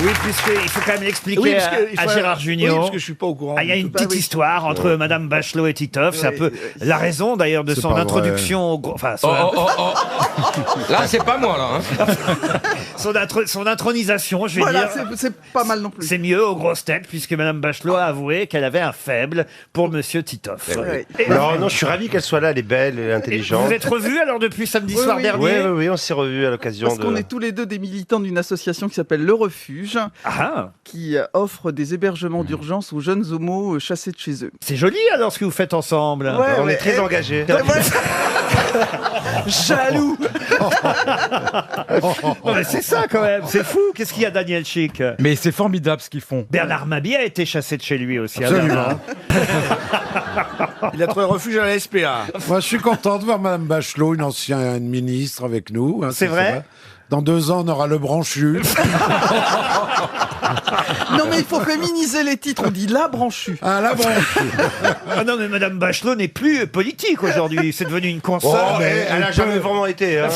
Oui, puisqu'il faut quand même l'expliquer Oui, parce que il à faut- Gérard Oui, Junior. parce que je suis pas au courant. Ah, il y a une petite Oui. histoire entre Madame Bachelot et Titoff. C'est un peu la raison d'ailleurs de C'est son pas vrai. introduction. Enfin, Là, c'est pas moi, là. Hein. son intronisation, je vais Voilà, dire. c'est pas mal non plus. C'est mieux aux grosses têtes, puisque Madame Bachelot a avoué qu'elle avait un faible pour Monsieur Titoff. Ouais. Et Non, je suis ravi qu'elle soit là, elle est belle, elle est intelligente. vous êtes revus alors depuis samedi Oui, soir oui. dernier Oui, on s'est revus à l'occasion Parce de... qu'on est tous les deux des militants d'une association qui s'appelle Le Refuge, Ah, qui offre des hébergements d'urgence aux jeunes homos chassés de chez eux. c'est joli alors ce que vous faites ensemble. Ouais. On est très engagés. Jaloux. Non, mais c'est ça quand même, c'est fou. Qu'est-ce qu'il y a, Daniel Chic? Mais c'est formidable ce qu'ils font. Bernard Mabie a été chassé de chez lui aussi. Absolument. Il a trouvé refuge à la SPA. Moi, je suis content de voir Madame Bachelot, une ancienne ministre, avec nous. hein, C'est vrai. Dans 2 ans, on aura le branchu. Non mais il faut féminiser les titres, on dit la branchue. Ah, la branchu. Ah non, mais Madame Bachelot n'est plus politique aujourd'hui. C'est devenu une Oh, consort. mais elle a elle jamais peut- vraiment été. Hein.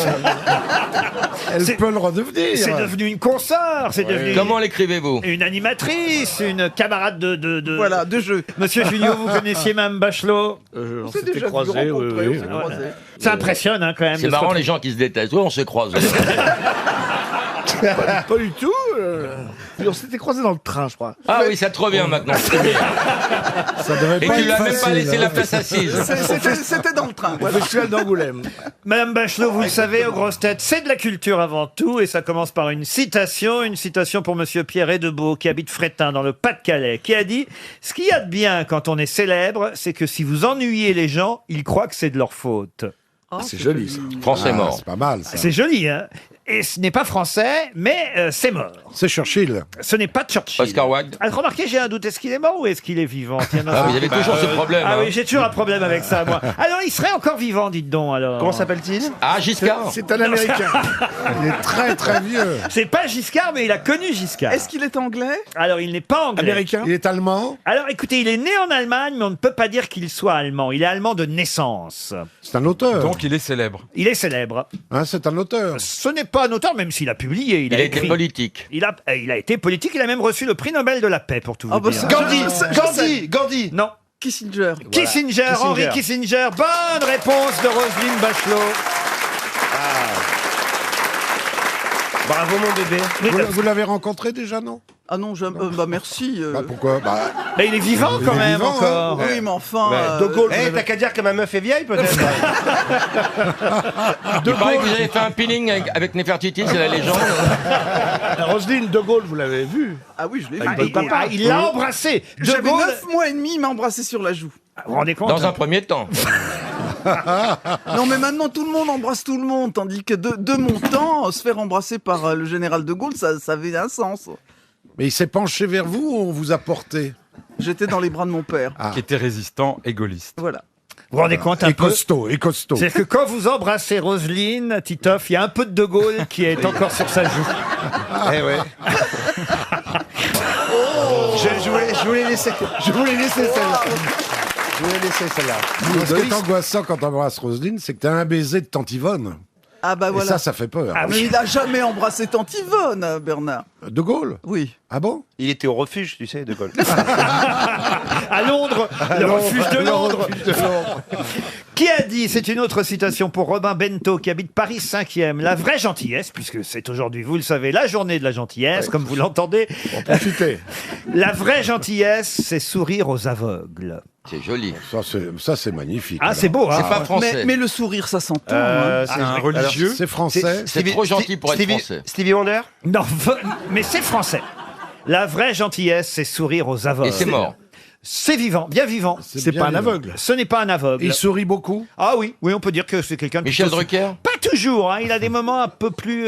Elle C'est- peut le redevenir. C'est devenu une consort. C'est devenu Comment l'écrivez-vous? une animatrice, une camarade de... Voilà, de jeu. Monsieur Junio, vous connaissiez Mme Bachelot? On s'est s'était déjà croisés, oui, rencontrés, oui. on s'est croisés. Ça impressionne hein, quand même. C'est de se marrant, retrouver- les gens qui se détestent. Oui, on se croise. Pas du tout. On s'était croisés dans le train, je crois. Ah oui, ça te revient maintenant. c'est bien. Ça devait Et pas tu être lui as même pas facile, laissé hein. la place assise. C'était dans le train. Au Voilà. festival d'Angoulême. Madame Bachelot, vous le savez, aux grosses têtes, c'est de la culture avant tout, et ça commence par une citation pour Monsieur Pierre Edebeau, qui habite Frétin, dans le Pas-de-Calais, qui a dit « Ce qu'il y a de bien quand on est célèbre, c'est que si vous ennuyez les gens, ils croient que c'est de leur faute. C'est joli, ça. Français Ah, mort. c'est pas mal, ça. » C'est joli, hein? Et ce n'est pas français, mais c'est mort. C'est Churchill. Ce n'est pas Churchill. Oscar Wilde. Ah, remarquez, j'ai un doute. Est-ce qu'il est mort ou est-ce qu'il est vivant? Tiens, non, Ah, c'est- vous avez toujours ce problème. Ah hein. oui, j'ai toujours un problème avec ça, moi. Alors, il serait encore vivant, dites donc, alors. Comment s'appelle-t-il? Ah, Giscard. C'est un Américain. Il est très, très vieux. C'est pas Giscard, mais il a connu Giscard. Est-ce qu'il est anglais? Alors, il n'est pas anglais. Américain. Il est allemand. Alors, écoutez, il est né en Allemagne, mais on ne peut pas dire qu'il soit allemand. Il est allemand de naissance. C'est un auteur. Donc il est célèbre. Il est célèbre. Hein, c'est un auteur. Ce n'est pas un auteur, même s'il a publié. Il Il a a été écrit. politique. Il a été politique. Il a même reçu le prix Nobel de la paix, pour tout vous Ah bah dire. ça- Gandhi, Je sais. Gandhi. Non. Kissinger. Kissinger, Henry Kissinger. Bonne réponse de Roselyne Bachelot. Bravo mon bébé. Vous l'avez rencontré déjà, non? Ah non, bah merci. Bah, pourquoi? Bah, Mais il est vivant Il quand est même vivant, encore. Oui, mais enfin. De Gaulle. Eh, t'as qu'à dire que ma meuf est vieille, peut-être. Il paraît que vous avez fait un peeling avec Nefertiti, c'est la légende. Roselyne de Gaulle, vous l'avez vu. Ah oui, je l'ai vu. Il l'a embrassé. De J'avais Gaulle, 9 mois et demi, il m'a embrassé sur la joue. vous vous rendez compte? Dans un premier temps. Non, mais maintenant tout le monde embrasse tout le monde, tandis que de mon temps, se faire embrasser par le général de Gaulle, ça avait un sens. mais il s'est penché vers vous ou on vous a porté? J'étais dans les bras de mon père. Qui était résistant et gaulliste. Voilà. Vous vous rendez compte un Et peu? costaud, et costaud. C'est que quand vous embrassez Roselyne, Titoff, il y a un peu de Gaulle qui est encore sur sa joue. Eh ouais. Je voulais laisser celle-là. Je voulais laisser celle-là. Ce qui est angoissant quand on embrasse Roselyne, c'est que t'as un baiser de Tante Yvonne. Ah bah Et voilà. ça fait peur. Ah Mais il n'a jamais embrassé Tante Yvonne, Bernard. De Gaulle? Oui. Ah bon? Il était au refuge, tu sais, de Gaulle. À Londres, le refuge de Londres. Qui a dit, c'est une autre citation pour Robin Bento qui habite Paris 5e, la vraie gentillesse, puisque c'est aujourd'hui, vous le savez, la journée de la gentillesse, comme vous l'entendez. Profitez. La vraie gentillesse, c'est sourire aux aveugles. C'est joli. Ça, c'est magnifique. Ah, c'est beau, hein? C'est pas français. Mais le sourire, ça s'entend. hein. Ah, C'est un religieux. C'est français. C'est trop gentil pour être français. Stevie Wonder. Non, mais c'est français. La vraie gentillesse, c'est sourire aux aveugles. Et c'est mort. C'est vivant, bien vivant. C'est bien pas un vivant. aveugle. Ce n'est pas un aveugle. Il sourit beaucoup. Ah oui, oui, on peut dire que c'est quelqu'un de Michel plutôt- Drucker. Pas toujours, hein, il a des moments un peu plus,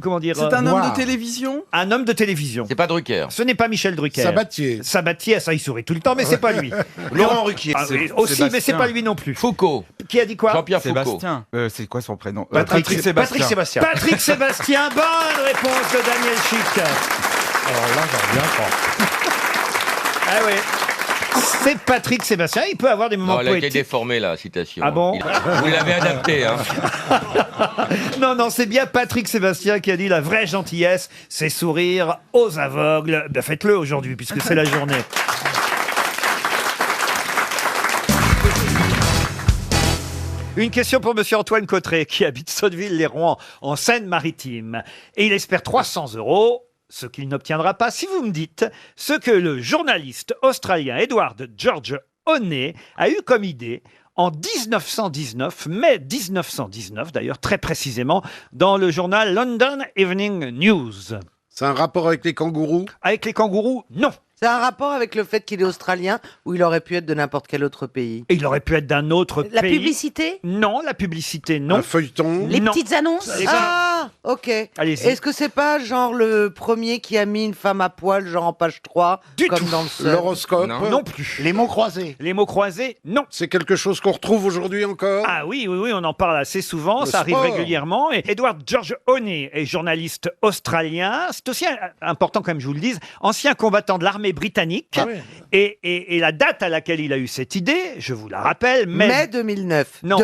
comment dire. C'est un homme noir. de télévision. un homme de télévision. C'est pas Drucker. Ce n'est pas Michel Drucker. Sabatier. Sabatier, ça il sourit tout le temps, mais c'est pas lui. Laurent Ruquier. Ah, oui, C'est aussi, mais c'est Sébastien. pas lui non plus. Foucault. Qui a dit quoi? Jean-Pierre Foucault. Sébastien. C'est quoi son prénom? Patrick Sébastien. Patrick Sébastien. Patrick Sébastien, bonne réponse de Daniel Chic. Alors là, j'en reviens pas. Ah oui. C'est Patrick Sébastien. Il peut avoir des moments Non, elle a été poétiques. déformée, la citation. Ah bon Vous l'avez adaptée, hein. Non, non, c'est bien Patrick Sébastien qui a dit la vraie gentillesse, c'est sourire aux aveugles. Ben, faites-le aujourd'hui puisque c'est la journée. Une question pour monsieur Antoine Cotret qui habite Sotteville-les-Rouen en Seine-Maritime. Et il espère 300 €, ce qu'il n'obtiendra pas si vous me dites ce que le journaliste australien Edward George Honey a eu comme idée en 1919, mai 1919 d'ailleurs, très précisément, dans le journal London Evening News. C'est un rapport avec les kangourous? Avec les kangourous, non. C'est un rapport avec le fait qu'il est australien ou il aurait pu être de n'importe quel autre pays? Et il aurait pu être d'un autre La pays. publicité? Non, la publicité, non. Un feuilleton? Les Non. petites annonces? Eh ben, Ah, ok. Allez-y. Est-ce que c'est pas genre le premier qui a mis une femme à poil, genre en page 3, Du comme tout. dans le Sun? L'horoscope? Non plus. Les mots croisés. Les mots croisés, non. C'est quelque chose qu'on retrouve aujourd'hui encore? Ah oui, oui, oui, on en parle assez souvent, Le ça arrive sport. régulièrement. Et Edward George Honey est journaliste australien. C'est aussi important, comme je vous le dise, ancien combattant de l'armée britannique. Et la date à laquelle il a eu cette idée, je vous la rappelle, Mai 2009. Non.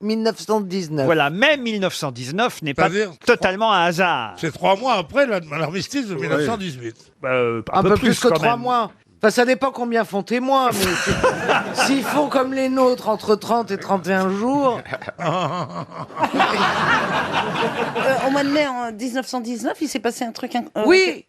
1919. Voilà, mai 1919 n'est pas C'est-à-dire totalement un hasard. C'est 3 mois après l'armistice de 1918. Un Un peu plus que quand 3 même. mois. Enfin, ça dépend combien font témoins, mais s'ils font comme les nôtres entre 30 et 31 jours. Au mois de mai en 1919, il s'est passé un truc. Oui,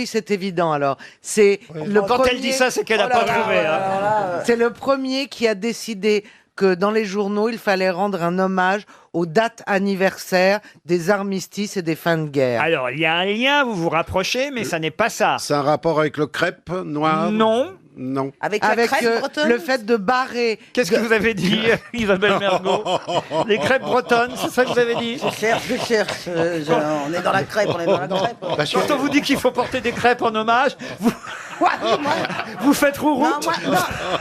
c'est évident alors. C'est le Quand premier... elle dit ça, c'est qu'elle n'a Oh là pas là, trouvé. hein. alors là, c'est le premier qui a décidé que dans les journaux, il fallait rendre un hommage aux dates anniversaires des armistices et des fins de guerre. Alors, il y a un lien, vous vous rapprochez, mais ça n'est pas ça. C'est un rapport avec le crêpe noir? Non. Non. Avec la Avec crêpe bretonne? le fait de barrer. Qu'est-ce que vous avez dit, Isabelle Mergo? Les crêpes bretonnes, c'est ça que vous avez dit? Je cherche. On est dans la crêpe, on est dans la crêpe. Quand on vous dit qu'il faut porter des crêpes en hommage, vous, vous faites rouroute. Non,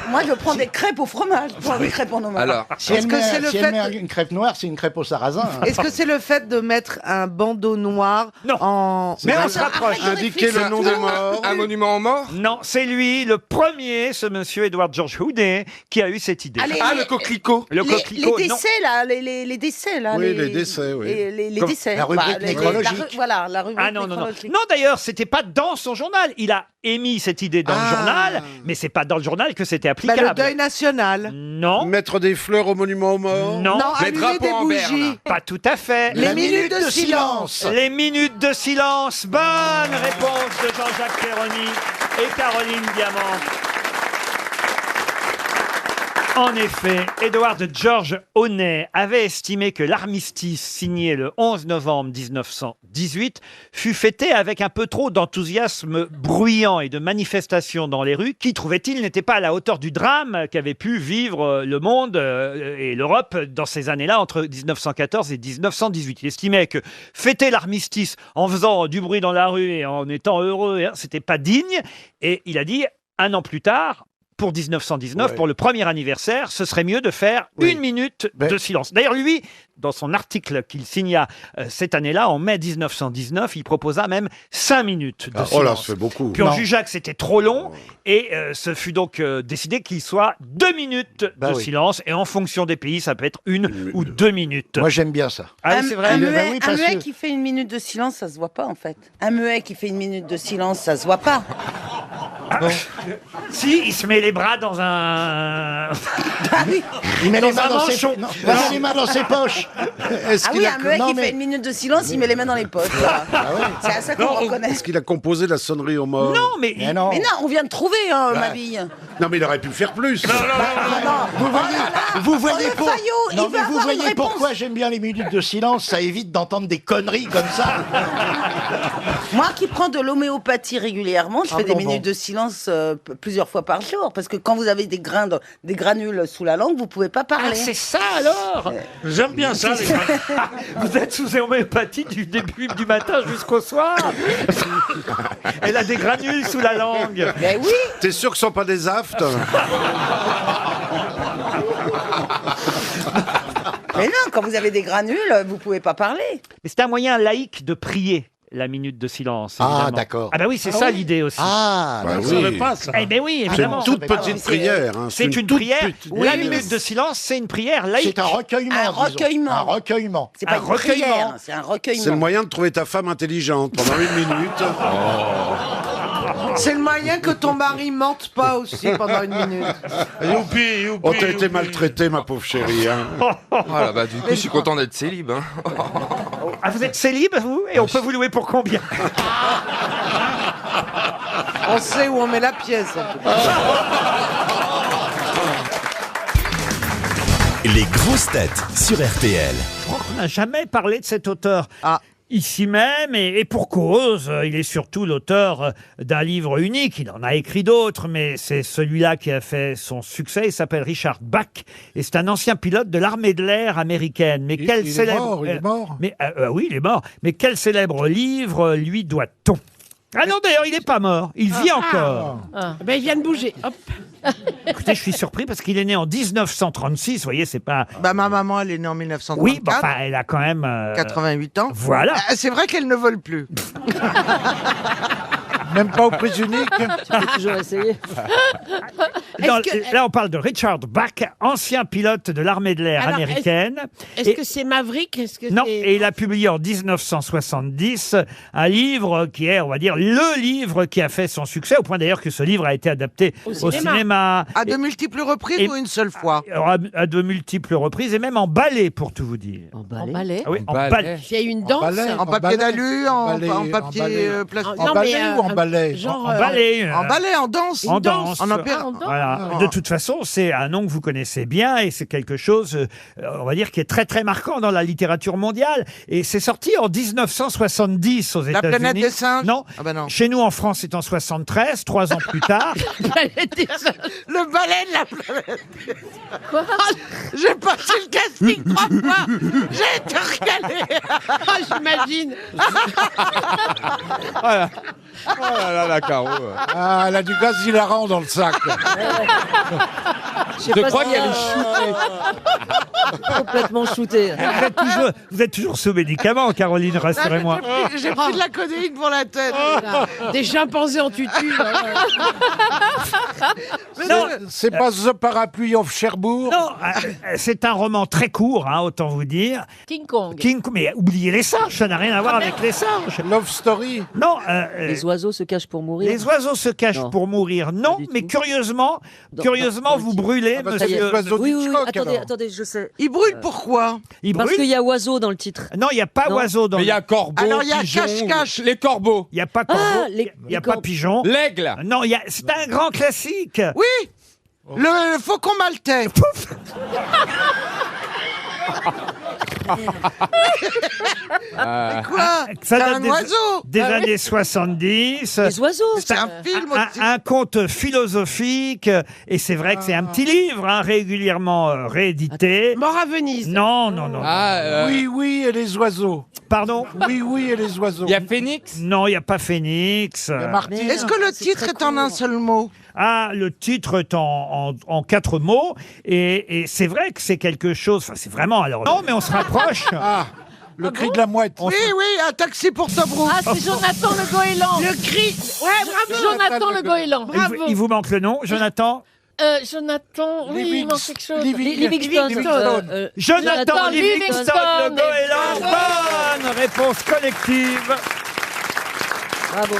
moi, je prends des crêpes au fromage. Je prends des crêpes en hommage. Alors, Est-ce que c'est le fait une crêpe noire, c'est une crêpe au sarrasin. Est-ce que c'est le fait de mettre un bandeau noir Non. en... Mais on se rapproche. Indiquer le nom des morts? un monument aux morts? Non, c'est lui, le premier, ce monsieur Edward George Honey, qui a eu cette idée. Allez, Ah, le coquelicot. Le coquelicot, les non. décès, là, les décès, là. Oui, les décès, oui. Les Comme décès. la rubrique nécrologique. Voilà, la rubrique Ah non, non, non. nécrologique. Non, d'ailleurs, c'était pas dans son journal. Il a émis cette idée dans le journal, mais c'est pas dans le journal que c'était Bah, applicable. le deuil national. Non, Mettre des fleurs au monument aux morts? non, Non, les allumer des drapeaux en bougies. berne. pas tout à fait. Les minutes de silence. Les minutes de silence. Bonne réponse de Jean-Jacques Perroni et Caroline Diamant. En effet, Edward George Honey avait estimé que l'armistice signé le 11 novembre 1918 fut fêté avec un peu trop d'enthousiasme bruyant et de manifestations dans les rues qui, trouvait-il, n'était pas à la hauteur du drame qu'avait pu vivre le monde et l'Europe dans ces années-là entre 1914 et 1918. Il estimait que fêter l'armistice en faisant du bruit dans la rue et en étant heureux, c'était pas digne. Et il a dit, un an plus tard, pour 1919, pour le premier anniversaire, ce serait mieux de faire une minute de silence. D'ailleurs, lui, dans son article qu'il signa cette année-là, en mai 1919, il proposa même 5 minutes de silence. Oh là, ça fait beaucoup. Puis on jugea que c'était trop long, et ce fut donc décidé qu'il soit 2 minutes de silence, et en fonction des pays, ça peut être 1 ou 2 minutes. Moi, j'aime bien ça. Ah oui, c'est vrai. Un Ben muet, oui, un parce muet que- qui fait une minute de silence, ça se voit pas en fait. Un muet qui fait une minute de silence, ça se voit pas. Si, il se met les bras dans un... Il met Dans les mains un dans ses manchon. non, il met les mains dans ses poches. Est-ce Ah qu'il oui, a... un muet non, qui mais- fait une minute de silence, il met les mains dans les poches. Voilà. C'est à ça qu'on reconnaît. Est-ce qu'il a composé la sonnerie aux morts? Non, mais... Mais non. Mais non, on vient de trouver, ma bille. Non, mais il aurait pu faire plus. Vous voyez, le faillot, il non, veut mais vous avoir une voyez réponse. pourquoi j'aime bien les minutes de silence, ça évite d'entendre des conneries comme ça. Moi qui prends de l'homéopathie régulièrement, je fais des bon, minutes de silence plusieurs fois par jour. Parce que quand vous avez des granules sous la langue, vous pouvez pas Ah, parler. c'est ça alors. J'aime bien ça. Vous êtes sous homéopathie du début du matin jusqu'au soir. Elle a des granules sous la langue. Mais oui, T'es sûr que ce sont pas des aftes? mais non, quand vous avez des granules, vous pouvez pas parler. Mais c'est un moyen laïque de prier. la minute de silence. Ah, évidemment. d'accord. Ah bah oui, c'est ça l'idée aussi. Ah, bah Je savais oui. pas ça. Eh ben oui, C'est évidemment. une toute petite prière. hein. C'est une toute prière. petite- La minute de silence, c'est une prière laïque. C'est un recueillement. Un disons. recueillement. Un recueillement. C'est pas Un une recueillement. prière, c'est un recueillement. C'est le moyen de trouver ta femme intelligente pendant 1 minute. C'est le moyen que ton mari mente pas aussi pendant 1 minute. Youpi, youpi. Oh, t'as été maltraité, ma pauvre chérie. Hein. Voilà, bah, du coup, je suis content d'être célib. Hein. Ah, vous êtes célib, vous? Et on peut vous louer pour combien? On sait où on met la pièce. en tout cas. Les grosses têtes sur RTL. Je crois qu'on n'a jamais parlé de cet auteur. Ah. Ici même, et pour cause, il est surtout l'auteur d'un livre unique. Il en a écrit d'autres, mais c'est celui-là qui a fait son succès. Il s'appelle Richard Bach, et c'est un ancien pilote de l'armée de l'air américaine. Mais quel il célèbre... est mort. Mais oui, il est mort. Mais quel célèbre livre lui doit-on? Ah non, d'ailleurs, il n'est pas mort. Il vit encore. Ben, il vient de bouger. Hop. Écoutez, je suis surpris parce qu'il est né en 1936. Vous voyez, c'est pas... Bah, ma maman, elle est née en 1934. Oui, bah, enfin, elle a quand même... 88 ans. Voilà. Ah, c'est vrai qu'elle ne vole plus. Même pas aux prises uniques. Tu peux toujours essayer. Là, on parle de Richard Bach, ancien pilote de l'armée de l'air Alors, américaine. Est-ce Et- que c'est Maverick? Est-ce que Non, c'est... et il a publié en 1970 un livre qui est, on va dire, le livre qui a fait son succès, au point d'ailleurs que ce livre a été adapté Au au cinéma. cinéma. À de multiples reprises et- ou une seule fois? Alors, à de multiples reprises, et même en ballet, pour tout vous dire. En ballet. Ah oui, en ballet. ballet. Il y a eu une danse. ballet. En papier ballet, d'alu, en ballet, papier en ballet. plastique? Non, En mais, ballet ou en ballet? Genre, En ballet. En ballet, en danse? En danse. En opéra? en danse. Voilà. Ah. De toute façon, c'est un nom que vous connaissez bien et c'est quelque chose, on va dire, qui est très très marquant dans la littérature mondiale. Et c'est sorti en 1970 aux La États-Unis. planète des singes? Non. Ah bah non. Chez nous en France, c'est en 73, 3 ans plus tard. Le ballet de la planète. Quoi? J'ai passé le casting 3 fois. J'ai été recalé. J'imagine. Voilà. Oh là là, la Caro. Ah, elle a du gaz hilarant dans le sac. Je crois qu'elle est shootée. Complètement shooté. Vous êtes toujours sous médicaments, Caroline, rassurez-moi. J'ai pris de la codéine pour la tête. Des chimpanzés en tutu. Non, C'est pas The Parapluie of Cherbourg. non, c'est un roman très court, hein, autant vous dire. King Kong. Mais oubliez les singes, ça n'a rien à voir avec les singes. Love Story. Non, Les oiseaux se cachent pour mourir. les oiseaux se cachent Non. pour mourir. Non, Pas du mais tout. curieusement, Dans vous le brûlez, Ah bah, c'est monsieur. les oiseaux Oui, oui, oui. d'Hitchcock, Attendez, alors. attendez, je sais. Il brûle pourquoi? Il Parce brûle. qu'il y a oiseau dans le titre. Non, il n'y a pas Non. oiseau dans Mais il y a le- corbeau, Alors, il y a pigeon, cache-cache. les corbeaux, Il n'y a pas corbeau. Ah, Il n'y a les pas corbeaux. pigeon. l'aigle. Non, c'est un grand classique. Oui. Le faucon maltais. Quoi? Ça C'est date un oiseau. des années 70. Les oiseaux. C'est un film aussi. Un conte philosophique, et c'est vrai que c'est un petit livre, hein, régulièrement réédité. Mort à Venise. Non, non, non. Oui, oui, et les oiseaux. Pardon. Oui, oui, et les oiseaux. Il y a Phoenix. Non, il n'y a pas Phoenix. Il y a Martine. Est-ce que le c'est titre très est en court. un seul mot? Ah, le titre est en 4 mots, et c'est vrai que c'est quelque chose. Enfin, c'est vraiment. Alors non, mais on se rapproche. Ah, le cri de la mouette. Oui, oui, un taxi pour Tobruk. Ah, c'est Jonathan Le Goéland. Le cri. Ouais, bravo. Jonathan Le Goéland. Il vous manque le nom, Jonathan. Jonathan, oui, il manque quelque chose. Livingstone. Livingstone. Jonathan Livingstone Le Livingstone. Goéland. Bonne réponse collective. Bravo.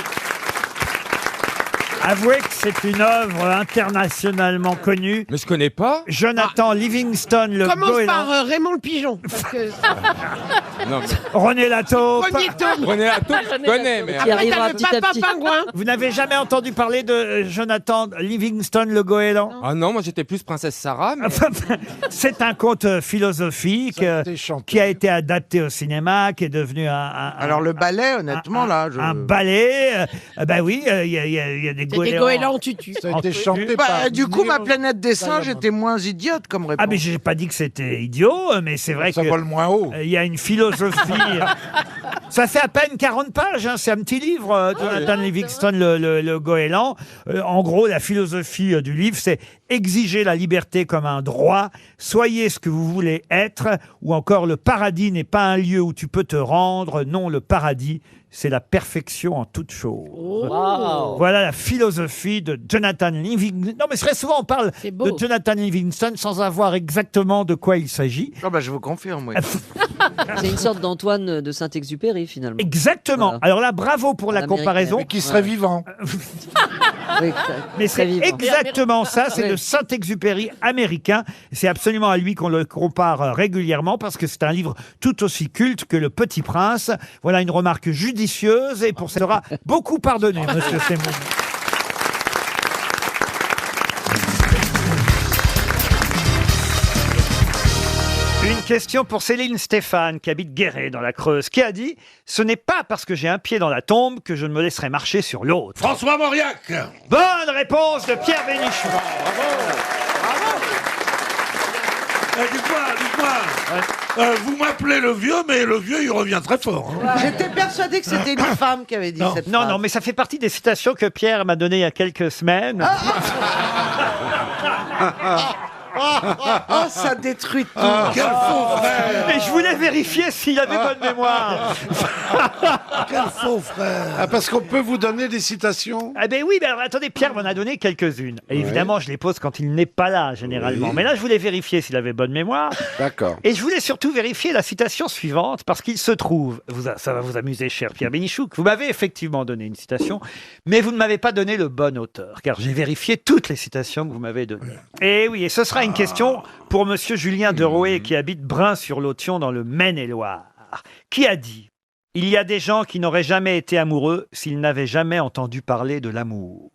Avouez que c'est une œuvre internationalement connue. Mais je connais pas. Jonathan Livingstone Le Commence Goéland. par Raymond le Pigeon. Parce que Non, mais René Lataupe. premier tome. René Latour, je connais, mais. Après, arrivera t'as le petit à papa petit. pingouin. Vous n'avez jamais entendu parler de Jonathan Livingstone Le Goéland? Ah non, moi j'étais plus Princesse Sarah. Mais... C'est un conte philosophique Ça a été chanté. qui a été adapté au cinéma, qui est devenu Alors le ballet, honnêtement, là, un ballet. Ben oui, il y a des C'est des goélands. goélands en tutu. Ça a été chanté Bah, par... du coup, ma Neil- planète des singes était moins idiote comme réponse. Ah mais j'ai pas dit que c'était idiot, mais c'est vrai Ça que vole moins haut. il y a une philosophie. Ça fait à peine 40 pages, hein, c'est un petit livre, Jonathan Livingstone le Goéland. En gros, la philosophie du livre, c'est exigez la liberté comme un droit, soyez ce que vous voulez être, ou encore le paradis n'est pas un lieu où tu peux te rendre, non, le paradis, c'est la perfection en toute chose. Wow. Voilà la philosophie de Jonathan Livingston. Non, mais très souvent on parle de Jonathan Livingston sans savoir exactement de quoi il s'agit. Ah bah je vous confirme, oui. C'est une sorte d'Antoine de Saint-Exupéry, finalement. Exactement. Voilà. Alors là, bravo pour la Américain. comparaison. Mais qui serait vivant. Oui, Mais c'est très vivant. exactement ça, c'est Oui. le Saint-Exupéry américain. C'est absolument à lui qu'on le compare régulièrement parce que c'est un livre tout aussi culte que Le Petit Prince. Voilà une remarque judicieuse et pour ça sera beaucoup pardonné, monsieur Semoun. Une question pour Céline Stéphane, qui habite Guéret, dans la Creuse, qui a dit « Ce n'est pas parce que j'ai un pied dans la tombe que je ne me laisserai marcher sur l'autre. » François Mauriac. Bonne réponse de Pierre Bénichou. Dites-moi, vous m'appelez le vieux, mais le vieux, il revient très fort. Hein. J'étais persuadée que c'était une femme qui avait dit cette Non, phrase. non, mais ça fait partie des citations que Pierre m'a données il y a quelques semaines. Oh, ça détruit tout. Quel faux frère. Et je voulais vérifier s'il avait bonne mémoire. Quel faux frère. Ah, parce qu'on peut vous donner des citations. Ah ben oui, mais alors, attendez, Pierre m'en a donné quelques-unes. Et évidemment, je les pose quand il n'est pas là, généralement. Oui. Mais là, je voulais vérifier s'il avait bonne mémoire. D'accord. Et je voulais surtout vérifier la citation suivante, parce qu'il se trouve, ça va vous amuser, cher Pierre Bénichou, que vous m'avez effectivement donné une citation, mais vous ne m'avez pas donné le bon auteur, car j'ai vérifié toutes les citations que vous m'avez données. Et oui, et ce sera une question pour monsieur Julien Derouet, qui habite Brun-sur-Lotion dans le Maine-et-Loire, qui a dit « Il y a des gens qui n'auraient jamais été amoureux s'ils n'avaient jamais entendu parler de l'amour. »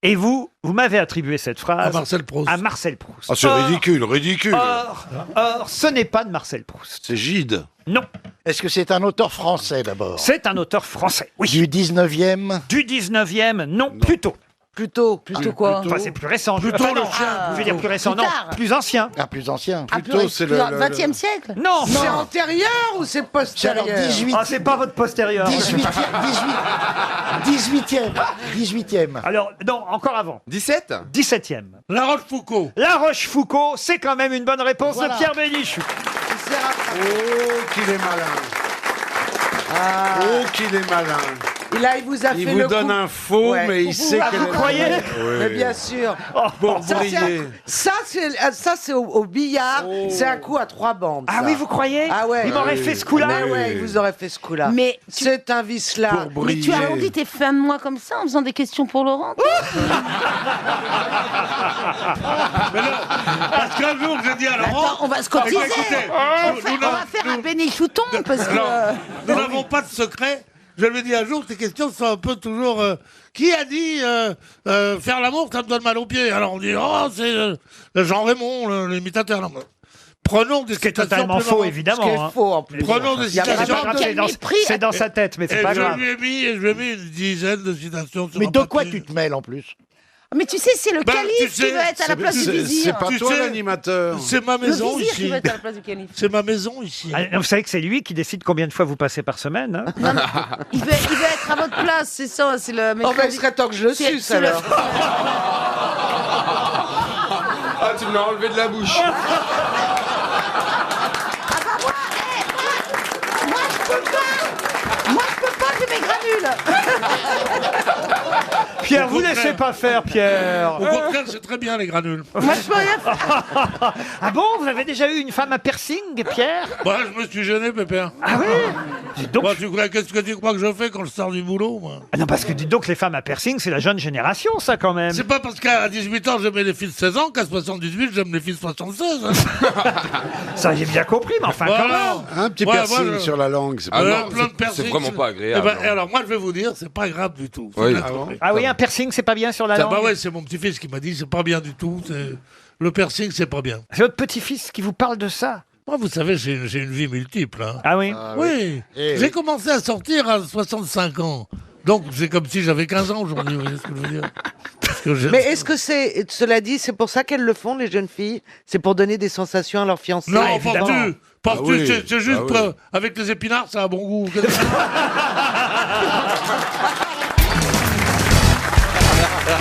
Et vous m'avez attribué cette phrase À Marcel Proust. à Marcel Proust. Ah, c'est Or- ridicule, ridicule. Or, ce n'est pas de Marcel Proust. C'est Gide. Non, Est-ce que c'est un auteur français d'abord? c'est un auteur français. Oui. Du 19e? Du 19e, non, plutôt. Plutôt quoi Enfin, c'est plus récent. Plutôt Enfin, le non, chien, Je veux dire plus récent, Plus non. tard. Plus ancien. Ah, plus ancien. Plutôt, c'est le 20e siècle. Non. C'est antérieur ou c'est C'est postérieur? alors 18... Ah, c'est pas votre postérieur. 18e. Alors, non, encore avant. 17 17e. La Rochefoucauld. La Rochefoucauld, c'est quand même une bonne réponse Voilà. de Pierre Bénichou. Oh, qu'il est malin. Oh, qu'il est malin. Et là, il vous a Il fait vous le donne coup. un faux, Ouais. mais il sait Ah, quel vous est le croyez? vrai. Mais Oui. bien sûr. Pour Ça, briller. ça, c'est au billard. C'est un coup à 3 bandes. Ah ça. oui, vous croyez? Ah ouais. Il m'aurait fait ce coup-là. Mais ouais, il vous aurait fait ce coup-là. Mais c'est un vice là. Pour Mais tu briller. arrondis tes fins de mois comme ça en faisant des questions pour Laurent. Mais non, parce qu'un jour, j'ai dit à Laurent... Attends, on va se cotiser. Écoutez, On va faire un bénichouton parce que. Alors, nous n'avons pas de secret. Je lui ai dit un jour, tes questions sont un peu toujours... qui a dit faire l'amour, ça me donne mal aux pieds? Alors on dit, oh, c'est Jean Raymond, l'imitateur. Non, mais prenons des Ce qui est citations totalement plus faux, marrantes. évidemment. Ce qui est hein. faux en plus. Prenons des Il y a C'est citations. pas grave, Quel c'est dans- mépris. c'est dans sa tête, mais c'est Et pas je grave. lui ai mis une dizaine de citations sur Mais un de quoi papier. tu te mêles en plus? Mais tu sais, c'est le Ben, calife tu qui sais, veut être à la place du C'est vizir. pas Tu toi sais, l'animateur. C'est ma Le maison vizir qui ici. veut être à la place du calife. C'est ma maison ici. Ah, vous savez que c'est lui qui décide combien de fois vous passez par semaine. hein. Il veut être à votre place, c'est ça, c'est le Oh, ben, il serait temps que je C'est- suce c'est le- alors. Ah, tu me l'as enlevé de la bouche. Moi, je peux pas, j'ai mes granules. Pierre, vous contraire. laissez pas faire, Pierre. Au contraire, c'est très bien les granules. Moi, je peux rien faire. Ah bon, vous avez déjà eu une femme à piercing, Pierre? Moi, je me suis gêné, Pépère. Ah oui. Dites donc. Moi, qu'est-ce que tu crois que je fais quand je sors du boulot, moi? Ah non, parce que dites donc, les femmes à piercing, c'est la jeune génération, ça, quand même. C'est pas parce qu'à 18 ans, j'aimais les filles de 16 ans qu'à 78, j'aime les filles de 76. hein. Ça, j'ai bien compris, mais enfin, quand Voilà. même. Un petit Ouais, piercing moi, je- sur la langue, c'est pas Alors, mal. plein de piercings. c'est vraiment pas agréable, Eh ben, hein. alors, moi, je vais vous dire, c'est pas grave du tout. C'est Oui. de la Ah bon connerie. Ah oui, un piercing, c'est pas bien sur la Ça, langue. bah ouais, c'est mon petit-fils qui m'a dit, c'est pas bien du tout. Le piercing, c'est pas bien. C'est votre petit-fils qui vous parle de ça. Moi, vous savez, j'ai une vie multiple. Hein. Ah oui. Oui, Eh j'ai oui. commencé à sortir à 65 ans. Donc, c'est comme si j'avais 15 ans aujourd'hui, vous voyez ce que je veux dire? Parce que Mais est-ce que c'est, cela dit, c'est pour ça qu'elles le font, les jeunes filles? C'est pour donner des sensations à leurs fiancés? Non, Ah, évidemment. penses-tu? Penses-tu? Ah oui, C'est juste ah oui. avec les épinards, ça a bon goût.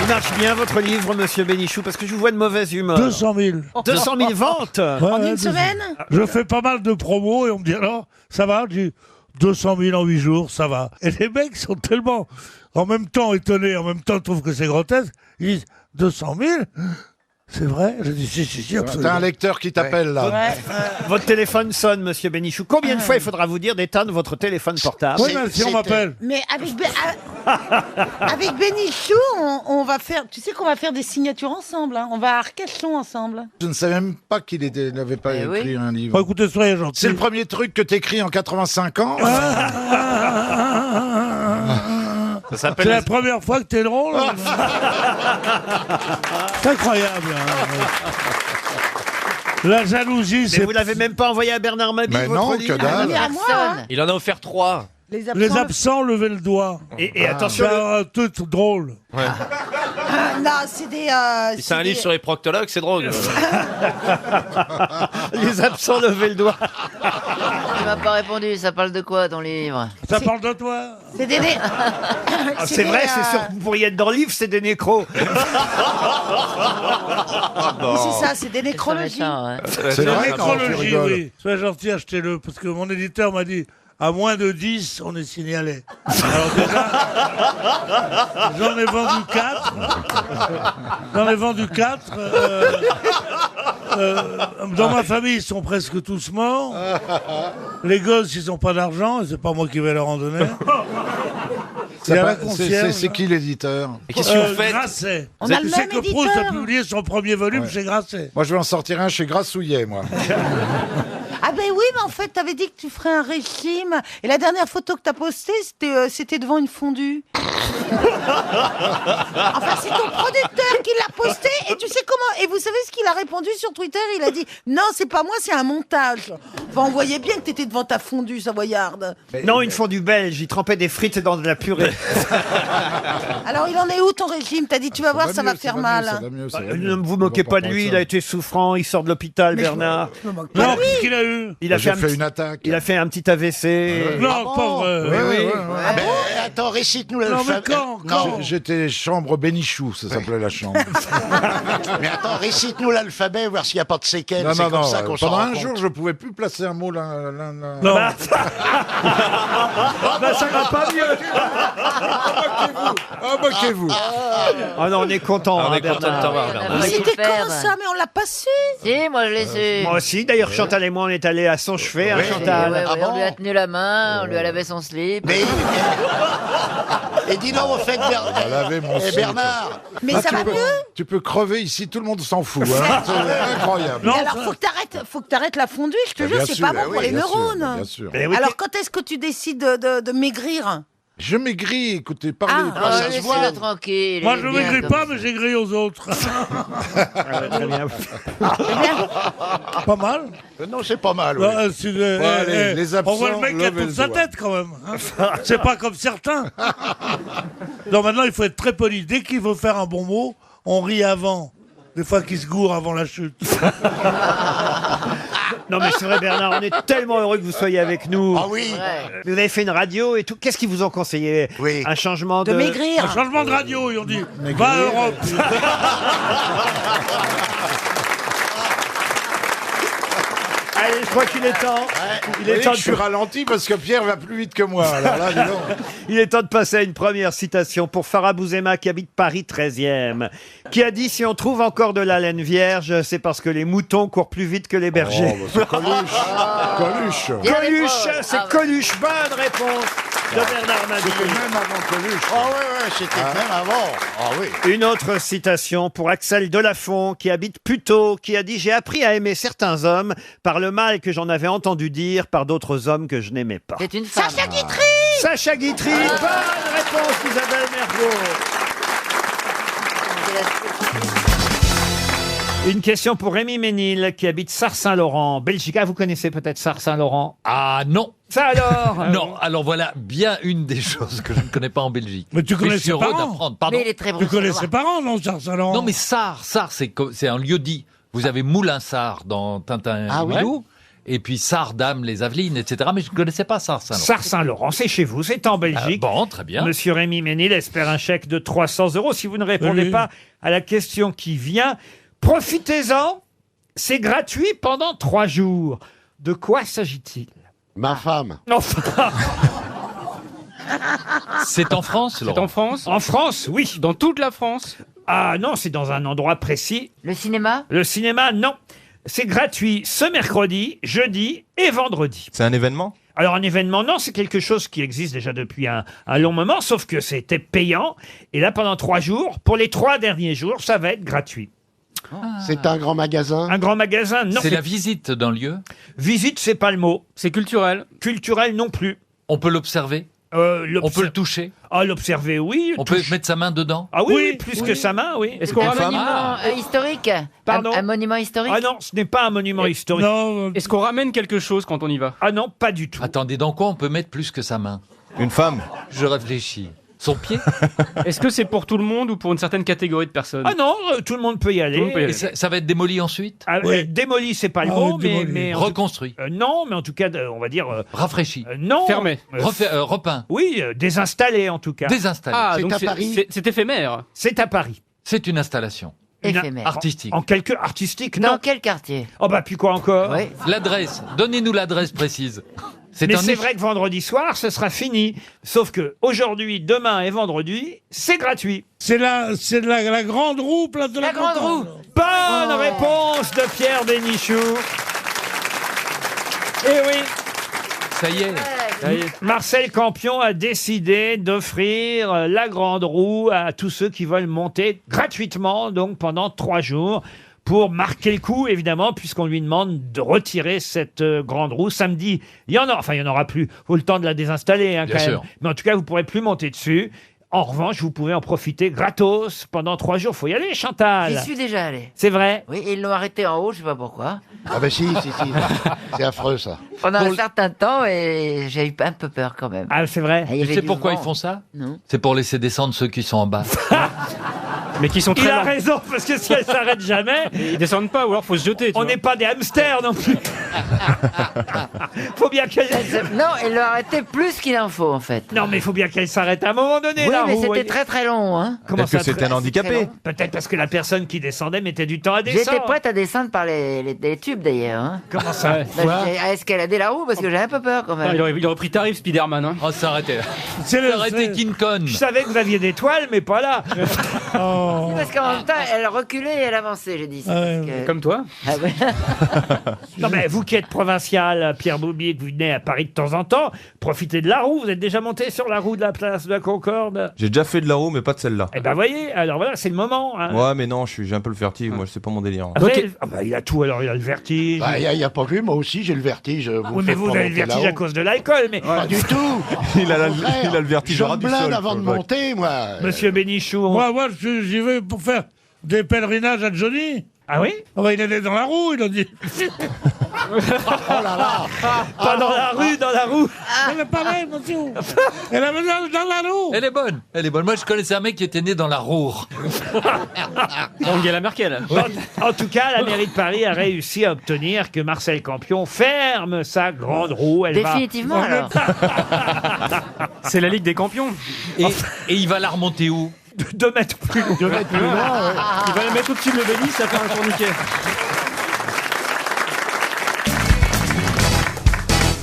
Il marche bien votre livre, monsieur Bénichou, parce que je vous vois de mauvaise humeur. 200 000. 200 000 ventes. En une semaine. Je fais pas mal de promos et on me dit alors, ça va? Je dis 200 000 en 8 jours, ça va. Et les mecs sont tellement, en même temps étonnés, en même temps trouvent que c'est grotesque. Ils disent 200 000? C'est vrai? Je dis si, absolument. T'as un lecteur qui t'appelle là. Votre téléphone sonne, monsieur Bénichou. Combien de fois il faudra vous dire d'éteindre votre téléphone portable? Oui, mais si on m'appelle. Mais avec Bénichou, on va faire. Tu sais qu'on va faire des signatures ensemble. Hein. On va à Arcachon ensemble. Je ne savais même pas qu'il n'avait pas écrit un livre. Bon, écoutez, soyez gentil. C'est le premier truc que t'écris en 85 ans. C'est la première fois que t'es drôle. C'est incroyable. Hein. La jalousie, c'est... Mais vous l'avez même pas envoyé à Bernard Mabille, Mais votre non, livre? que dalle. À moi, hein. Il en a offert 3. Les absents, levez le doigt. Et attention, C'est un truc drôle. Non, c'est des. C'est un livre sur les proctologues, c'est drôle. les absents, levez le doigt. Tu m'as pas répondu, ça parle de quoi ton livre? Ça parle de toi. C'est des. Ah, c'est vrai, c'est sûr que vous pourriez être dans le livre, c'est des nécros. C'est ça, c'est des nécrologies. C'est La vrai, quand tu nécrologie, rigoles. oui. Soyez gentil, achetez-le, parce que mon éditeur m'a dit, à moins de 10, on est signalé. Alors déjà, j'en ai vendu 4. J'en ai vendu 4. Dans ma famille, ils sont presque tous morts. Les gosses, ils n'ont pas d'argent, et c'est pas moi qui vais leur en donner. C'est à la concierge. C'est qui l'éditeur? Et qu'est-ce que vous faites? Grasset. On a le Tu sais même que Proust a éditeur. publié son premier volume chez Grasset. Moi, je vais en sortir un chez Grassouillet, moi. Ah ben oui, mais en fait, t'avais dit que tu ferais un régime. Et la dernière photo que t'as postée, c'était devant une fondue. Enfin, c'est ton producteur qui l'a posté. Et tu sais comment? Et vous savez ce qu'il a répondu sur Twitter? Il a dit non, c'est pas moi, c'est un montage. Enfin, on voyait bien que t'étais devant ta fondue savoyarde. Non, une fondue belge. Il trempait des frites dans de la purée. Alors, il en est où ton régime? T'as dit tu vas voir, ça va faire mal. Ne vous moquez pas de lui, il a été souffrant, il sort de l'hôpital, Bernard. Non, qu'est-ce qu'il a eu? Il a J'ai fait, fait une attaque. il a fait un petit AVC. Non, pas vrai. Oui. Attends, récite-nous Non, mais l'alphabet. quand J'étais chambre Bénichou, ça s'appelait la chambre. Mais attends, récite-nous l'alphabet, voir s'il n'y a pas de séquelles. Non, C'est non, comme non. ça qu'on s'en Pendant rend un compte. jour, je pouvais plus placer un mot l'un. Non. Bah, ça va pas mieux. Moquez-vous. Ah non, on est content. On hein, est content de Bernard. t'avoir, Bernard. Mais c'était faire. quand ça? Mais on l'a pas su. Si, moi je l'ai su. Moi aussi, d'ailleurs, Chantal et moi, on est allés à son chevet, hein, Oui. Chantal. Ouais, Ah bon on lui a tenu la main, on lui a lavé son slip. Mais... Et dis donc, au fait, Elle avait mon slip. Bernard, Mais Ah, ça va mieux. Tu peux crever ici, tout le monde s'en fout. Hein. C'est incroyable. Non, Mais alors, faut que t'arrêtes la fondue, je te Bah, jure, bien c'est sûr, pas bah bon oui, pour les bien sûr, neurones. bien sûr. Eh oui, Alors, quand est-ce que tu décides de maigrir? Je maigris, écoutez, parlez. Ah, ça se voit. laissez-le tranquille. moi il je est ne bien maigris comme pas, ça. mais j'aigris aux autres. très bien. Pas mal. non, c'est pas mal. Oui. Ouais, allez, les absents, on voit le mec qui a levez toute le sa doigt. tête quand même. Hein. C'est pas comme certains. Non, maintenant il faut être très poli. Dès qu'il veut faire un bon mot, on rit avant. Des fois qu'il se gourre avant la chute. Non, mais c'est vrai, Bernard, on est tellement heureux que vous soyez avec nous. Ah oui. Ouais. Vous avez fait une radio et tout. Qu'est-ce qu'ils vous ont conseillé? Oui. Un changement De de... Un maigrir. changement de radio, ils ont dit. Va à Europe. Allez, je crois qu'il est temps. Il est Et temps je suis ralenti parce que Pierre va plus vite que moi. Alors là, dis donc. Il est temps de passer à une première citation pour Farah Bouzema qui habite Paris 13e, qui a dit « Si on trouve encore de la laine vierge, c'est parce que les moutons courent plus vite que les bergers. Oh, bah, c'est Coluche. Coluche. Bien Coluche, répondu. c'est Ah, Coluche. Bonne réponse de Bernard Mabille. C'était même avant Coluche. Ah ouais, c'était même avant. Ah oui. Une autre citation pour Axel Delafont, qui habite Puteaux, qui a dit « J'ai appris à aimer certains hommes par le mal que j'en avais entendu dire par d'autres hommes que je n'aimais pas. » C'est une femme. Sacha Guitry. Sacha Guitry, bonne réponse d'Isabelle Mergo. Une question pour Rémi Ménil, qui habite Sars-Saint-Laurent, Belgique. Ah, vous connaissez peut-être Sars-Saint-Laurent? Ah non. Ça alors? Non, alors voilà bien une des choses que je ne connais pas en Belgique. Mais tu connais je suis ses heureux parents. d'apprendre. Pardon. Mais il est très bon. Tu connais ses parents, non, Charles Saint-Laurent? Non, mais Sars, c'est un lieu-dit. Vous avez Moulinsart dans Tintin et Ah oui. Milou. et puis Sars-Dame, les Avelines, etc. Mais je ne connaissais pas Sars-Saint-Laurent. Sars-Saint-Laurent, c'est chez vous, c'est en Belgique. Bon, très bien. Monsieur Rémi Ménil espère un chèque de 300 €. Si vous ne répondez Oui. pas à la question qui vient, profitez-en. C'est gratuit pendant 3 jours. De quoi s'agit-il? Ma femme. Enfin, C'est en France, C'est Laurent. en France en France, oui. Dans toute la France Ah non, c'est dans un endroit précis. Le cinéma? Le cinéma, non. C'est gratuit ce mercredi, jeudi et vendredi. C'est un événement? Alors un événement, non, c'est quelque chose qui existe déjà depuis un long moment, sauf que c'était payant. Et là, pendant 3 jours, pour les 3 derniers jours, ça va être gratuit. C'est un grand magasin. Un grand magasin, non. C'est la visite d'un lieu. Visite, c'est pas le mot. C'est culturel. Culturel, non plus. On peut l'observer. On peut le toucher. Ah, l'observer, oui. On peut mettre sa main dedans. Ah oui, Oui, oui, plus que sa main, oui. Est-ce qu'on Un ramène, monument historique? Pardon Un monument historique? Ah non, ce n'est pas un monument historique. Non, est-ce qu'on ramène quelque chose quand on y va? Ah non, pas du tout. Attendez, dans quoi on peut mettre plus que sa main? Une femme? Je réfléchis. Son pied? Est-ce que c'est pour tout le monde ou pour une certaine catégorie de personnes? Ah non, tout le monde peut y aller. Tout le monde peut y aller. Et ça va être démoli ensuite? Ah, Oui. démoli, c'est pas le Ah mot, oui, démoli. mais Reconstruit? non, mais en tout cas, on va dire Rafraîchi? non. Fermé. Repeint? Oui, désinstallé en tout cas. Désinstallé? Ah, C'est donc à Paris c'est éphémère. C'est à Paris. C'est une installation Éphémère. artistique. En quelque artistique, Dans non. quel quartier? Oh bah puis quoi encore? Oui. L'adresse. Donnez-nous l'adresse précise. Mais un c'est éche- vrai que vendredi soir, ce sera fini. Sauf que aujourd'hui, demain et vendredi, c'est gratuit. c'est la grande roue, place de la, La grande Concorde. roue. Bonne réponse de Pierre Bénichou. Eh oui, Ça y est. Ça y est. Marcel Campion a décidé d'offrir la grande roue à tous ceux qui veulent monter gratuitement, donc pendant 3 jours. Pour marquer le coup, évidemment, puisqu'on lui demande de retirer cette grande roue. Samedi, il y en aura plus. Faut le temps de la désinstaller, hein, Bien quand sûr. même. Mais en tout cas, vous pourrez plus monter dessus. En revanche, vous pouvez en profiter gratos pendant 3 jours. Faut y aller, J'y Chantal. suis déjà allé. C'est vrai. Oui, et ils l'ont arrêté en haut, je sais pas pourquoi. Ah ben si. C'est affreux ça. Pendant un certain temps, et j'ai eu un peu peur quand même. Ah, c'est vrai. Il y Tu avait sais du pourquoi vent. ils font ça? Non. C'est pour laisser descendre ceux qui sont en bas. Mais qui sont Il très a lents. raison, parce que si elle s'arrête jamais, Ils descendent pas ou alors faut se jeter. tu on vois. n'est pas des hamsters non plus. Faut bien qu'elle... Non, ils l'ont arrêté plus qu'il en faut en fait. Non, mais il faut bien qu'elle s'arrête à un moment donné, Oui, la mais roue, c'était voyez. très très long. Hein. Comment Peut-être que ça, c'était un très- handicapé. Peut-être parce que la personne qui descendait mettait du temps à descendre. J'étais prête à descendre par les tubes d'ailleurs. Hein. Comment ça? Bah, j'ai escaladé la roue parce que j'avais un peu peur quand Ah, même. il aurait pris tarif Spider-Man. Hein. Oh, s'arrêter. C'est le- Arrêtez King Kong. Je savais que vous aviez des toiles, mais pas là. Oh. Parce qu'en même temps, elle reculait et elle avançait, j'ai dit. Ah ouais, Parce que- Comme toi. Ah ouais. Non, mais vous qui êtes provincial, Pierre Boubier, que vous venez à Paris de temps en temps, profitez de la roue. Vous êtes déjà monté sur la roue de la place de la Concorde? J'ai déjà fait de la roue, mais pas de celle-là. Eh ben, voyez, alors voilà, c'est le moment. Hein. Ouais, mais non, j'ai un peu le vertige. Moi, c'est pas mon délire. Ah, ouais, ah bah, il a tout, alors il a le vertige. Bah, y a pas vu, moi aussi j'ai le vertige. Oui, mais vous avez le vertige à cause de l'alcool, mais... Pas du tout. Il a Au contraire. il a le vertige Je au ras me du blinde sol. avant de quoi. monter, moi. Monsieur Bénichou... Moi, j'y vais pour faire des pèlerinages à Johnny. Ah oui? Ah bah, il est dans la roue, il a dit. Oh là là. Pas dans la rue, dans la roue. Elle est pas belle, monsieur. Elle est dans la roue. Elle est bonne. Elle est bonne. Moi, je connaissais un mec qui était né dans la Roure. Angela Merkel. En tout cas, la mairie de Paris a réussi à obtenir que Marcel Campion ferme sa grande roue. Elle va... Définitivement alors. C'est la Ligue des Campions. Et il va la remonter où? 2 mètres plus loin. 2 mètres plus loin, ouais. Il va la mettre au-dessus de l'obélisque, ça fait un tourniquet.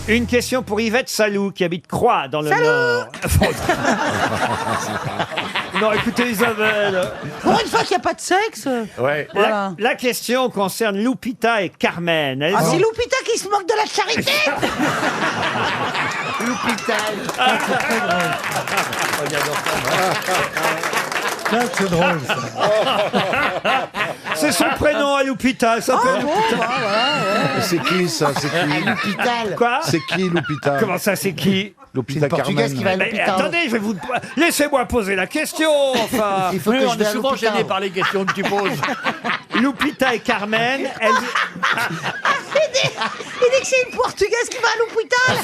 Une question pour Yvette Salou, qui habite Croix, dans le Nord. Non, écoutez Isabelle. Pour une fois qu'il n'y a pas de sexe. Ouais. Voilà. La question concerne Lupita et Carmen. Elles Ah, ont- c'est Lupita qui se moque de la charité. L'hôpital. C'est drôle, ça. C'est son prénom à Lupita, elle s'appelle Lupita. C'est qui, ça? C'est qui? L'hôpital. Quoi? C'est qui, l'hôpital? Comment ça, c'est qui? L'hôpital Portugaise qui va à Mais l'hôpital. attendez, je vais vous... Laissez-moi poser la question, enfin. Il faut que je vais à l'hôpital. par les questions que tu poses. Lupita et Carmen, elles... Il dit que c'est une Portugaise qui va à l'hôpital.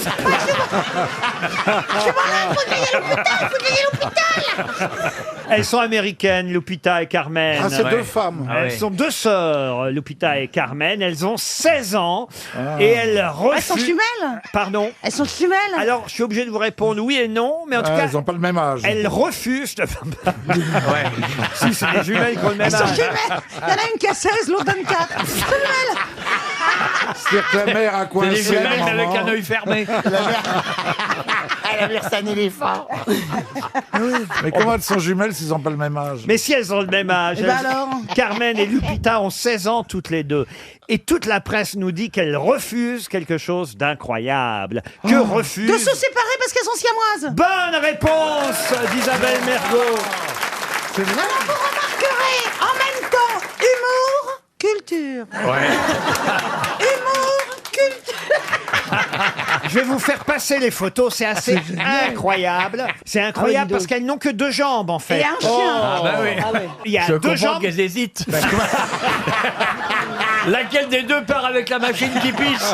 Je suis malade, faut que j'aille à l'hôpital. Elles sont américaines, Lupita et Carmen. Ah, c'est deux femmes. Elles sont deux sœurs, Lupita et Carmen. Elles ont 16 ans et elles refusent... Elles sont jumelles? Pardon? Elles sont jumelles? Alors, je suis obligé de vous répondre oui et non, mais en tout cas... Elles n'ont pas le même âge. Elles refusent de... Si, c'est des jumelles qui ont le même Elles sont âge. jumelles. Il y en a une qui a 16, l'autre 24. Jumelles. C'est-à-dire que la mère a coincé. C'est des jumelles, la mais avec maman. un œil fermé. La mère, c'est un éléphant. Mais comment elles sont jumelles s'ils n'ont pas le même âge? Mais si elles ont le même âge. Eh ben alors Carmen et Lupita ont 16 ans toutes les deux. Et toute la presse nous dit qu'elles refusent quelque chose d'incroyable. Que refusent... De se séparer parce qu'elles sont siamoises. Bonne réponse d'Isabelle Mergo. Alors vous remarquerez en même temps humour, culture. Humour, culture. Je vais vous faire passer les photos, c'est assez incroyable. C'est incroyable parce qu'elles n'ont que deux jambes en fait. Et un chien. Ah bah oui. Il y a Je deux comprends jambes. qu'elles hésitent. Laquelle des deux part avec la machine qui pisse?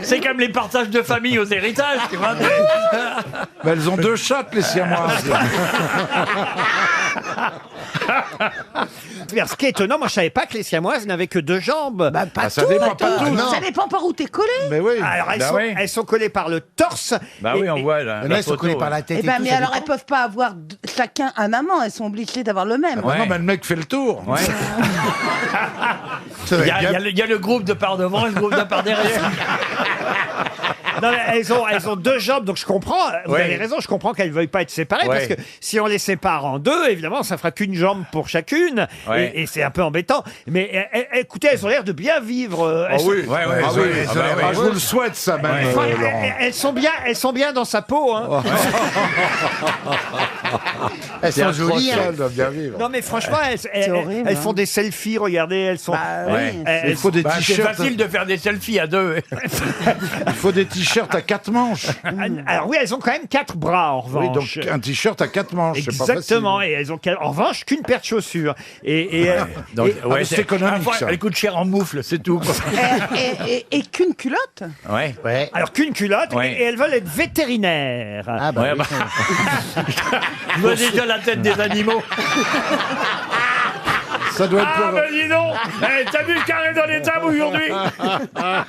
C'est comme les partages de famille aux héritages, tu vois. Mais elles ont deux chattes, les siamoises. Ce qui est étonnant, moi je savais pas que les siamoises n'avaient que deux jambes. Bah, pas ça tout, dépend pas pas tout. tout. Ça dépend par où t'es collé. Mais oui. Alors Bah oui. elles sont collées par le torse. Bah oui, on voit là. Mais là, elles sont collées par la tête. Eh ben, et tout, mais ça alors dépend. elles peuvent pas avoir chacun un amant. Elles sont obligées d'avoir le même. Ah non, mais le mec fait le tour. Ouais. Ça va Il y, être a, bien. il y a le groupe de par devant et le groupe de par derrière. Non, mais elles ont deux jambes, donc je comprends. Vous Ouais. avez raison, je comprends qu'elles ne veuillent pas être séparées Ouais. parce que si on les sépare en deux, évidemment, ça fera qu'une jambe pour chacune Ouais. et c'est un peu embêtant. Mais écoutez, elles ont l'air de bien vivre. Ah Elles sont- oui, Ouais, ouais, ah ouais, oui. ouais. Ah Ah bah bah, ouais. je vous le souhaite, ça même, Enfin, Laurent. elles sont bien dans sa peau. Hein. Elles sont jolies. hein. Elles doivent bien vivre. Non mais franchement, horrible, elles hein. font des selfies. Regardez, elles sont. Bah, Ouais. oui. elles Il faut des Bah, c'est t-shirts. facile de faire des selfies à deux. Il faut des t-shirts à 4 manches. Alors oui, elles ont quand même 4 bras en Oui, revanche. donc un t-shirt à 4 manches. c'est pas Exactement, facile. et elles ont en revanche qu'une paire de chaussures. Donc, mais c'est économique, Enfin, ça. elle coûte cher en moufle, c'est tout. quoi. Et qu'une culotte. Ouais. Ouais. alors qu'une culotte, Ouais. et elles veulent être vétérinaires. Ah bah, Ouais, oui. bah. Je vois déjà la tête des animaux. Ça doit être Ah pour... bah dis donc. T'as vu le carré dans les tables aujourd'hui? Ah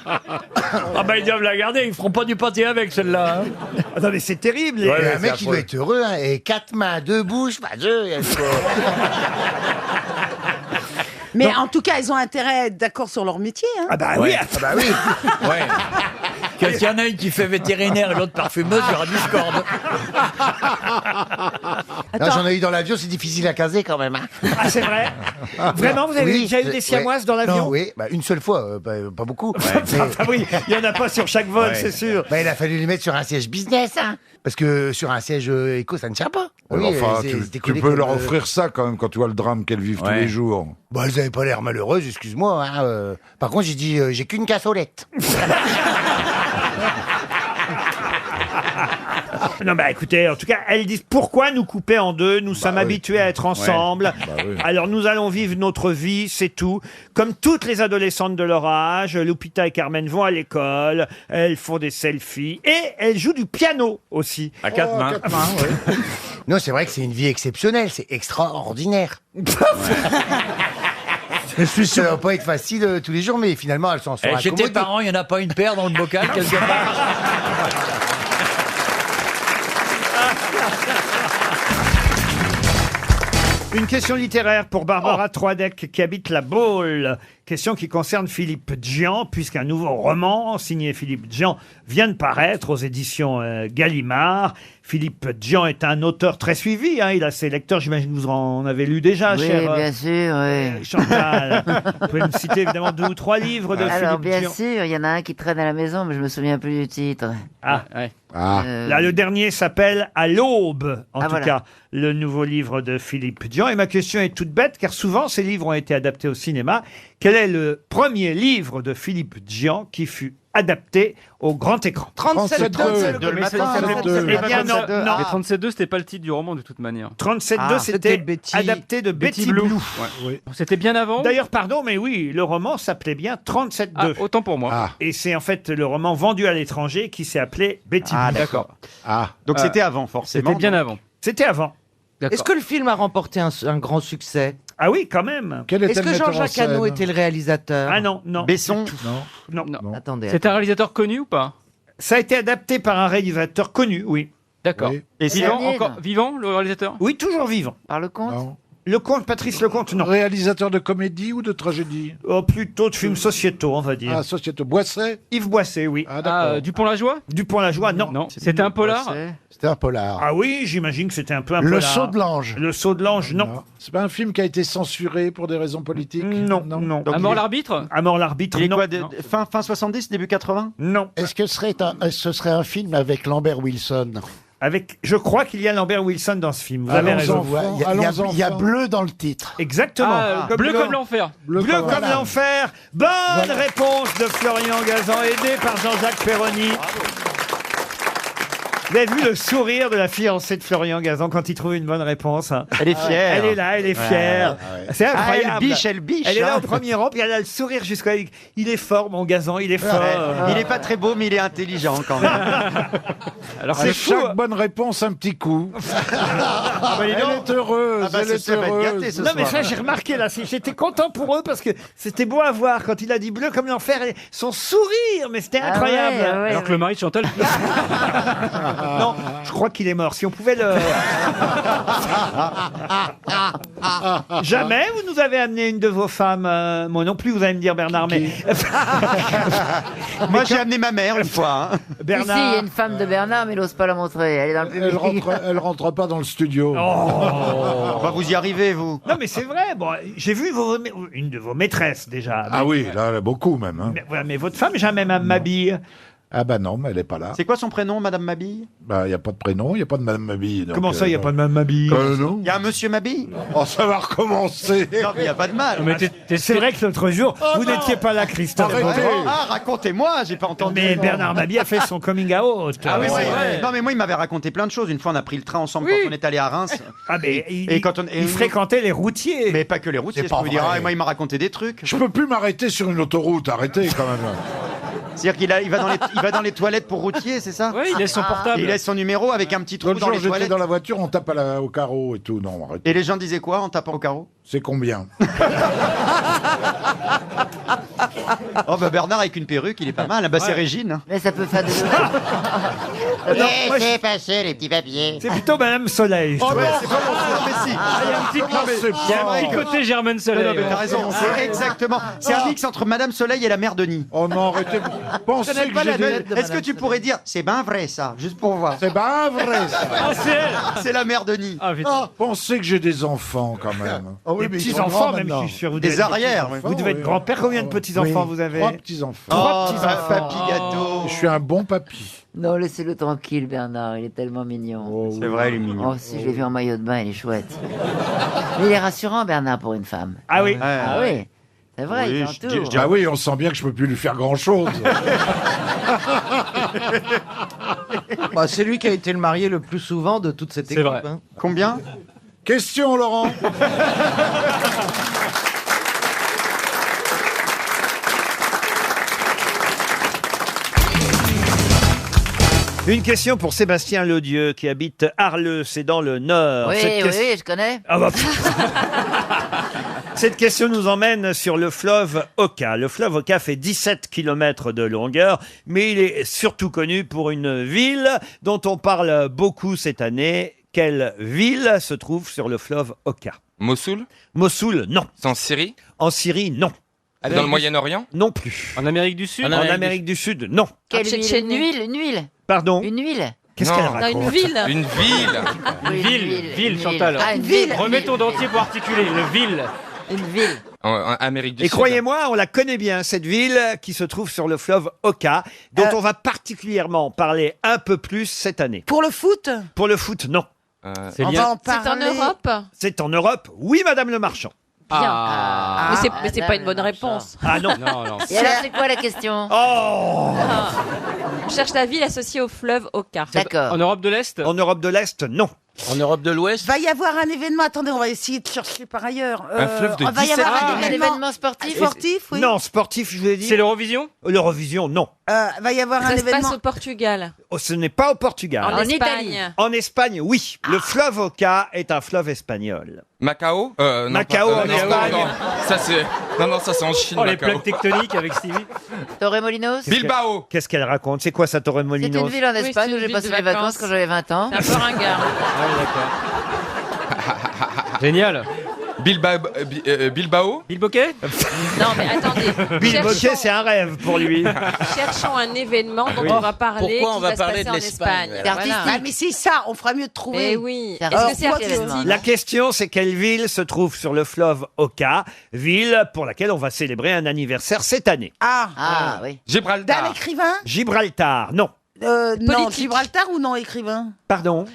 bah ils doivent la garder, ils feront pas du pâté avec celle-là. hein. Ah non mais c'est terrible. Ouais, Il y a ouais, un mec c'est qui doit affreux. être heureux, hein, et 4 mains, 2 bouches, bah 2. Mais en tout cas, elles ont intérêt à être d'accord sur leur métier. Hein. Ah bah oui. Ouais. Bah oui. Ouais. Que s'il y en a une qui fait vétérinaire et l'autre parfumeuse, il y aura discorde. Non, j'en ai eu dans l'avion, c'est difficile à caser quand même. Hein. Ah c'est vrai. Vraiment, vous avez Oui, déjà eu des siamoises dans l'avion? Non, oui, bah, une seule fois, pas beaucoup. Mais- Ah oui, il y en a pas sur chaque vol, Ouais. c'est sûr. Bah, il a fallu les mettre sur un siège business, hein. Parce que sur un siège éco, ça ne tient pas. Enfin, c'est- tu c'était tu collé peux comme, leur offrir ça quand même quand tu vois le drame qu'elles vivent tous Ouais. les jours. Bah, elles avaient pas l'air malheureuses, excuse-moi. Hein. Par contre, j'ai dit, j'ai qu'une cassolette. Non bah écoutez, en tout cas, elles disent pourquoi nous couper en deux? Nous sommes oui. habitués à être ensemble. oui. Alors nous allons vivre notre vie, c'est tout. Comme toutes les adolescentes de leur âge, Lupita et Carmen vont à l'école, elles font des selfies et elles jouent du piano aussi. À quatre Oh, mains. 4 mains, ouais. Non, c'est vrai que c'est une vie exceptionnelle, c'est extraordinaire. Je suis Ça sûr. va pas être facile tous les jours, mais finalement, elles s'en sont Chez tes accommodées. parents, il n'y en a pas une paire dans le bocal quelque part? Une question littéraire pour Barbara Troidec qui habite la Baule. Question qui concerne Philippe Djian, puisqu'un nouveau roman signé Philippe Djian vient de paraître aux éditions Gallimard. Philippe Djian est un auteur très suivi. Hein. Il a ses lecteurs, j'imagine que vous en avez lu déjà, Oui, cher bien sûr, oui. Chantal. Vous pouvez me citer évidemment 2 ou 3 livres de Alors, Philippe bien Djian. sûr, il y en a un qui traîne à la maison, mais je me souviens plus du titre. Ah, Ah. Là, le dernier s'appelle À l'aube, en tout voilà. cas, le nouveau livre de Philippe Djian. Et ma question est toute bête, car souvent ces livres ont été adaptés au cinéma. Quel est le premier livre de Philippe Djian qui fut adapté au grand écran. 37-2. Mais c'est- Eh bien non, non. Mais 37.2, c'était pas le titre du roman de toute manière. 37.2, c'était adapté de Betty Blue. Ouais. C'était bien avant. D'ailleurs, pardon, mais oui, le roman s'appelait bien 37.2. Ah, autant pour moi. Et c'est en fait le roman vendu à l'étranger qui s'est appelé Betty Ah, Blue. d'accord. Donc c'était avant, forcément. C'était bien avant. C'était avant. Est-ce que le film a remporté un grand succès? Ah oui, quand même. Est-ce que Jean-Jacques Hano était le réalisateur? Ah non, non. Besson. Non. Attendez. C'était un réalisateur connu ou pas? Ça a été adapté par un réalisateur connu, oui. D'accord. Oui. Et vivant, Daniel. encore vivant, le réalisateur? Oui, toujours vivant. Par le compte? Non. Lecomte, Patrice Lecomte, non. Réalisateur de comédie ou de tragédie? Oh, plutôt de films sociétaux, on va dire. Ah, Société Boisset? Yves Boisset, oui. Ah, d'accord. Dupont-la-Joie? Dupont-la-Joie, non. Non. C'était un polar? C'était un polar. Ah oui, j'imagine que c'était un peu un Le polar. Saut de l'Ange. Le Saut de l'Ange, non. C'est pas un film qui a été censuré pour des raisons politiques? Non, non. À mort l'arbitre? À mort l'arbitre, Il est non. quoi, fin 70, début 80? Non. Est-ce que ce serait un film avec Lambert Wilson? Avec, je crois qu'il y a Lambert Wilson dans ce film. Vous avez Allons raison. enfants, Il y a enfants. bleu dans le titre. Exactement. Ah, bleu comme l'enfer. Bleu comme l'enfer. Bonne réponse de Florian Gazan, aidé par Jean-Jacques Perroni. Vous avez vu le sourire de la fiancée de Florian Gazan quand il trouve une bonne réponse, hein. Elle est fière. Elle est là, elle est fière. C'est incroyable. Elle biche. Elle est là hein. au premier rang, puis elle a le sourire jusqu'à... Il est fort, mon Gazan, il est fort. Ouais. Il est pas très beau, mais il est intelligent quand même. Alors C'est c'est fou. chaque bonne réponse un petit coup. Elle est heureuse, Ah bah, elle est ça va être gâté, heureuse. ce Non mais soir. ça j'ai remarqué là, j'étais content pour eux parce que c'était beau à voir quand il a dit bleu comme l'enfer, et son sourire, mais c'était incroyable. Alors que le mari de Chantal. Non, je crois qu'il est mort. Si on pouvait le... Jamais vous nous avez amené une de vos femmes, moi non plus vous allez me dire Bernard, mais... Moi, j'ai amené ma mère une fois. hein. Ici, il y a Bernard... une femme de Bernard, mais il n'ose pas la montrer. Elle est dans le public. Elle rentre pas dans le studio. Bah, vous y arrivez, vous. Non mais c'est vrai, bon, j'ai vu une de vos maîtresses déjà. Ah oui, là, beaucoup même. hein. Mais, voilà, mais votre femme jamais m'habille. Ah bah non, mais elle est pas là. C'est quoi son prénom, Madame Mabille? Bah, il n'y a pas de prénom, il n'y a pas de Madame Mabille. donc, Comment ça, il n'y a pas de même Mabille? non. Il y a un Monsieur Mabille? Oh, ça va recommencer. Non, mais il n'y a pas de mal. Mais C'est vrai que l'autre jour, vous n'étiez pas là, Christophe. Arrêtez. Beaugrand. Ah, racontez-moi, j'ai pas entendu. Mais Bernard Mabille a fait son coming out. Ah oui, c'est ouais. vrai. Non, mais moi, il m'avait raconté plein de choses. Une fois, on a pris le train ensemble quand on est allé à Reims. Ah mais il, Et quand on- il fréquentait les routiers. Mais pas que les routiers, C'est je pas peux vous dire. vrai. Ah, et moi, il m'a raconté des trucs. Je peux plus m'arrêter sur une autoroute, arrêtez quand même. C'est-à-dire il va dans les toilettes pour routiers, c'est ça? Oui, il laisse son Et portable. il laisse son numéro avec un petit trou L'autre dans jour, les j'étais toilettes. dans la voiture, on tape au carreau et tout. Non, arrêtez. Et les gens disaient quoi en tapant au carreau? C'est combien? Oh bah Bernard avec une perruque, il est pas mal. Ah bah c'est Régine. hein. Mais ça peut faire des... Laissez passer les petits papiers. C'est plutôt Madame Soleil. je Oh trouve. non, C'est pas bon, non, mais si. Il y a un petit c'est il y a un pas- petit côté Germaine Soleil. Non, mais ouais. t'as raison, c'est exactement. C'est un mix entre Madame Soleil et la mère Denis. Oh non, arrêtez. Pensez connais que pas j'ai la des... vedette de Est-ce que Madame tu pourrais dire c'est ben vrai ça, juste pour voir? C'est pas vrai, ça. Ah, c'est elle. C'est la mère Denis. Ah, putain. Pensez que j'ai des enfants quand même. Des petits-enfants, même, je suis sûr. Vous Des devez être arrières, petits- oui. Vous devez être grand-père. Combien de petits-enfants vous avez? 3 petits-enfants. Trois Oh, petits-enfants. papy gâteau. Je suis un bon papy. Non, laissez-le tranquille, Bernard. Il est tellement mignon. C'est vrai, il est mignon. Oh, si je l'ai vu en maillot de bain, il est chouette. Mais il est rassurant, Bernard, pour une femme. Ah oui. Ah oui. C'est vrai, Oui, il je t'entoure. dis- Ah oui, on sent bien que je peux plus lui faire grand-chose. Bah, c'est lui qui a été le marié le plus souvent de toute cette C'est équipe. vrai. hein. Combien? Question, Laurent. Une question pour Sébastien Ledieu qui habite Arleux, c'est dans le Nord. Oui, Cette oui, question- oui, je connais. Ah bah, Cette question nous emmène sur le fleuve Oka. Le fleuve Oka fait 17 km de longueur, mais il est surtout connu pour une ville dont on parle beaucoup cette année. Quelle ville se trouve sur le fleuve Oka? Mossoul? Mossoul, non. C'est en Syrie? En Syrie, non. Dans le Moyen-Orient? Non plus. En Amérique du Sud? En Amérique du Sud, non. Quelle c'est huile? Une huile, une huile. Pardon? Une huile. Qu'est-ce Non. qu'elle Non, raconte? une ville. Une ville? Une ville, Chantal. Ah, une ville. Remets ton dentier pour articuler. Une ville. Une ville. En Amérique du Et Sud. croyez-moi, on la connaît bien, cette ville qui se trouve sur le fleuve Oka, dont on va particulièrement parler un peu plus cette année. Pour le foot? Pour le foot, non. C'est On lié. va en C'est en parler. Europe? C'est en Europe, oui, Madame le Marchand. Bien. Mais c'est pas une bonne réponse. Ah non. Et alors, c'est quoi la question? Oh On cherche la ville associée au fleuve Oka. D'accord. En Europe de l'Est? En Europe de l'Est, non. En Europe de l'Ouest? Va y avoir un événement. Attendez, on va essayer de chercher par ailleurs. Un fleuve de va y avoir Un événement sportif? sportif, oui. Non, sportif, je vous ai dit. C'est l'Eurovision? L'Eurovision, non. Va y avoir un Ça se événement. passe au Portugal. Oh, ce n'est pas au Portugal. En Italie. Espagne. En Espagne, oui. Le fleuve Oka est un fleuve espagnol. Macao non, Macao pas- en non, Espagne. non, ça c'est... Non, ça c'est en Chine, Oh, les Macao. plaques tectoniques avec Stevie. Torremolinos? Bilbao. Qu'est-ce qu'elle raconte? C'est quoi ça, C'est Torremolinos? une ville en c'est Espagne une où j'ai ville passé de mes vacances vacances. quand j'avais 20 ans. C'est un peu ringard. Génial. Bilbao. Bilboquet? Non, mais attendez. Bill Bocquet, c'est un rêve pour lui. Cherchons un événement dont on va parler. Pourquoi on qui va se parler passer de en l'Espagne, Espagne. C'est artistique. Ah, mais c'est ça, on fera mieux de trouver. Eh oui. C'est Est-ce que c'est artistique, artistique? La question, c'est quelle ville se trouve sur le fleuve Oka, ville pour laquelle on va célébrer un anniversaire cette année. Ah oui. D'un Gibraltar. écrivain Gibraltar, non. Non, Politique. Gibraltar ou non écrivain? Pardon.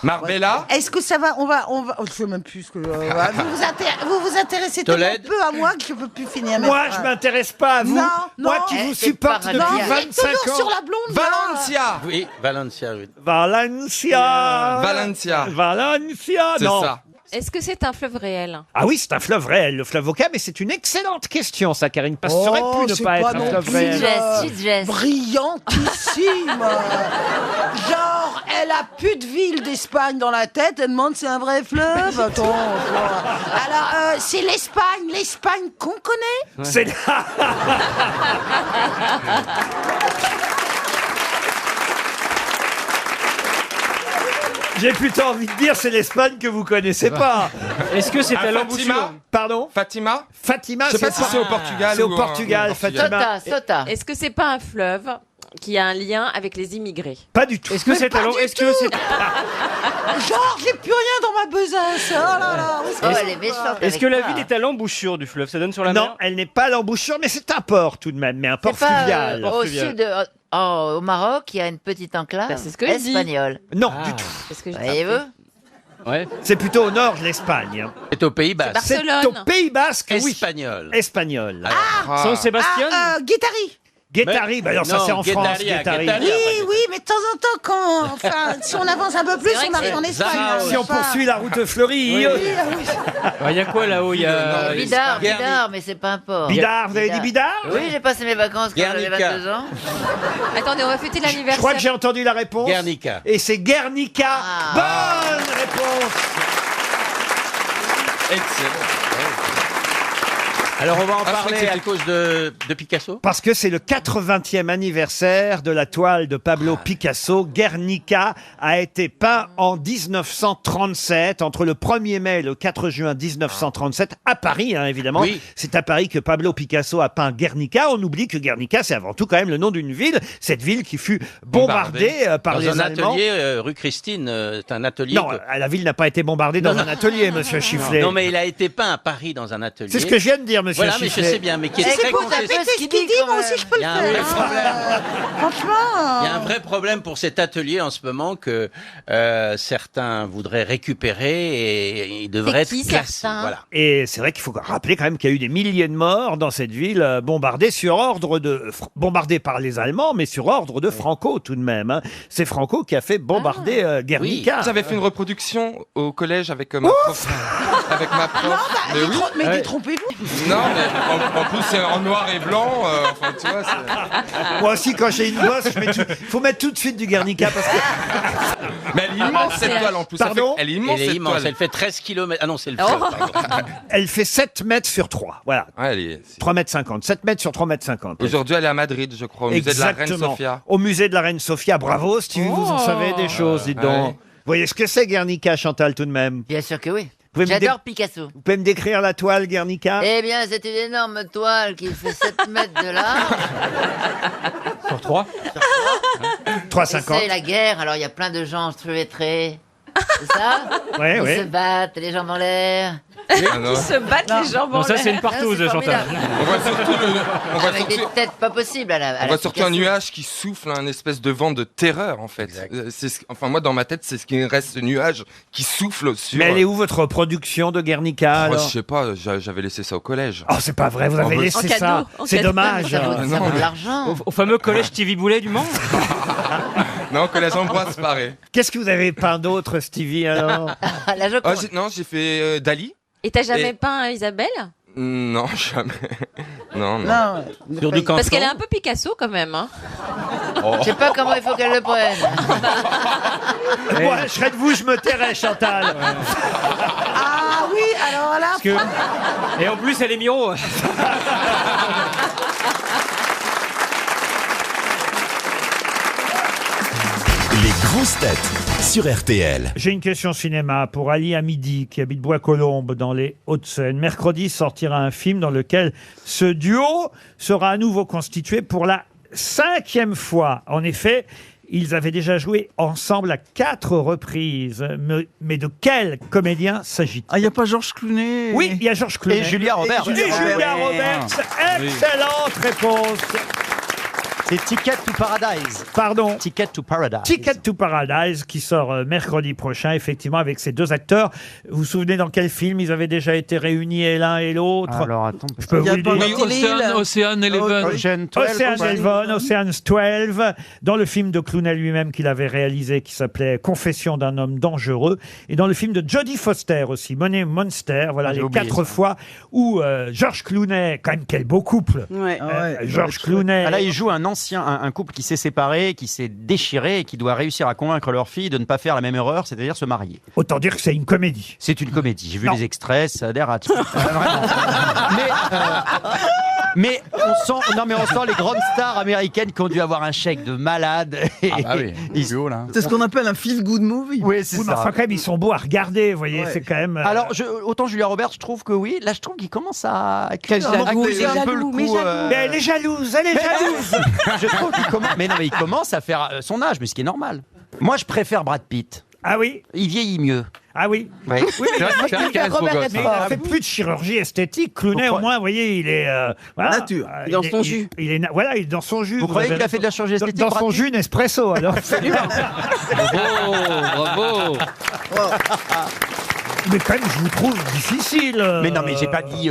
Marbella. Est-ce que ça va? On va. Je sais même plus ce que. Vous vous intéressez tellement Tolède. peu à moi que je peux plus finir mes Moi, phrases. je m'intéresse pas à vous. Non, Moi non. qui vous c'est supporte pas depuis radio. Vous êtes 25 toujours ans. sur la blonde. là. Valencia. Oui, Valencia, oui. Valencia. Valencia. Valencia, C'est non. ça. Est-ce que c'est un fleuve réel? Ah oui, c'est un fleuve réel, le fleuve Oka, mais c'est une excellente question, ça, Karine, parce que ça aurait pu ne c'est pas être non un fleuve plus, réel. Sud-Gest. Brillantissime. Genre, elle a plus de ville d'Espagne dans la tête, elle demande c'est un vrai fleuve. Attends. Alors, c'est l'Espagne qu'on connaît. C'est J'ai plutôt envie de dire, c'est l'Espagne que vous connaissez pas. Est-ce que c'est Ah, à l'embouchure? Fatima. Pardon? Fatima. Fatima, Je sais pas si c'est au Portugal C'est au ou en- Portugal, au Portugal. Fatima. Sota. Est-ce que c'est pas un fleuve qui a un lien avec les immigrés? Pas du tout. Est-ce que c'est à l'embouchure? Est-ce que c'est Genre, j'ai plus rien dans ma besace. Oh là là. où est-ce Oh, que elle est méchante. est-ce que avec la toi. ville est à l'embouchure du fleuve? Ça donne sur la Non, mer? elle n'est pas à l'embouchure, mais c'est un port tout de même, mais un port C'est pas, fluvial. au fluvial. sud, au Maroc, il y a une petite enclave Bah, c'est ce que je dis. espagnole. Non, du tout. C'est ce que je dis. Voyez-vous? Ouais. C'est plutôt au nord de l'Espagne. C'est au Pays Basque. C'est Barcelone. au Pays Basque, oui. Espagnol. Espagnol. San Sébastien? Guettari. Guettari, bah alors ça Non, c'est en France, Guettaria, Guettari. Guettaria. Oui, mais de temps en temps, enfin, si on avance un peu plus, vrai on que arrive c'est en Espagne. Zaraos. Si on poursuit la route Fleury. Il y a quoi là-haut? Il y a... Bidart, mais c'est pas un port. Bidart, vous avez dit Bidart? Oui, j'ai passé mes vacances quand j'avais Guernica. 22 ans. Attendez, on va fêter Je crois l'anniversaire. que j'ai entendu la réponse. Guernica. Et c'est Guernica. Bonne réponse. Excellent. Alors on va en je crois que parler c'était- à cause de Picasso. Parce que c'est le 80e anniversaire de la toile de Pablo Picasso. Guernica a été peint en 1937, entre le 1er mai et le 4 juin 1937, à Paris, hein, évidemment. Oui. C'est à Paris que Pablo Picasso a peint Guernica. On oublie que Guernica, c'est avant tout quand même le nom d'une ville. Cette ville qui fut bombardée par Dans les un Allemands. atelier rue Christine, c'est un atelier. Non, la ville n'a pas été bombardée dans un atelier, monsieur Chifflet. Non, mais il a été peint à Paris dans un atelier. C'est ce que je viens de dire, monsieur Voilà, mais je Chifflet. sais bien, mais qui est C'est très pour contesté. répéter ce qu'il dit, moi aussi je peux Il y le a un vrai faire. problème. Franchement. Il y a un vrai problème pour cet atelier en ce moment que certains voudraient récupérer et il devrait être qui, classé. certains Voilà. Et c'est vrai qu'il faut rappeler quand même qu'il y a eu des milliers de morts dans cette ville bombardée bombardée par les Allemands, mais sur ordre de Franco tout de même. Hein. C'est Franco qui a fait bombarder Guernica. J'avais fait une reproduction au collège avec ma prof. Avec ma prof. Mais oui. Mais Ouais. détrompez-vous. Non, mais en plus c'est en noir et blanc. Enfin, tu vois. Moi aussi, quand j'ai une bosse, faut mettre tout de suite du Guernica parce que Mais elle est immense cette toile en plus. Ça Pardon fait- Elle est immense Elle est cette immense, toile. elle fait 13 km. Ah non, c'est le Oh. fleuve, pardon. elle fait 7 mètres sur 3. Voilà. Ouais, elle est- 3 mètres 50. 7 mètres sur 3 mètres 50. Aujourd'hui, elle est à Madrid, je crois, au musée de la Reine Exactement. Sofia. Au musée de la Reine Sofia. Bravo, Stevie, vous en savez des choses, dites donc. Ouais. Vous voyez ce que c'est, Guernica, Chantal, tout de même? Bien sûr que oui. Vous pouvez me J'adore Picasso. Vous pouvez me décrire la toile, Guernica? Eh bien, c'est une énorme toile qui fait 7 mètres de large. Sur 3? 3,50. C'est la guerre, alors il y a plein de gens enchevêtrés. C'est ça? Ouais, Ils ouais. se battent, les jambes en l'air. Ah non. Qui se battent les jambes en Non, ça, c'est l'air. une partouze, Chantal. On voit surtout, on voit Avec surtout- des têtes pas possibles à la. on voit surtout un nuage qui souffle, un espèce de vent de terreur en fait. Enfin moi dans ma tête c'est ce qui reste, ce nuage qui souffle sur. Mais elle est où votre production de Guernica Oh, alors je sais pas, j'avais laissé ça au collège. Oh, c'est pas vrai, vous avez laissé ça. C'est dommage. Ça vaut de l'argent. Au fameux collège Stevie Boulet du Mans. Non, collège Ambroise Paré. Qu'est-ce que vous avez peint d'autre, Stevie, alors La Joconde. Non, j'ai fait Dali. Et t'as jamais Et- peint Isabelle? Non, jamais. Non, non. Non, Sur du Parce qu'elle est un peu Picasso quand même. Hein. je sais pas comment il faut qu'elle le prenne. Moi, je serais de vous, je me tairais, Chantal. Ah oui, alors là. Parce que... Et en plus, elle est Miro. Les grosses têtes sur RTL. J'ai une question cinéma pour Ali Hamidi, qui habite Bois-Colombes, dans les Hauts-de-Seine. Mercredi sortira un film dans lequel ce duo sera à nouveau constitué pour la 5e fois. En effet, ils avaient déjà joué ensemble à 4 reprises. Mais de quel comédien s'agit-il? Ah, il n'y a pas Georges Clooney? Oui, il y a Georges Clooney. Et Julia Roberts. Et Julia Roberts. Excellente réponse. C'est Ticket to Paradise. Pardon. Ticket to Paradise. Ticket to Paradise, qui sort mercredi prochain, effectivement, avec ces deux acteurs. Vous vous souvenez dans quel film ils avaient déjà été réunis l'un et l'autre? Alors attends. Je peux vous le dire. Oui, Ocean Eleven. Ocean's 12, dans le film de Clooney lui-même qu'il avait réalisé, qui s'appelait Confession d'un homme dangereux, et dans le film de Jodie Foster aussi, Money Monster, voilà les 4 fois où George Clooney, quand même quel beau couple, George Clooney. Ah, là, il joue un couple qui s'est séparé, qui s'est déchiré et qui doit réussir à convaincre leur fille de ne pas faire la même erreur, c'est-à-dire se marier. Autant dire que c'est une comédie. C'est une comédie. J'ai vu Non. les extraits, ça a l'air à... Vraiment. Mais on sent les grandes stars américaines qui ont dû avoir un chèque de malade. C'est ce qu'on appelle un feel-good movie. Oui, c'est Oui, mais ça. enfin, quand même, ils sont beaux à regarder, vous voyez, c'est quand même... Alors, autant Julia Roberts, je trouve que oui. Là, je trouve qu'il commence à accuser un peu le coup. Mais elle est jalouse, elle est jalouse. Je trouve qu'il commence... Mais non, mais il commence à faire son âge, mais ce qui est normal. Moi, je préfère Brad Pitt. Ah oui? Il vieillit mieux. Ah oui? Oui. Oui, mais C'est vrai qu'il reste beau gosse. mais il n'a fait plus de chirurgie esthétique. Clooney, au moins, vous voyez, il est... voilà. Nature. Il est dans son jus. Voilà, il est dans son jus. Vous croyez avez qu'il a fait de la chirurgie esthétique, Dans Brad son Pitt jus Nespresso, alors. Bravo. Mais quand même, je vous trouve difficile. Mais non, mais j'ai pas dit...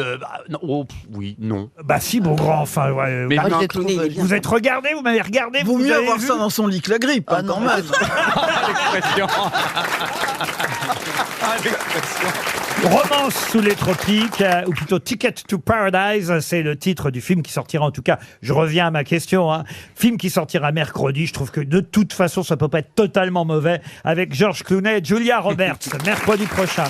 oui, non. Bah si, mon grand, enfin... Ouais, Mais bah, Clooney, il est bien. vous êtes regardé, vous m'avez regardé. Vaut vous mieux avez avoir vu ça dans son lit que la grippe, hein, quand même. Romance sous les tropiques, ou plutôt Ticket to Paradise, c'est le titre du film qui sortira, en tout cas, je reviens à ma question, film qui sortira mercredi. Je trouve que de toute façon, ça peut pas être totalement mauvais, avec George Clooney et Julia Roberts, mercredi prochain.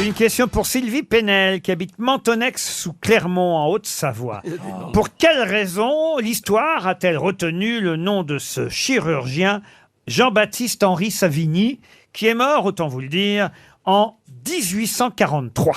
Une question pour Sylvie Penel, qui habite Mentonex sous Clermont, en Haute-Savoie. Pour quelle raison l'histoire a-t-elle retenu le nom de ce chirurgien Jean-Baptiste Henri Savigny, qui est mort, autant vous le dire, en 1843?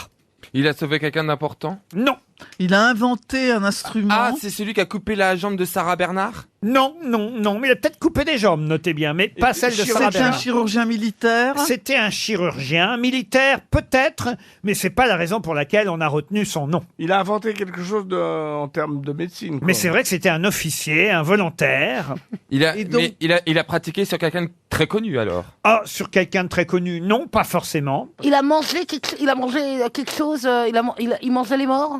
Il a sauvé quelqu'un d'important? Non. Il a inventé un instrument. Ah, c'est celui qui a coupé la jambe de Sarah Bernard? Non, mais il a peut-être coupé des jambes, notez bien, mais pas celle de Sarah C'était un Bernard. chirurgien militaire. C'était un chirurgien militaire, peut-être, mais c'est pas la raison pour laquelle on a retenu son nom. Il a inventé quelque chose en termes de médecine. Mais c'est vrai que c'était un officier, un volontaire. Il a pratiqué sur quelqu'un de très connu alors? Ah, sur quelqu'un de très connu, non, pas forcément. Il a mangé quelque chose, il mangeait les morts.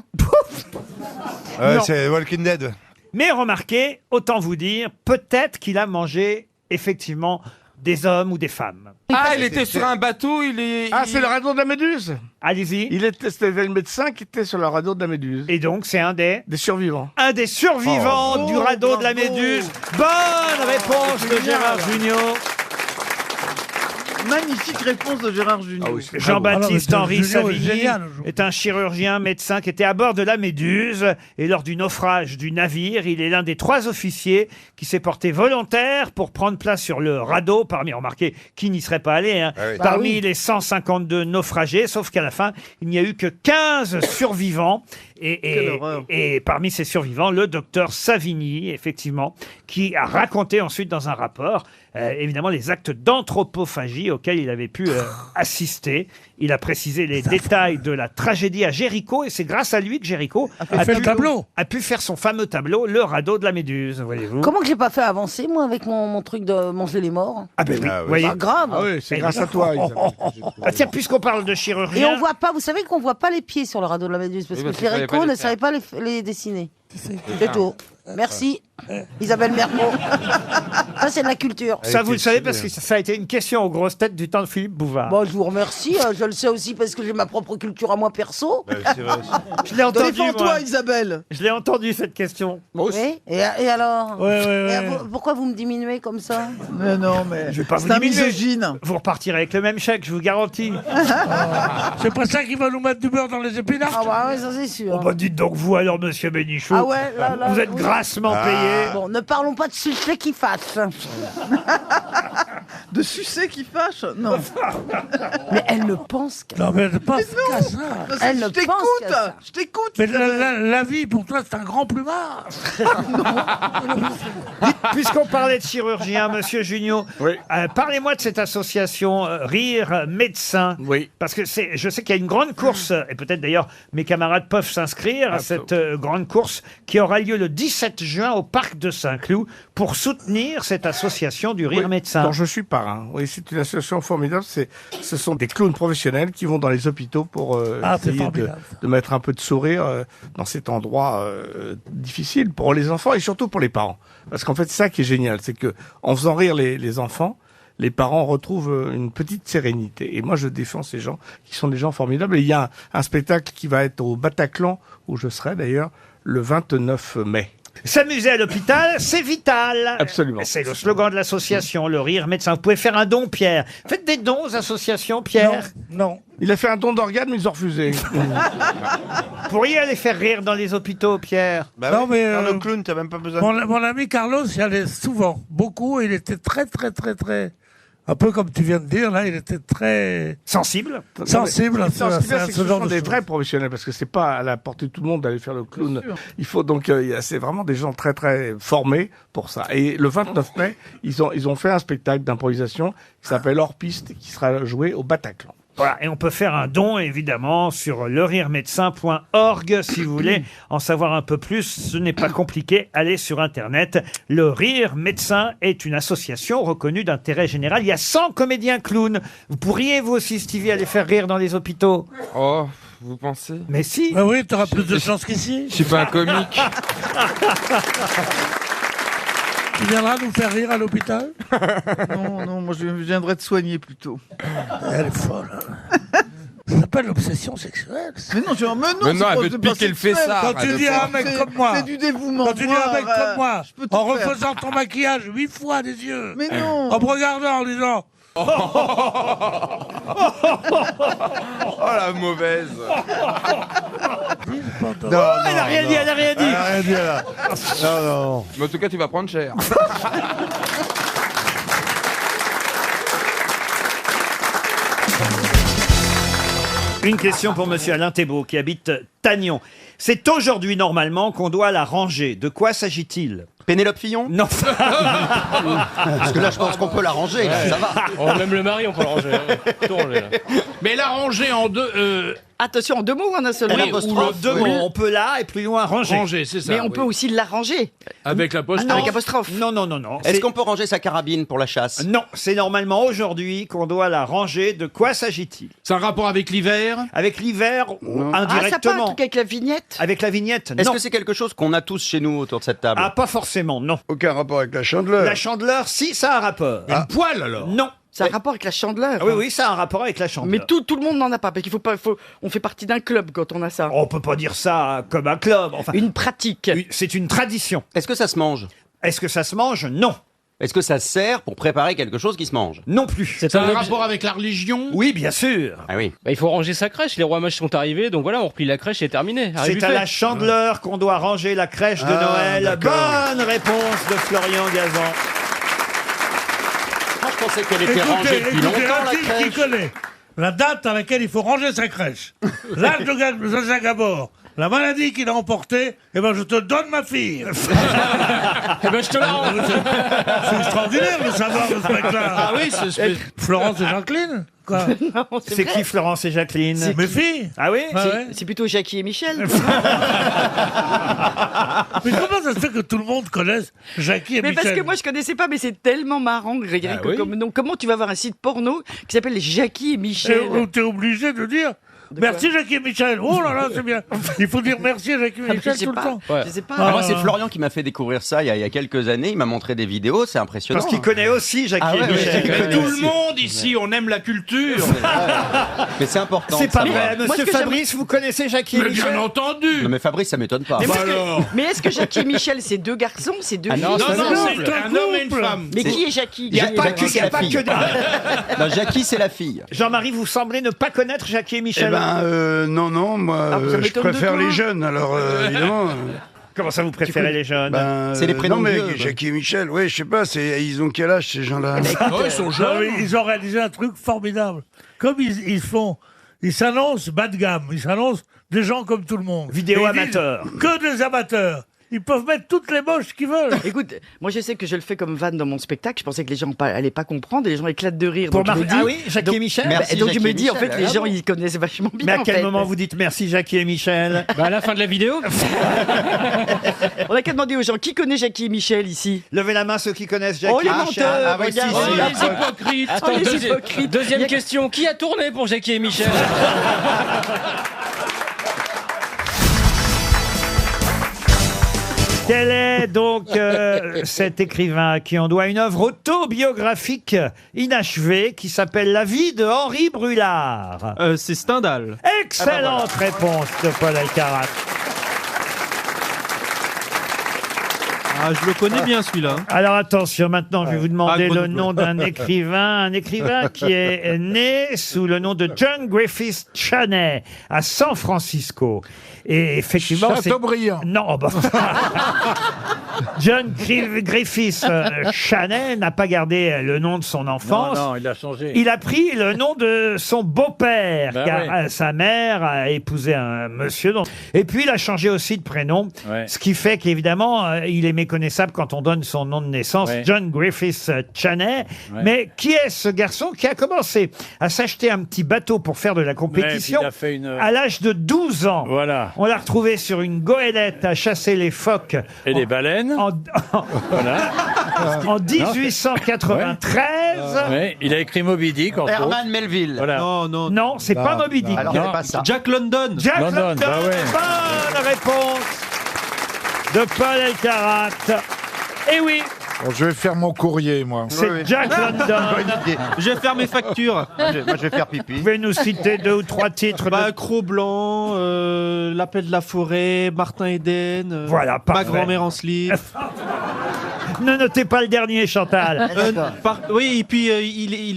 Non. C'est Walking Dead. Mais remarquez, autant vous dire, peut-être qu'il a mangé effectivement des hommes ou des femmes. Ah, il était sur un bateau, c'est le radeau de la Méduse. Allez-y. C'était le médecin qui était sur le radeau de la Méduse. Et donc, c'est un des survivants. Un des survivants du radeau de la Méduse. Bonne réponse de Gérard Jugnot. Magnifique réponse de Gérard Jugnot. Jean-Baptiste Henri Savigny génial. est un chirurgien médecin qui était à bord de la Méduse, et lors du naufrage du navire, il est l'un des 3 officiers qui s'est porté volontaire pour prendre place sur le radeau, remarquez, qui n'y serait pas allé, parmi les 152 naufragés, sauf qu'à la fin, il n'y a eu que 15 survivants, Quelle horreur. Et parmi ces survivants, le docteur Savigny, effectivement, qui a raconté ensuite dans un rapport, évidemment, les actes d'anthropophagie auxquels il avait pu assister. Il a précisé les détails de la tragédie à Jéricho, et c'est grâce à lui que Jéricho a pu faire son fameux tableau, Le radeau de la Méduse, voyez-vous. Comment que j'ai pas fait avancer, moi, avec mon truc de manger les morts? Ah ben oui, vous voyez. Pas grave. Ah oui, c'est grâce à toi, Isabelle. Ah tiens, puisqu'on parle de Et chirurgien... on voit pas, vous savez qu'on voit pas les pieds sur le radeau de la Méduse, parce Oui, que parce qu'il fallait Jéricho pas les ne faire. savait pas les dessiner. C'est tout. Merci, Isabelle Mergo. Ça, c'est de la culture. Ça, vous le savez, parce que ça a été une question aux grosses têtes du temps de Philippe Bouvard. Bon, je vous remercie. Je le sais aussi parce que j'ai ma propre culture à moi perso. Je l'ai entendu, Défends-toi, moi. Isabelle. Je l'ai entendu, cette question. Oui. Et alors Ouais. Pourquoi vous me diminuez comme ça? Mais non, mais Je vais pas vous c'est un diminuer. misogyne. Vous repartirez avec le même chèque, je vous garantis. C'est pas ça qui va nous mettre du beurre dans les épinards. Ah bah ouais, ça c'est sûr. Oh bah dites donc vous alors, monsieur Bénichou. Ah ouais, là, vous êtes oui. grassement payé. Bon, ne parlons pas de sujet qui fâche. De sucer qui fâche? Non. Mais elle ne pense qu'à Non, mais elle pense qu'à ça. Elle ne Je t'écoute. pense qu'à ça. Je t'écoute. Mais la vie, pour toi, c'est un grand plumard. Puisqu'on parlait de chirurgien, monsieur Junio, parlez-moi de cette association Rire Médecin. Oui. Parce que je sais qu'il y a une grande course, et peut-être d'ailleurs mes camarades peuvent s'inscrire à cette grande course qui aura lieu le 17 juin au parc de Saint-Cloud pour soutenir cette association du Rire Médecin. Alors, je suis parrain. Oui, c'est une association formidable. Ce sont des clowns professionnels qui vont dans les hôpitaux pour c'est essayer formidable. de mettre un peu de sourire dans cet endroit difficile pour les enfants et surtout pour les parents. Parce qu'en fait, c'est ça qui est génial, c'est que en faisant rire les enfants, les parents retrouvent une petite sérénité. Et moi, je défends ces gens qui sont des gens formidables. Et il y a un spectacle qui va être au Bataclan, où je serai d'ailleurs, le 29 mai. S'amuser à l'hôpital, c'est vital. Absolument. C'est le slogan de l'association, le Rire Médecin. Vous pouvez faire un don, Pierre. Faites des dons aux associations, Pierre. Non. Il a fait un don d'organes, mais ils ont refusé. Vous pourriez aller faire rire dans les hôpitaux, Pierre. Non, mais le clown, t'as même pas besoin. mon ami Carlos y allait souvent, beaucoup, et il était très, un peu comme tu viens de dire, là, il était très sensible Non, sensible mais à ce qui est bien, c'est que ce ce genre sont de des choses. vrais professionnels, parce que c'est pas à la portée de tout le monde d'aller faire le clown. Il faut donc, c'est vraiment des gens très formés pour ça. Et le 29 mai, ils ont fait un spectacle d'improvisation qui s'appelle Hors Piste, qui sera joué au Bataclan. Voilà, et on peut faire un don, évidemment, sur leriremedecin.org, si vous voulez en savoir un peu plus. Ce n'est pas compliqué, allez sur Internet. Le Rire Médecin est une association reconnue d'intérêt général. Il y a 100 comédiens clowns. Vous pourriez, vous aussi, Stevie, aller faire rire dans les hôpitaux? Oh, vous pensez? Mais si. Bah oui, t'auras plus de chance qu'ici. Je suis pas un comique. Tu viendras nous faire rire à l'hôpital? Non, moi je viendrais te soigner plutôt. Elle est folle. Ça s'appelle l'obsession sexuelle. Mais non, Mais non, elle veut te piquer le fessard. Quand tu dis à un mec comme moi, c'est du dévouement. quand tu dis à un mec comme moi, je peux te en faire. refaisant ton maquillage 8 fois des yeux, Mais non. en me regardant en disant Oh la mauvaise. Elle a rien dit, elle a rien dit. Elle a rien dit, là. Non. Mais en tout cas, tu vas prendre cher. Une question pour monsieur Alain Thébault, qui habite Tagnon. C'est aujourd'hui, normalement, qu'on doit la ranger. De quoi s'agit-il? Pénélope Fillon? Non. Parce que là, je pense qu'on peut la ranger, là, ça va. Oh, même le mari, on peut le ranger. Tout ranger, là. Mais la ranger en deux. Attention, en deux mots ou en un seul mot? Ou le deux mots. On peut là et plus loin ranger. Ranger, c'est ça. Mais on peut aussi l'arranger. Avec l'apostrophe. Avec apostrophe. Non. Est-ce qu'on peut ranger sa carabine pour la chasse? Non, c'est normalement aujourd'hui qu'on doit la ranger. De quoi s'agit-il? C'est un rapport avec l'hiver? Avec l'hiver, Ah, ça part un indirectement. truc avec la vignette? Avec la vignette, Est-ce non. que c'est quelque chose qu'on a tous chez nous autour de cette table? Ah, pas forcément, non. Aucun rapport avec la chandeleur. La chandeleur, si, ça a un rapport. Une poêle alors? Non. Ça a un rapport avec la chandeleur. Ah oui, ça a un rapport avec la chandeleur. Mais tout le monde n'en a pas, parce qu'il faut pas, on fait partie d'un club quand on a ça. On peut pas dire ça comme un club. Enfin, Une pratique. c'est une tradition. Est-ce que ça se mange? Est-ce que ça se mange? Non. Est-ce que ça sert pour préparer quelque chose qui se mange? Non plus. C'est un rapport avec la religion? Oui, bien sûr. Ah oui. Bah, il faut ranger sa crèche. Les rois mages sont arrivés, donc voilà, on replie la crèche et terminé. C'est à la chandeleur qu'on doit ranger la crèche de Noël. Bonne réponse de Florian Gazan. Moi, je pensais qu'elle était rangée depuis longtemps, la un type qui crèche. connaît la date à laquelle il faut ranger sa crèche, l'âge de Jacques Gabor la maladie qu'il a emportée, eh ben je te donne ma fille. Eh ben, je te la rends. C'est extraordinaire de savoir de ce mec-là. Ah oui, Florence et Jacqueline. Quoi? C'est qui Florence et Jacqueline? C'est mes filles. Ah oui? C'est plutôt Jackie et Michel. Mais comment ça se fait que tout le monde connaisse Jackie et Mais Michel? parce que moi je connaissais pas, mais c'est tellement marrant, Grégory, Ah oui. comme nom. Comment tu vas voir un site porno qui s'appelle Jackie et Michel? T'es obligé de dire merci Jackie et Michel. Oh là là, c'est bien. Il faut dire merci à Jackie et Michel tout le temps. Ouais. Je sais pas. Ah, moi, c'est Florian qui m'a fait découvrir ça il y a quelques années. Il m'a montré des vidéos, c'est impressionnant. Parce qu'il connaît aussi Jackie et Michel. Mais Tout le monde ici, on aime la culture. Mais c'est important. C'est de pas savoir. vrai, Moi, monsieur ce que Fabrice, vous connaissez Jackie et Mais Michel? bien entendu. Non, mais Fabrice, ça m'étonne pas. Mais, mais est-ce que Jackie et Michel, c'est deux garçons, c'est deux filles? Non, c'est c'est un homme et une femme. Mais qui est Jackie? Il n'y a pas que, c'est la pas fille. que des- Non, Jackie, c'est la fille. Jean-Marie, vous semblez ne pas connaître Jackie et Michel. Non, moi, Ah, ça je m'étonne de préfère toi. les jeunes, alors évidemment. Comment ça, vous préférez les jeunes? C'est les prénoms Non, mais vieux, Jackie et Michel, ouais, je sais pas, ils ont quel âge ces gens-là? Oh, ils sont Non, jeunes. mais ils ont réalisé un truc formidable. Comme ils s'annoncent bas de gamme, ils s'annoncent des gens comme tout le monde. Vidéo Et ils amateur. disent Que des amateurs. Ils peuvent mettre toutes les moches qu'ils veulent. Écoute, moi je sais que je le fais comme vanne dans mon spectacle. Je pensais que les gens allaient pas comprendre et les gens éclatent de rire. Pour donc je me Mar- dis- Ah oui, Jackie donc- et Michel? Merci, donc je Jackie me et dis en Michel. fait les Ah gens bon ils connaissent vachement bien. Mais à en quel fait. moment vous dites merci Jackie et Michel? Bah, à la fin de la vidéo. On a qu'à demander aux gens qui connaît Jackie et Michel ici. Levez la main ceux qui connaissent Jackie Oh les et Michel. menteurs, Ah oui, regarde. si, Oh, si. les hypocrites. Attends, les deuxième, hypocrites. deuxième Il y a- question. Qui a tourné pour Jackie et Michel? Quel est donc cet écrivain à qui on doit une œuvre autobiographique inachevée qui s'appelle La vie de Henri Brulard? C'est Stendhal. Excellente réponse de Paul Alcarat. Ah, je le connais bien celui-là. Alors attention, maintenant je vais vous demander Ah, le bonne nom d'un écrivain qui est né sous le nom de John Griffith Chaney à San Francisco. Et effectivement, Chateaubriand. Non, bah... John Griffith Chaney n'a pas gardé le nom de son enfance. Non, il a changé. Il a pris le nom de son beau-père, Ben car oui. sa mère a épousé un monsieur. Et puis il a changé aussi de prénom, Ouais. ce qui fait qu'évidemment, il est méconnaissable quand on donne son nom de naissance, Ouais. John Griffith Chaney. Ouais. Mais qui est ce garçon qui a commencé à s'acheter un petit bateau pour faire de la compétition il a fait une- à l'âge de 12 ans? Voilà. On l'a retrouvé sur une goélette à chasser les phoques. Et les baleines. Voilà. En 1893. Ouais, il a écrit Moby Dick, entre Herman autres. Melville. Voilà. Non, c'est pas Moby Dick. Alors, c'est pas ça. Jack London. Jack London, London, bah ouais. bonne réponse de Paul Elkarat. Eh oui, Bon, je vais faire mon courrier, moi. c'est Jack London. Je vais faire mes factures. Moi, je vais faire pipi. Vous pouvez nous citer 2 ou 3 titres Bah, de... Cro-Blanc, L'appel de la forêt, Martin Eden. Voilà, Ma parfait. grand-mère en slip. Ne notez pas le dernier, Chantal. Oui, et puis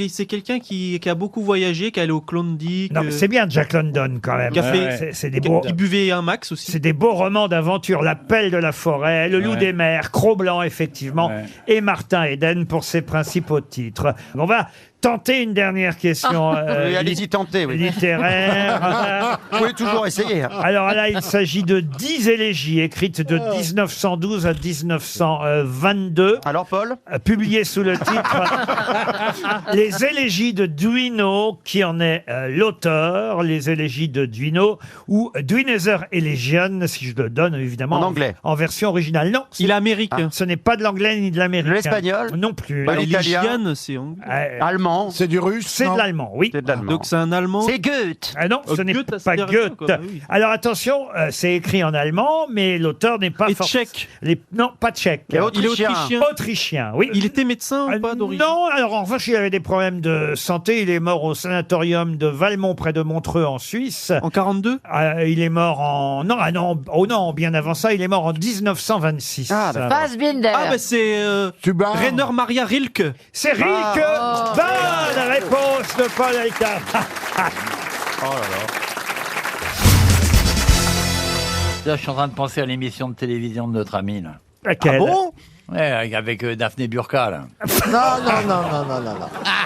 c'est quelqu'un qui a beaucoup voyagé, qui est allé au Klondike. Non, mais c'est bien Jack London quand même. Qui a fait- C'est des beaux... qui buvait un max aussi. C'est des beaux romans d'aventure, L'Appel de la forêt, Le Loup des mers, Cro-Blanc, effectivement, Ouais. et Martin Eden pour ses principaux titres. On va tenter une dernière question Oui, allez-y, tentez. Oui. littéraire. Vous pouvez toujours essayer. hein. Alors là, il s'agit de 10 élégies écrites de 1912 à 1922. Alors, Paul Publiées sous le titre Les élégies de Duino, qui en est l'auteur, les élégies de Duino, ou Duinezer Elegion, si je le donne évidemment En anglais. en version originale. Non, Il est américain. ce n'est pas de l'anglais ni de l'américain. L'espagnol Non plus. Bah, Non. l'italien. L'élégienne, c'est anglais. Euh, Allemand. C'est du russe? c'est non de l'allemand, oui. C'est de l'allemand. Donc c'est un Allemand. C'est Goethe. Ah non, ce n'est Goethe, pas ça dit rien, Goethe. quoi, bah oui. Alors attention, c'est écrit en allemand, mais l'auteur n'est pas Et forcément... tchèque. Non, pas tchèque. Et Il est autrichien. autrichien. Autrichien, oui. Il était médecin ou pas d'origine? Non, alors en revanche, il avait des problèmes de santé. Il est mort au sanatorium de Valmont, près de Montreux, en Suisse. En 42? Il est mort en... Non, oh non, bien avant ça, il est mort en 1926. Ah, bah, Fassbinder. Ah, bah c'est Tuba. Rainer Maria Rilke. C'est Rilke. Bonne réponse de Paul Elkarat. Là, je suis en train de penser à l'émission de télévision de notre ami, là. Laquelle? Ah bon Ouais, avec Daphné Burka, là. Non.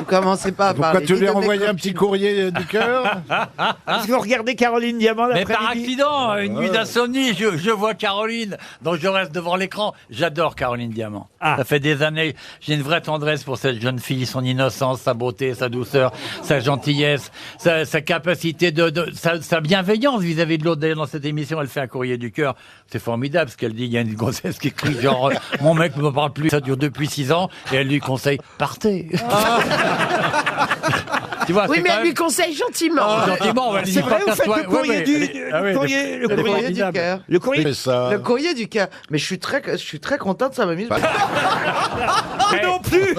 Vous commencez pas à Pourquoi parler. tu lui Ni as de mes envoyé un copines. petit courrier du cœur? Est-ce que vous regardez Caroline Diamant Mais par l'après-midi? accident, une nuit d'insomnie, je vois Caroline, donc je reste devant l'écran. J'adore Caroline Diamant. Ça fait des années, j'ai une vraie tendresse pour cette jeune fille, son innocence, sa beauté, sa douceur, sa gentillesse, sa capacité sa bienveillance vis-à-vis de l'autre. D'ailleurs, dans cette émission, elle fait un courrier du cœur. C'est formidable ce qu'elle dit. Il y a une grossesse qui écrit genre, mon mec ne me parle plus, ça dure depuis 6 ans, et elle lui conseille, partez. Tu vois, Oui, c'est mais quand elle même- lui conseille gentiment. Gentiment, on va lui C'est dire, vrai, vous pas faites toi- le courrier ouais, du mais- ah oui, courrier Le courrier du cœur. Le courrier. Mais ça... Le courrier du cœur. Mais je suis très contente, ça m'amuse. Non plus.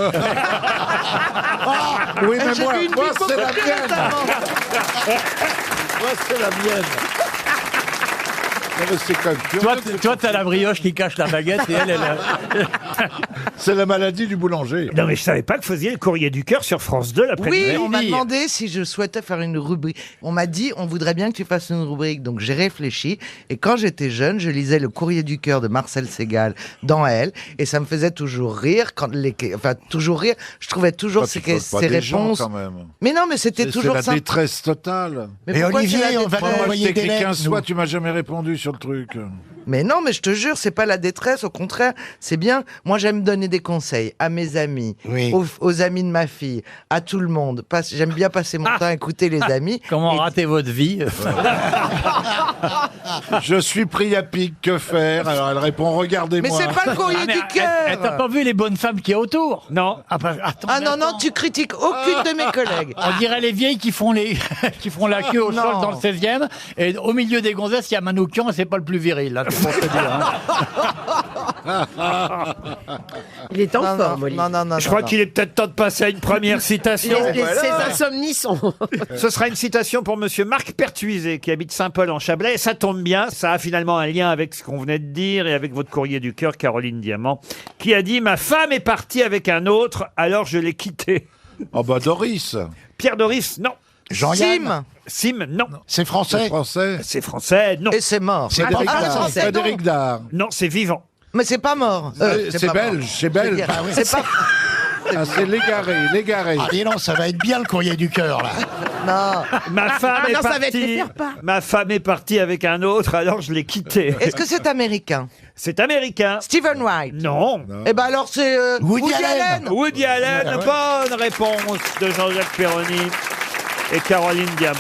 Oui, mais J'ai moi, vu une moi vie c'est la beaucoup plus mienne. récemment. Moi, c'est la mienne. Non, mais c'est quand même curieux. Toi, t'as la brioche qui cache la baguette et elle a... C'est la maladie du boulanger. Non mais je savais pas que vous faisiez le courrier du cœur sur France 2 l'après-midi. Oui, on m'a demandé si je souhaitais faire une rubrique. On m'a dit, on voudrait bien que tu fasses une rubrique. Donc j'ai réfléchi. Et quand j'étais jeune, je lisais le courrier du cœur de Marcel Segal dans Elle. Et ça me faisait toujours rire. Toujours rire. Je trouvais toujours ces réponses. Quand même. Mais non, mais c'était toujours C'est ça. la détresse totale. Mais pourquoi c'est la détresse Moi, je t'ai écrit 15 fois, tu m'as jamais répondu sur le truc. Mais non, mais je te jure, c'est pas la détresse, au contraire, c'est bien. Moi, j'aime donner des conseils à mes amis, aux amis de ma fille, à tout le monde. J'aime bien passer mon temps à écouter les amis. Comment rater votre vie? Je suis pris à pic, que faire? Alors elle répond, regardez-moi. Mais c'est pas le courrier du cœur. T'as pas vu les bonnes femmes qu'il y a autour? Non. Ah non, non, tu critiques aucune de mes collègues. On dirait les vieilles qui font la queue au sol Non. dans le 16e, et au milieu des gonzesses, il y a Manoukian, et c'est pas le plus viril, là, c'est pour te dire. Il est en forme, Olivier. Je crois qu'il est peut-être temps de passer à une première citation. Ces insomnies sont... Ce sera une citation pour monsieur Marc Pertuiset qui habite Saint-Paul en Chablais. Et ça tombe bien, ça a finalement un lien avec ce qu'on venait de dire et avec votre courrier du cœur, Caroline Diamant, qui a dit « Ma femme est partie avec un autre, alors je l'ai quitté. » Oh bah Doris. Pierre Doris, non. Jean-Yann. Sim, non. C'est français. C'est français. C'est français, non. Et c'est mort. Frédéric Ah, Dard. français, Frédéric non. Dard. Non, c'est vivant. Mais c'est pas mort. C'est pas belge, mort. c'est belge. Ah oui. C'est pas... Ah, c'est l'égaré. Ah, dis donc, ça va être bien le courrier du cœur, là. Non. Ma femme est non, ça va être partie. les faire-part. Ma femme est partie avec un autre, alors je l'ai quitté. Est-ce que c'est américain? C'est américain. Stephen Wright. Non. Eh ben alors c'est Woody Allen. Woody Allen, Ouais, ouais. bonne réponse de Jean-Jacques Perroni et Caroline Diamant.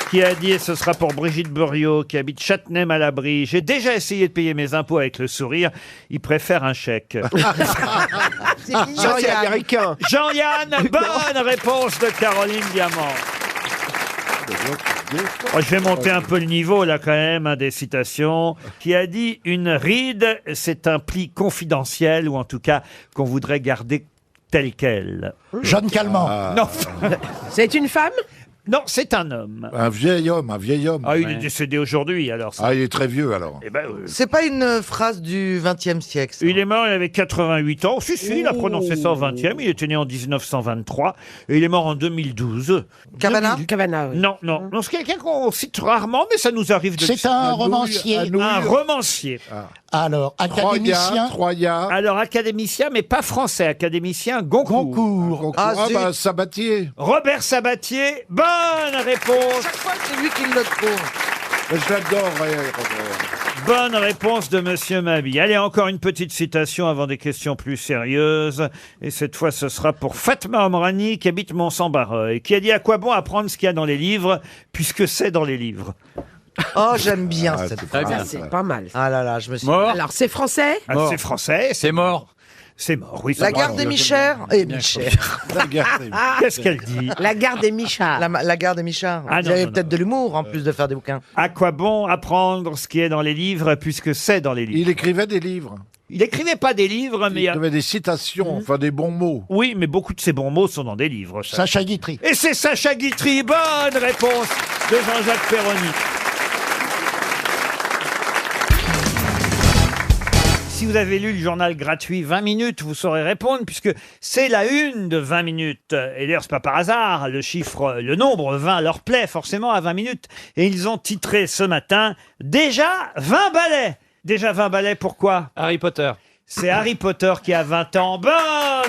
Qui a dit, et ce sera pour Brigitte Buriot, qui habite Châtenay-Malabry. J'ai déjà essayé de payer mes impôts avec le sourire. Il préfère un chèque. Jean-Yann. américain. Jean-Yann, bonne réponse de Caroline Diamant. Oh, je vais monter un peu le niveau, là, quand même, hein, des citations. Qui a dit, une ride, c'est un pli confidentiel, ou en tout cas, qu'on voudrait garder tel quel. Jeanne Calment. Non. C'est une femme? Non, c'est un homme. Un vieil homme. Ah, il est décédé aujourd'hui, alors. Ah, il est très vieux, alors. Eh ben, C'est pas une phrase du XXe siècle. ça. il est mort, il avait 88 ans. Si, il a prononcé ça au 20e. Il était né en 1923. Et il est mort en 2012. Cavana. Cavana, oui. Non, non. Non, c'est quelqu'un qu'on cite rarement, mais ça nous arrive de... C'est un romancier. Un romancier. Alors, académicien. Troya. Alors, académicien, mais pas français. Académicien Goncourt. Ah, Ah, zut. bah, Sabatier. Robert Sabatier, bonne réponse. Chaque fois c'est lui qui le trouve. Je l'adore, Robert. Bonne réponse de Monsieur Mabille. Allez, encore une petite citation avant des questions plus sérieuses. Et cette fois, ce sera pour Fatma Omrani, qui habite Mont-Saint-Barreuil, qui a dit « À quoi bon apprendre ce qu'il y a dans les livres, puisque c'est dans les livres Oh, j'aime bien Ah, cette c'est phrase. bien. Ça, c'est pas mal. Ah là là, je me suis... Mort. Alors, c'est français? Ah, c'est français, C'est mort. c'est mort, oui. La c'est gare mort. des Michères et Michères. Qu'est-ce qu'elle dit La gare des Michards. La gare des Michards. Ah, Vous non, avez non, peut-être de l'humour en plus de faire des bouquins. À quoi bon apprendre ce qui est dans les livres, puisque c'est dans les livres Il écrivait des livres. Il écrivait pas des livres, mais... Il écrivait des citations, enfin des bons mots. Oui, mais beaucoup de ces bons mots sont dans des livres. ça. Sacha Guitry. Et c'est Sacha Guitry. Bonne réponse de Jean-Jacques Perroni. Si vous avez lu le journal gratuit 20 minutes, vous saurez répondre puisque c'est la une de 20 minutes. Et d'ailleurs, c'est pas par hasard. Le nombre 20 leur plaît forcément à 20 minutes. Et ils ont titré ce matin « Déjà 20 balais ». Déjà 20 balais, pourquoi? Harry Potter. C'est Harry Potter qui a 20 ans. Bonne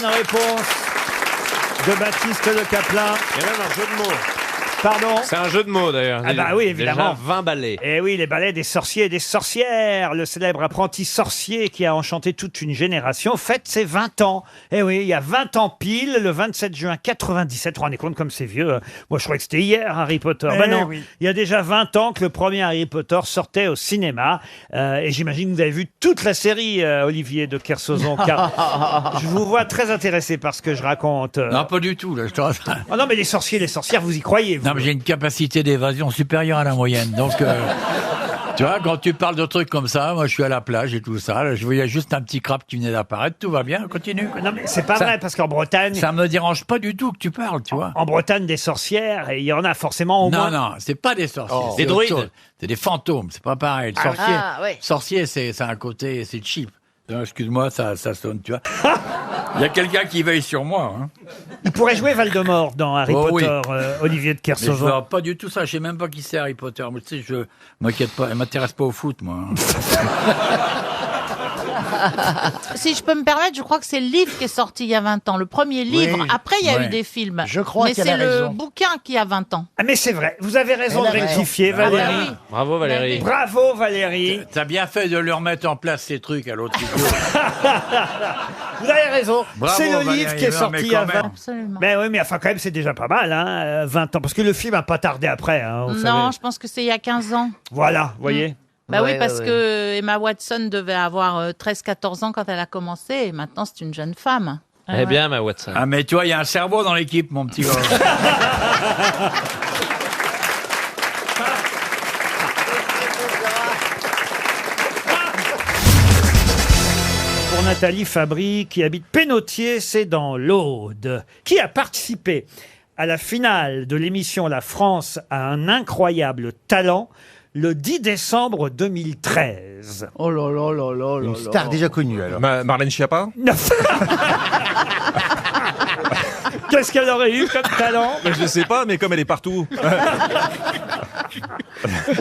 réponse de Baptiste Le Caplin. Il y a même un jeu de mots. Pardon? C'est un jeu de mots d'ailleurs. Ah bah oui, évidemment. Déjà 20 balais. Eh oui, les ballets des sorciers et des sorcières. Le célèbre apprenti sorcier qui a enchanté toute une génération fête ses 20 ans. Eh oui, il y a 20 ans pile, le 27 juin 97. Vous vous rendez compte comme c'est vieux? Moi, je croyais que c'était hier, Harry Potter. Eh Ben non, oui. il y a déjà 20 ans que le premier Harry Potter sortait au cinéma. Et j'imagine que vous avez vu toute la série, Olivier de Kersauzon, car je vous vois très intéressé par ce que je raconte. Non, pas du tout. Là, Oh non, mais les sorciers et les sorcières, vous y croyez, vous? Non, mais j'ai une capacité d'évasion supérieure à la moyenne. Donc, tu vois, quand tu parles de trucs comme ça, moi je suis à la plage et tout ça. Là, je voyais juste un petit crabe qui venait d'apparaître. Tout va bien, continue. Non, mais c'est pas vrai, parce qu'en Bretagne... Ça me dérange pas du tout que tu parles, tu vois. En Bretagne, des sorcières, et il y en a forcément au moins... Non, c'est pas des sorciers. Oh. C'est Des autre druides. chose. C'est des fantômes, c'est pas pareil. Le sorcier, sorcier c'est un côté, c'est cheap. Non, excuse-moi, ça sonne, tu vois. Il y a quelqu'un qui veille sur moi. Hein. Il pourrait jouer Voldemort dans Harry Potter, Olivier de Mais je Kersauzon. vois pas du tout ça. Je sais même pas qui c'est Harry Potter. Mais tu sais, je m'inquiète pas. Elle m'intéresse pas au foot, moi. Si je peux me permettre, je crois que c'est le livre qui est sorti il y a 20 ans. Le premier livre. Oui. Après, il y a Ouais. eu des films. Je crois Mais qu'elle c'est a le raison. bouquin qui a 20 ans. Ah mais c'est vrai, vous avez raison de Elle a raison. rectifier, Ah Valérie. bah oui. Bravo Valérie. Bravo Valérie. T'as bien fait de le remettre en place, ces trucs, à l'autre idiot. Vous avez raison. Bravo, C'est le Valérie. livre qui est Non, sorti mais il y a quand 20 même. Absolument. Mais oui, mais enfin quand même c'est déjà pas mal, hein, 20 ans. Parce que le film a pas tardé après, hein, vous Non, savez. je pense que c'est il y a 15 ans. Voilà, vous voyez. Bah Ouais, oui, parce ouais, que Emma Watson devait avoir 13-14 ans quand elle a commencé, et maintenant c'est une jeune femme. Eh bien, ma Watson. Ah, mais tu vois, il y a un cerveau dans l'équipe, mon petit gars. Pour Nathalie Fabry, qui habite Pénautier, c'est dans l'Aude, qui a participé à la finale de l'émission La France a un incroyable talent le 10 décembre 2013. Oh là là là là là Une là. star déjà connue, alors. Marlène Schiappa. Qu'est-ce qu'elle aurait eu comme talent? Je sais pas, mais comme elle est partout.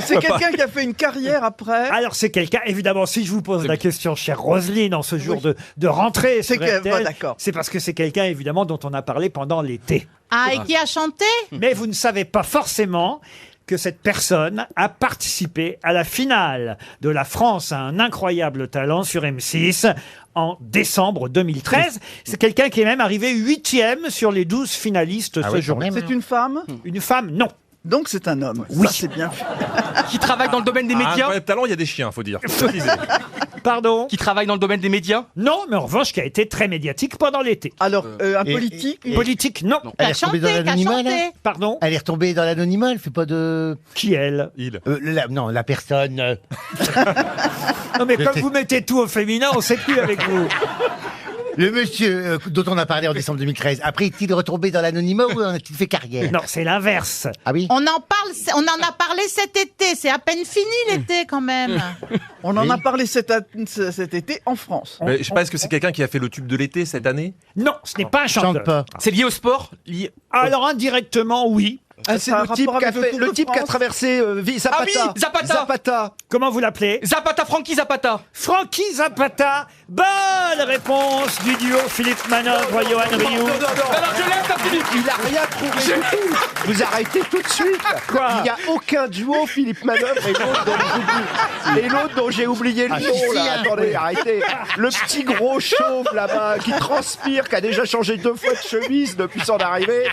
C'est quelqu'un qui a fait une carrière après. Alors c'est quelqu'un, évidemment, si je vous pose la question, chère Roselyne, en ce jour de rentrée, C'est sur que- RTL, bah, d'accord. c'est parce que c'est quelqu'un, évidemment, dont on a parlé pendant l'été. Ah, et qui a chanté? Mais vous ne savez pas forcément que cette personne a participé à la finale de La France a un incroyable talent sur M6 en décembre 2013. C'est quelqu'un qui est même arrivé 8e sur les 12 finalistes ce jour-là. C'est une femme? Une femme, non. Donc c'est un homme. Oui. Ça, c'est bien fait. Qui travaille dans le domaine des médias. Incroyable talent, il y a des chiens, faut dire. Faut préciser. Pardon? Qui travaille dans le domaine des médias. Non, mais en revanche, qui a été très médiatique pendant l'été. Alors, un et- politique? Politique, non. Qui Elle a est retombée chanté, dans qui a l'anonymat, là chanté. Pardon? Elle est retombée dans l'anonymat, elle fait pas de... Qui elle? Il. Non, la personne... Non, mais comme vous mettez tout au féminin, on sait plus avec vous. Le monsieur dont on a parlé en décembre 2013, après est-il retombé dans l'anonymat ou en a-t-il fait carrière? Non, c'est l'inverse. Ah oui? On en a parlé cet été. C'est à peine fini l'été quand même. On en a parlé cet été en France. Mais je sais pas, est-ce que c'est quelqu'un qui a fait le tube de l'été cette année? Non, ce n'est pas un chanteur. Chante pas. C'est lié au sport. Alors indirectement, oui. Ah, c'est le type qui a traversé Zapata. Ah oui, Zapata. Comment vous l'appelez? Zapata, Francky Zapata. Francky Zapata. Bonne réponse du duo Philippe Manœuvre, Johan Rioux. Alors je laisse la Philippe. Il a rien trouvé du tout. Vous arrêtez tout de suite. Quoi? Il n'y a aucun duo Philippe Manœuvre et l'autre dont j'ai oublié le nom là. Attendez, arrêtez. Le petit gros chauve là-bas qui transpire, qui a déjà changé 2 fois de chemise depuis son arrivée.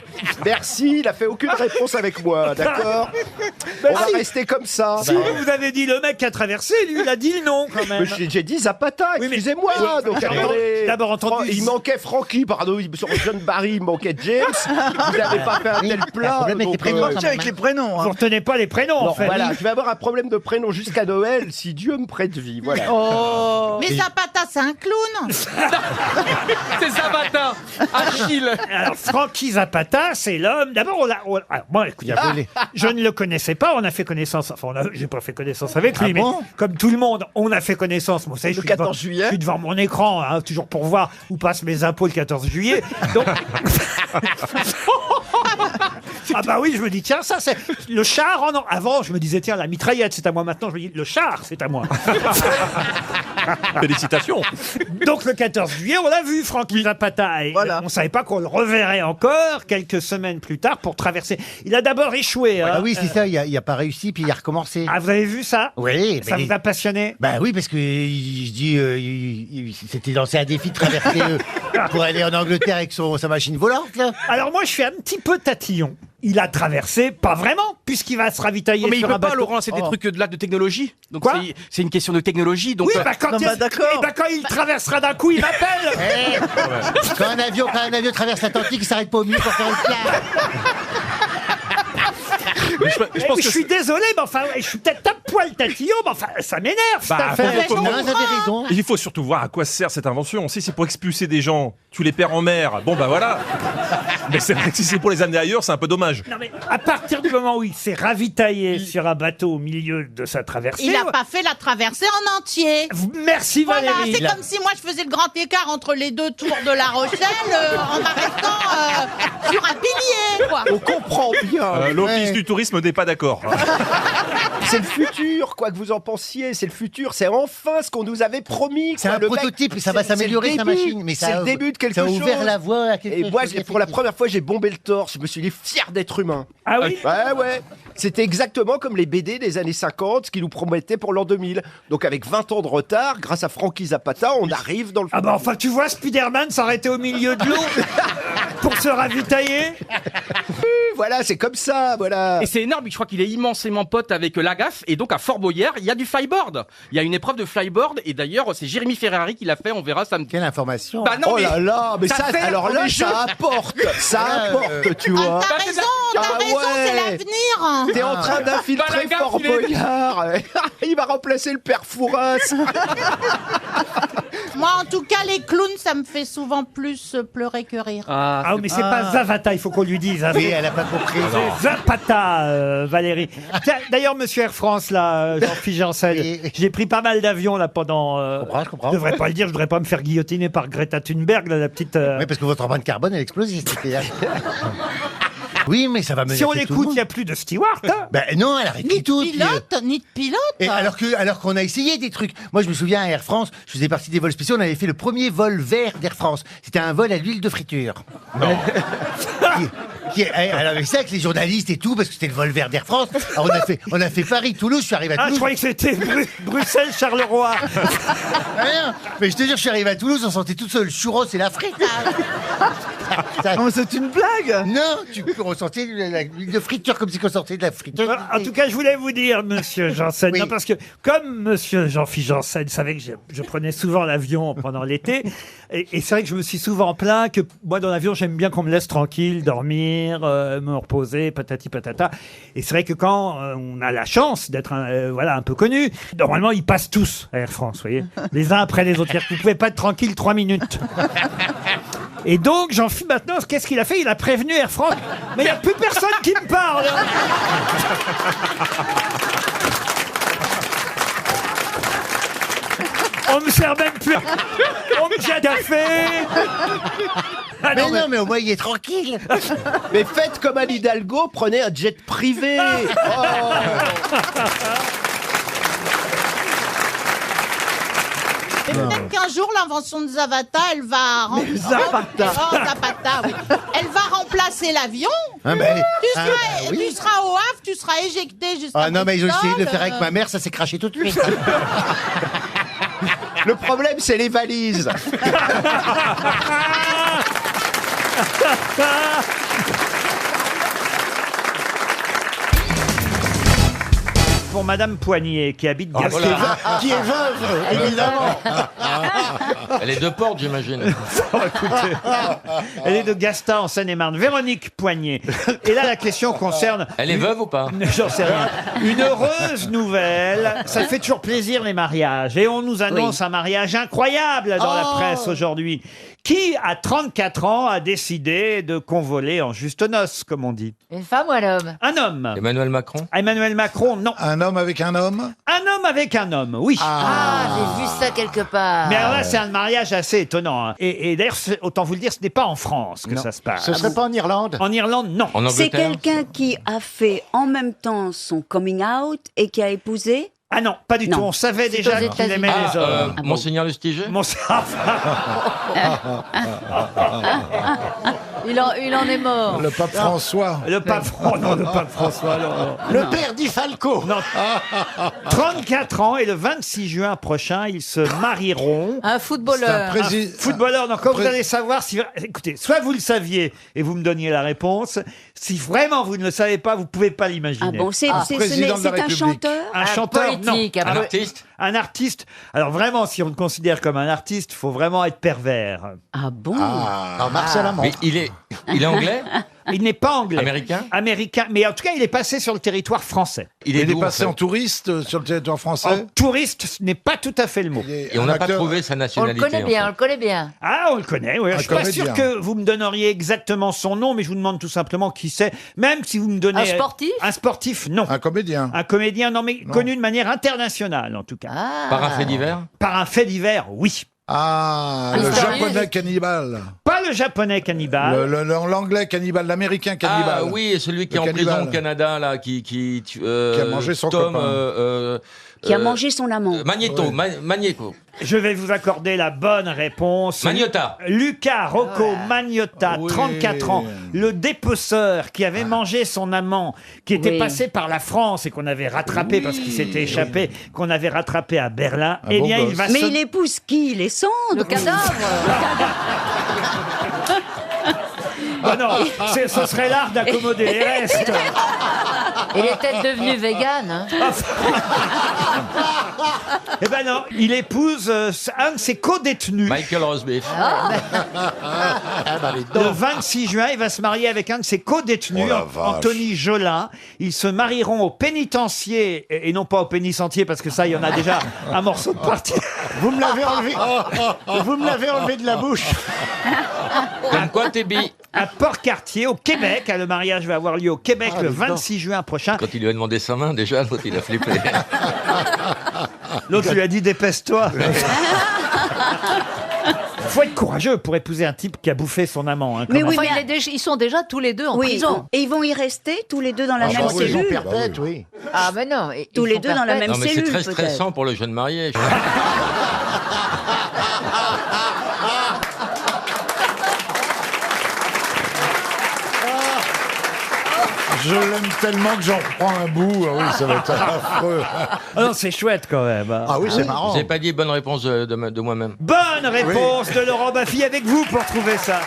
Merci, il a fait aucune réponse avec moi, d'accord? On va rester comme ça. Si vous avez dit le mec qui a traversé, lui, il a dit le nom quand même. J'ai dit Zapata, Oui, mais- excusez-moi. Oui, Donc, d'abord- attendez. d'abord entendu- Il manquait Francky, pardon, sur John Barry, il manquait James. Vous n'avez pas fait un tel plat. problème avec les donc, prénoms, Tiens, avec les prénoms. Vous Hein. retenez pas les prénoms Bon, en fait. voilà, je vais avoir un problème de prénom jusqu'à Noël si Dieu me prête vie. Voilà. Oh. Mais Zapata, c'est un clown. C'est Zapata. Zapata, Achille. Alors, Francky Zapata, c'est l'homme. D'abord, alors, moi, écoutez, je ne le connaissais pas. On a fait connaissance. Enfin, j'ai pas fait connaissance avec lui, mais comme tout le monde, on a fait connaissance. Bon, vous savez, Le 14 juillet. Je suis devant mon écran, hein, toujours pour voir où passent mes impôts le 14 juillet. Donc. Ah bah oui, je me dis, tiens, ça c'est le char. Oh non, avant, je me disais, tiens, la mitraillette, c'est à moi. Maintenant, je me dis, le char, c'est à moi. Félicitations. Donc, le 14 juillet, on l'a vu, Francky Zapata. Et Voilà. on savait pas qu'on le reverrait encore quelques semaines plus tard pour traverser. Il a d'abord échoué. Ah hein. oui, c'est ça, il a pas réussi, puis il a recommencé. Ah, vous avez vu ça? Oui. Ça vous a passionné? Bah oui, parce que il s'était lancé un défi de traverser pour aller en Angleterre avec sa machine volante, là. Alors moi, je suis un petit peu tatillon. Il a traversé, pas vraiment, puisqu'il va se ravitailler Oh, mais il sur peut un pas, bateau. Laurent, c'est des trucs de technologie. Donc Quoi c'est une question de technologie. Donc Oui, bah quand, Non, bah, d'accord. quand il traversera d'un coup, il m'appelle. Quand un avion traverse l'Atlantique, il s'arrête pas au milieu pour faire une place. Je suis désolé, mais enfin, je suis peut-être un poil tatillon, mais enfin, ça m'énerve cette affaire. Il faut surtout voir à quoi sert cette invention. Si c'est pour expulser des gens, tu les perds en mer, bon bah voilà. Mais c'est vrai que si c'est pour les amener ailleurs, c'est un peu dommage. Non mais à partir du moment où il s'est ravitaillé sur un bateau au milieu de sa traversée... Il n'a pas fait la traversée en entier. Merci Voilà, Valérie. c'est comme si moi je faisais le grand écart entre les deux tours de La Rochelle en m'arrêtant sur un pilier, quoi. On comprend bien. L'office du tourisme n'est pas d'accord. C'est le futur, quoi que vous en pensiez. C'est le futur. C'est enfin ce qu'on nous avait promis. C'est quoi. un Le mec, prototype, ça va c'est le s'améliorer, sa début. machine. Mais C'est le début de quelque ça a chose. ouvert la voie à quelque Et chose. moi, pour la première fois, j'ai bombé le torse. Je me suis dit fier d'être humain. Ah oui? Ouais. C'était exactement comme les BD des années 50, ce qu'ils nous promettaient pour l'an 2000. Donc avec 20 ans de retard, grâce à Francky Zapata, on arrive dans le... Ah bah enfin, tu vois, Spider-Man s'arrêter au milieu de l'eau pour se ravitailler. Voilà, c'est comme ça, voilà. Et c'est énorme, je crois qu'il est immensément pote avec Lagaffe, et donc à Fort Boyard, il y a du flyboard. Il y a une épreuve de flyboard, et d'ailleurs, c'est Jérémy Ferrari qui l'a fait, on verra samedi. Quelle information. Bah non, Oh là là, mais ça, sert alors pour là, les jeux. ça apporte, tu vois. T'as raison, c'est l'avenir. T'es en train d'infiltrer Lagaffe, Fort il est- Boyard. Il va remplacer le père Fouras. Moi, en tout cas, les clowns, ça me fait souvent plus pleurer que rire. Ah mais c'est pas Zavata, il faut qu'on lui dise. Hein. Oui, elle a pas compris. C'est Zapata, Valérie. Tiens, d'ailleurs, monsieur Air France, là, Jean-Philippe Janssen, j'ai pris pas mal d'avions là pendant... Je comprends. Je devrais pas le dire, je devrais pas me faire guillotiner par Greta Thunberg, là, la petite... Oui, parce que votre empreinte carbone, elle explose. Oui, mais ça va mener. Si on l'écoute, il n'y a plus de steward. Hein. Ben non, elle arrête Ni de tout. pilote, ni de pilote. Et alors qu'on a essayé des trucs. Moi, je me souviens à Air France, je faisais partie des vols spéciaux. On avait fait le premier vol vert d'Air France. C'était un vol à l'huile de friture. Non. Alors avec ça, avec les journalistes et tout, parce que c'était le vol vert d'Air France. Alors on a fait Paris-Toulouse. Je suis arrivé à Toulouse. Je croyais que c'était Bruxelles-Charleroi. Rien. Mais je te jure, je suis arrivé à Toulouse, on sentait tout seul le churros et la frite. Non, mais c'est une blague. Non, tu peux ressentir l'huile de friture comme si on sortait de la friture. En tout cas, je voulais vous dire, monsieur Janssen, Oui. non, parce que comme monsieur Jean-Philippe Janssen savait que je prenais souvent l'avion pendant l'été, et c'est vrai que je me suis souvent plaint que moi, dans l'avion, j'aime bien qu'on me laisse tranquille, dormir, me reposer, patati patata. Et c'est vrai que quand on a la chance d'être un peu connu, normalement, ils passent tous à Air France, vous voyez, les uns après les autres. C'est-à-dire que vous pouvez pas être tranquille 3 minutes. Et donc, Jean-Philippe, maintenant, qu'est-ce qu'il a fait? Il a prévenu Air France. Mais il n'y a plus personne qui me parle. On me sert même plus. On me dit café. Ah mais non, mais au moins il est tranquille. Mais faites comme Anne Hidalgo, prenez un jet privé. Et peut-être qu'un jour, l'invention de Zavata, elle va Zapata. Oui. Elle va remplacer l'avion. Ah, ben, Tu seras au Havre, tu seras éjecté jusqu'à Ah non, mais ils ont essayé de le Bristol, faire avec ma mère, ça s'est craché tout de suite. Le problème, c'est les valises. Pour Madame Poignet, qui habite Ah, Gaston. voilà. Qui est veuve, évidemment. Elle est de Porte, j'imagine. Elle est de Gaston, en Seine-et-Marne. Véronique Poignet. Et là, la question concerne... Elle est veuve ou pas? J'en sais rien. Une heureuse nouvelle. Ça fait toujours plaisir, les mariages. Et on nous annonce un mariage incroyable dans la presse aujourd'hui. Qui, à 34 ans, a décidé de convoler en juste noces, comme on dit? Une femme ou un homme? Un homme. Emmanuel Macron. Emmanuel Macron, non. Un homme avec un homme? Un homme avec un homme, oui. Ah, j'ai vu ça quelque part. Mais alors là, c'est un mariage assez étonnant. Hein. Et d'ailleurs, autant vous le dire, ce n'est pas en France que ça se passe. Ce serait pas en Irlande? En Irlande, non. En C'est Angleterre. quelqu'un qui a fait en même temps son coming out et qui a épousé. Ah non, pas du tout. On savait C'est déjà aux qu'il aimait États-Unis. les hommes. Monseigneur Lustiger. Il en est mort. Le pape François. Le pape non, le pape François, non. Le père Di Falco. Non. 34 ans et le 26 juin prochain, ils se marieront. Un footballeur. Un footballeur, donc quand vous allez savoir si... Écoutez, soit vous le saviez et vous me donniez la réponse, si vraiment vous ne le savez pas, vous ne pouvez pas l'imaginer. Ah bon, c'est un chanteur? Un chanteur, politique, non. Un artiste. Un artiste. Alors vraiment, si on le considère comme un artiste, il faut vraiment être pervers. Ah bon? Alors Marcel Amand. Mais il est anglais. Il n'est pas anglais. Américain. Américain, mais en tout cas, il est passé sur le territoire français. Il est, Il est d'où, passé en en fait touriste sur le territoire En français. touriste, ce n'est pas tout à fait le mot. Et on n'a pas trouvé sa On le nationalité. connaît en bien, fait. on le connaît bien. Ah, on le connaît, oui. Je suis pas comédien. sûr que vous me donneriez exactement son nom, mais je vous demande tout simplement qui c'est. Même si vous me donnez... Un sportif? Un sportif, non. Un comédien. Un comédien, non, mais connu de manière internationale, en tout cas. Ah. Par un fait divers. Par un fait divers, oui. Ah, le Historien. japonais cannibale. Pas le japonais cannibale. L'anglais cannibale, l'américain cannibale. Ah oui, celui qui est Le en prison cannibale. au Canada, là, qui a mangé son Tom, copain. Qui a mangé son amant. Magneto, Magneto. Je vais vous accorder la bonne réponse. Magnotta. Lucas Rocco Magnotta, Oui. 34 ans, le dépeceur qui avait mangé son amant, qui était Oui. passé par la France et qu'on avait rattrapé parce qu'il s'était échappé, qu'on avait rattrapé à Berlin. Un Eh beau bien, il gosse. va Mais se... il épouse qui? Les cendres? Le cadavre. Ah non, ce serait l'art d'accommoder les restes. Il est peut-être devenu vegan. Hein. Eh ben non, il épouse un de ses co-détenus. Michael Rosbeef. Le 26 juin, il va se marier avec un de ses co-détenus, Oh la vache. Anthony Jolin. Ils se marieront au pénitencier, et non pas au pénitentiaire, parce que ça, il y en a déjà un morceau de partie. Vous me l'avez enlevé. Vous me l'avez enlevé de la bouche. Comme quoi, t'es bi. À Port-Cartier, au Québec. Le mariage va avoir lieu au Québec le 26 juin prochain. Quand il lui a demandé sa main, déjà, l'autre, il a flippé. L'autre lui a dit dépêche-toi. Faut être courageux pour épouser un type qui a bouffé son amant. Hein, quand Mais même. oui, Enfin, mais ils sont déjà tous les deux en oui, prison. et ils vont y rester tous les deux dans la même Prison cellule. perpète, oui. Ah, mais non. Tous les deux dans la même Non, mais c'est cellule, très peut-être. stressant pour le jeune marié. Je l'aime tellement que j'en reprends un bout. Ah oui, ça va être affreux. Ah non, c'est chouette quand même. hein. Ah oui, c'est marrant. J'ai pas dit bonne réponse de moi-même. Bonne réponse de Laurent Baffy, avec vous pour trouver ça.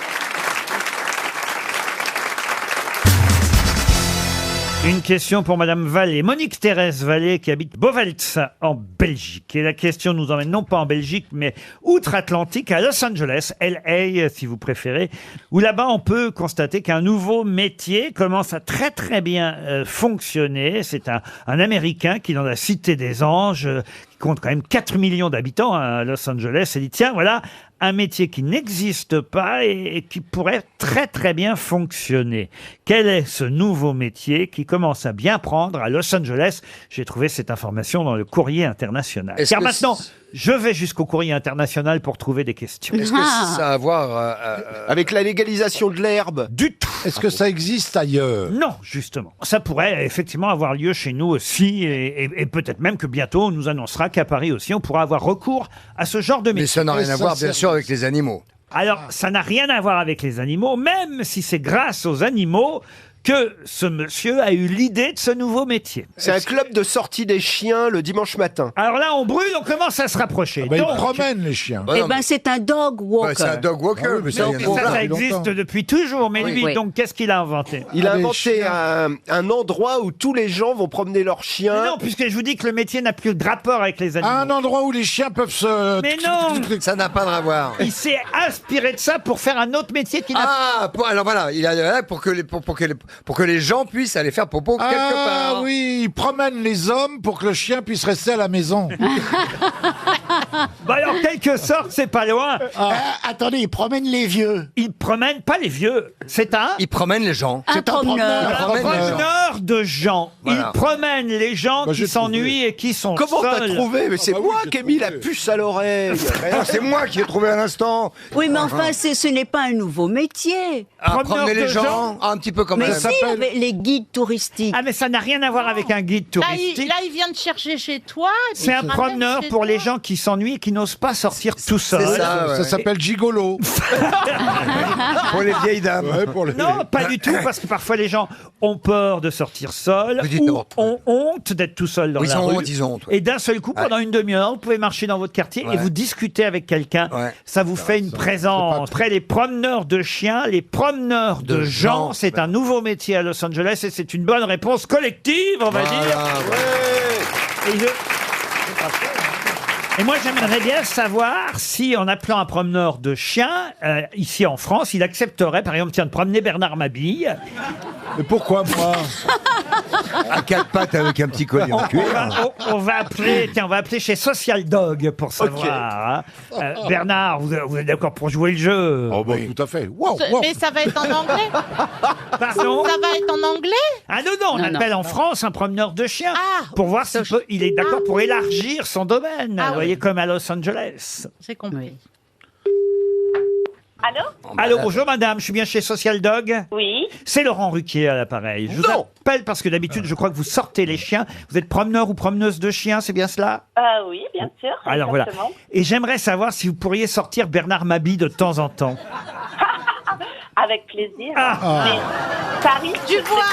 Une question pour Madame Vallée, Monique Thérèse Vallée, qui habite Bovelts en Belgique. Et la question nous emmène non pas en Belgique, mais outre-Atlantique, à Los Angeles, LA si vous préférez, où là-bas on peut constater qu'un nouveau métier commence à très très bien fonctionner. C'est un Américain qui, dans la Cité des Anges, qui compte quand même 4 millions d'habitants à Los Angeles, s'est dit tiens, voilà un métier qui n'existe pas et qui pourrait très très bien fonctionner. Quel est ce nouveau métier qui commence à bien prendre à Los Angeles? J'ai trouvé cette information dans le Courrier International. Est-ce Car que maintenant, je vais jusqu'au Courrier International pour trouver des questions. Est-ce que ça a à voir avec la légalisation de l'herbe? Du tout. Est-ce que ça existe ailleurs? Non, justement. Ça pourrait effectivement avoir lieu chez nous aussi, et peut-être même que bientôt on nous annoncera qu'à Paris aussi, on pourra avoir recours à ce genre de métier. Mais ça n'a rien à voir, bien sûr, avec les animaux. Alors, ça n'a rien à voir avec les animaux, même si c'est grâce aux animaux que ce monsieur a eu l'idée de ce nouveau métier. C'est un club de sortie des chiens le dimanche matin. Alors là, on brûle, on commence à se rapprocher. Ils Donc, promènent les chiens. Eh ben, c'est un dog walker. C'est un dog walker. Ah oui, mais ça, il y en a ça depuis existe longtemps. depuis toujours, mais Oui. lui, Oui. donc, qu'est-ce qu'il a inventé? Il a Ah, les inventé chiens. un endroit où tous les gens vont promener leurs chiens. Mais non, puisque je vous dis que le métier n'a plus de rapport avec les animaux. Un endroit où les chiens peuvent se... Mais non, Ça n'a pas de rapport. il s'est inspiré de ça pour faire un autre métier qui n'a Ah, alors voilà, il a pour que les gens puissent aller faire popo quelque Ah part. oui, ils promènent les hommes pour que le chien puisse rester à la maison. Bah, en quelque sorte, c'est pas loin. Attendez, il promène les vieux. Il promène pas les vieux. C'est un... Il promène les gens. Un promeneur. Un promeneur de gens. Voilà. Il promène les gens Bah, qui j'ai s'ennuient et qui sont Comment t'as seuls. trouvé? Mais c'est bah oui, moi j'ai qui ai mis la puce à l'oreille. Non, c'est moi qui ai trouvé à l'instant. Oui, mais enfin, ce n'est pas un nouveau métier. Promener de les gens. gens, un petit peu comme Mais ça. si, avec les guides touristiques. Ah, mais ça n'a rien à voir avec un guide Là, touristique. il vient de chercher chez toi. et puis C'est il un te ramène promeneur chez pour toi. les gens qui s'ennuient et qui n'osent pas sortir tout seuls. ça, ouais. Ça s'appelle gigolo. Pour les vieilles dames. Ouais, pour les- Non, pas du tout, parce que parfois les gens ont peur de sortir seuls Vous dites ou non. ont honte d'être tout seuls dans Oui, la ils ont rue. honte, ils ont honte, ouais. Et d'un seul coup, pendant une demi-heure, vous pouvez marcher dans votre quartier et Ouais. vous discuter avec quelqu'un. Ouais. Ça vous fait une présence. Après les promeneurs de chiens, les promeneurs de De gens, gens. c'est un nouveau métier à Los Angeles et c'est une bonne réponse collective, on va Voilà, dire. voilà. Et Et moi, j'aimerais bien savoir si, en appelant un promeneur de chiens, ici en France, il accepterait, par exemple, tiens, de promener Bernard Mabille. Mais pourquoi moi? À quatre pattes avec un petit collier en cuir. On va appeler, tiens, on va appeler chez Social Dog pour savoir. Hein. Bernard, vous êtes d'accord pour jouer le jeu? Oh, bon, tout à fait. Wow, Mais ça va être en anglais. Pardon? Ça va être en anglais. Ah non, non, on Non, appelle non. en France un promeneur de chiens Ah. pour voir s'il peut, il est d'accord pour élargir son domaine, Ah vous oui. voyez, comme à Los Angeles. J'ai compris. Allô? Allô, bonjour madame, je suis bien chez Social Dog? Oui. C'est Laurent Ruquier à l'appareil. Je vous appelle parce que d'habitude, je crois que vous sortez les chiens. Vous êtes promeneur ou promeneuse de chiens, c'est bien cela? Oui, bien sûr. Alors voilà. exactement. Et j'aimerais savoir si vous pourriez sortir Bernard Mabille de temps en temps. Avec plaisir. Ah. Mais Paris, Tu vois.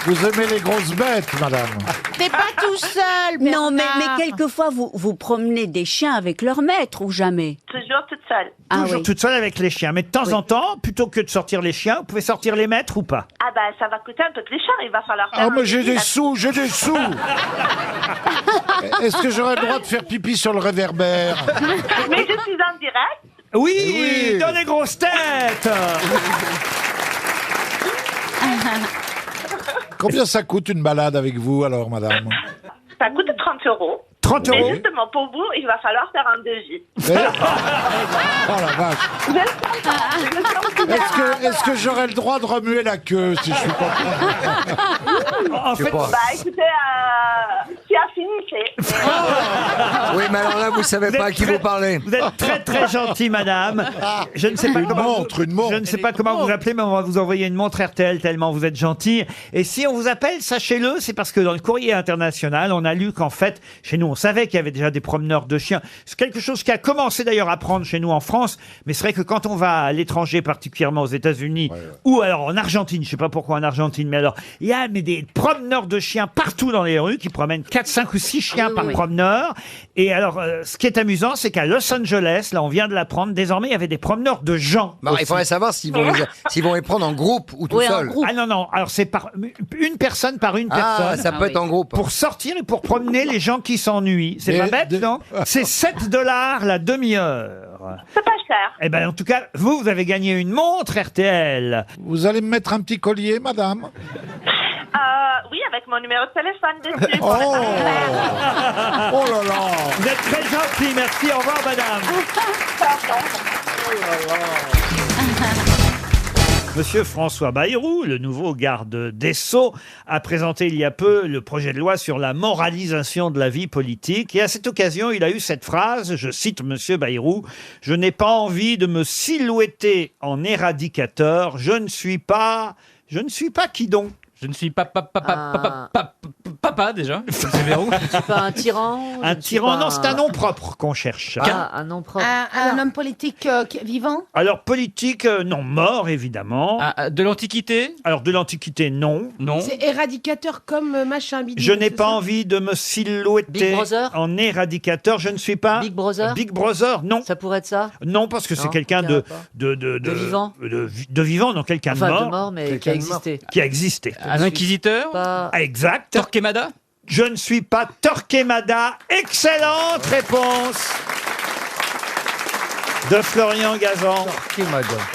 Vous aimez les grosses bêtes, madame? T'es pas tout seul, Non, mais Bernard. quelquefois, vous promenez des chiens avec leur maître ou jamais? Toujours toute seule. Toujours toute seule avec les chiens. Mais de temps en temps, plutôt que de sortir les chiens, vous pouvez sortir les maîtres ou pas? Ah bah ça va coûter un peu plus cher, il va falloir faire Ah, un mais j'ai devis, des là. sous, j'ai des sous! Est-ce que j'aurais le droit de faire pipi sur le réverbère? Mais je suis en direct. Oui, Eh oui. dans les grosses têtes. Combien ça coûte une balade avec vous, alors, madame? Ça coûte 30 euros. 30 Mais euros. justement, pour vous, il va falloir faire un devis. Oh la vache! Est-ce que j'aurais le droit de remuer la queue si je suis pas... En fait, Bah écoutez, tu as fini, c'est... Oui, mais alors là, vous savez pas à qui vous parlez. Vous êtes très très gentil, madame. Je ne sais pas comment montre. Je ne sais pas comment vous appelez, mais on va vous envoyer une montre RTL tellement vous êtes gentil. Et si on vous appelle, sachez-le, c'est parce que dans le Courrier International, on a lu qu'en fait, chez nous, on savait qu'il y avait déjà des promeneurs de chiens. C'est quelque chose qui a commencé d'ailleurs à prendre chez nous en France, mais c'est vrai que quand on va à l'étranger, particulièrement aux États-Unis, ou alors en Argentine, je sais pas pourquoi en Argentine, mais alors il y a des promeneurs de chiens partout dans les rues qui promènent 4, 5 ou 6 chiens par promeneur. Et alors, ce qui est amusant, c'est qu'à Los Angeles, là, on vient de l'apprendre, désormais, il y avait des promeneurs de gens. Bah, il faudrait savoir s'ils vont les prendre en groupe ou tout seul. Ah non, non, alors c'est par une personne par une Ah, personne. ça peut être en groupe. Pour sortir et pour promener les gens qui s'ennuient. C'est Et pas bête, non? C'est $7 la demi-heure. C'est pas cher. Eh ben, en tout cas, vous avez gagné une montre RTL. Vous allez me mettre un petit collier, madame? Oui, avec mon numéro de téléphone dessus. Oh. Oh là là! Vous êtes très gentil, merci, au revoir, madame. Monsieur François Bayrou, le nouveau garde des Sceaux, a présenté il y a peu le projet de loi sur la moralisation de la vie politique. Et à cette occasion, il a eu cette phrase, je cite Monsieur Bayrou, « Je n'ai pas envie de me silhouetter en éradicateur. Je ne suis pas qui donc ?» Je ne suis pas papa déjà. C'est Verrou. C'est pas un tyran? Un tyran, non, c'est un nom propre qu'on cherche. Un nom propre. Un homme politique vivant? Alors, politique, non, mort, évidemment. De l'Antiquité? Alors, de l'Antiquité, non. Non. C'est éradicateur comme machin bidule. Je n'ai c'est pas ça envie de me silhouetter Big Brother en éradicateur. Je ne suis pas... Big Brother? Big Brother, non. Ça pourrait être ça? Non, parce que c'est Non, quelqu'un aucun de vivant? de vivant, non, quelqu'un Enfin, de mort. de mort, mais qui a existé. Qui a existé. Un inquisiteur? Pas... Exact. Torquemada? Je ne suis pas Torquemada. Excellente réponse de Florian Gazan.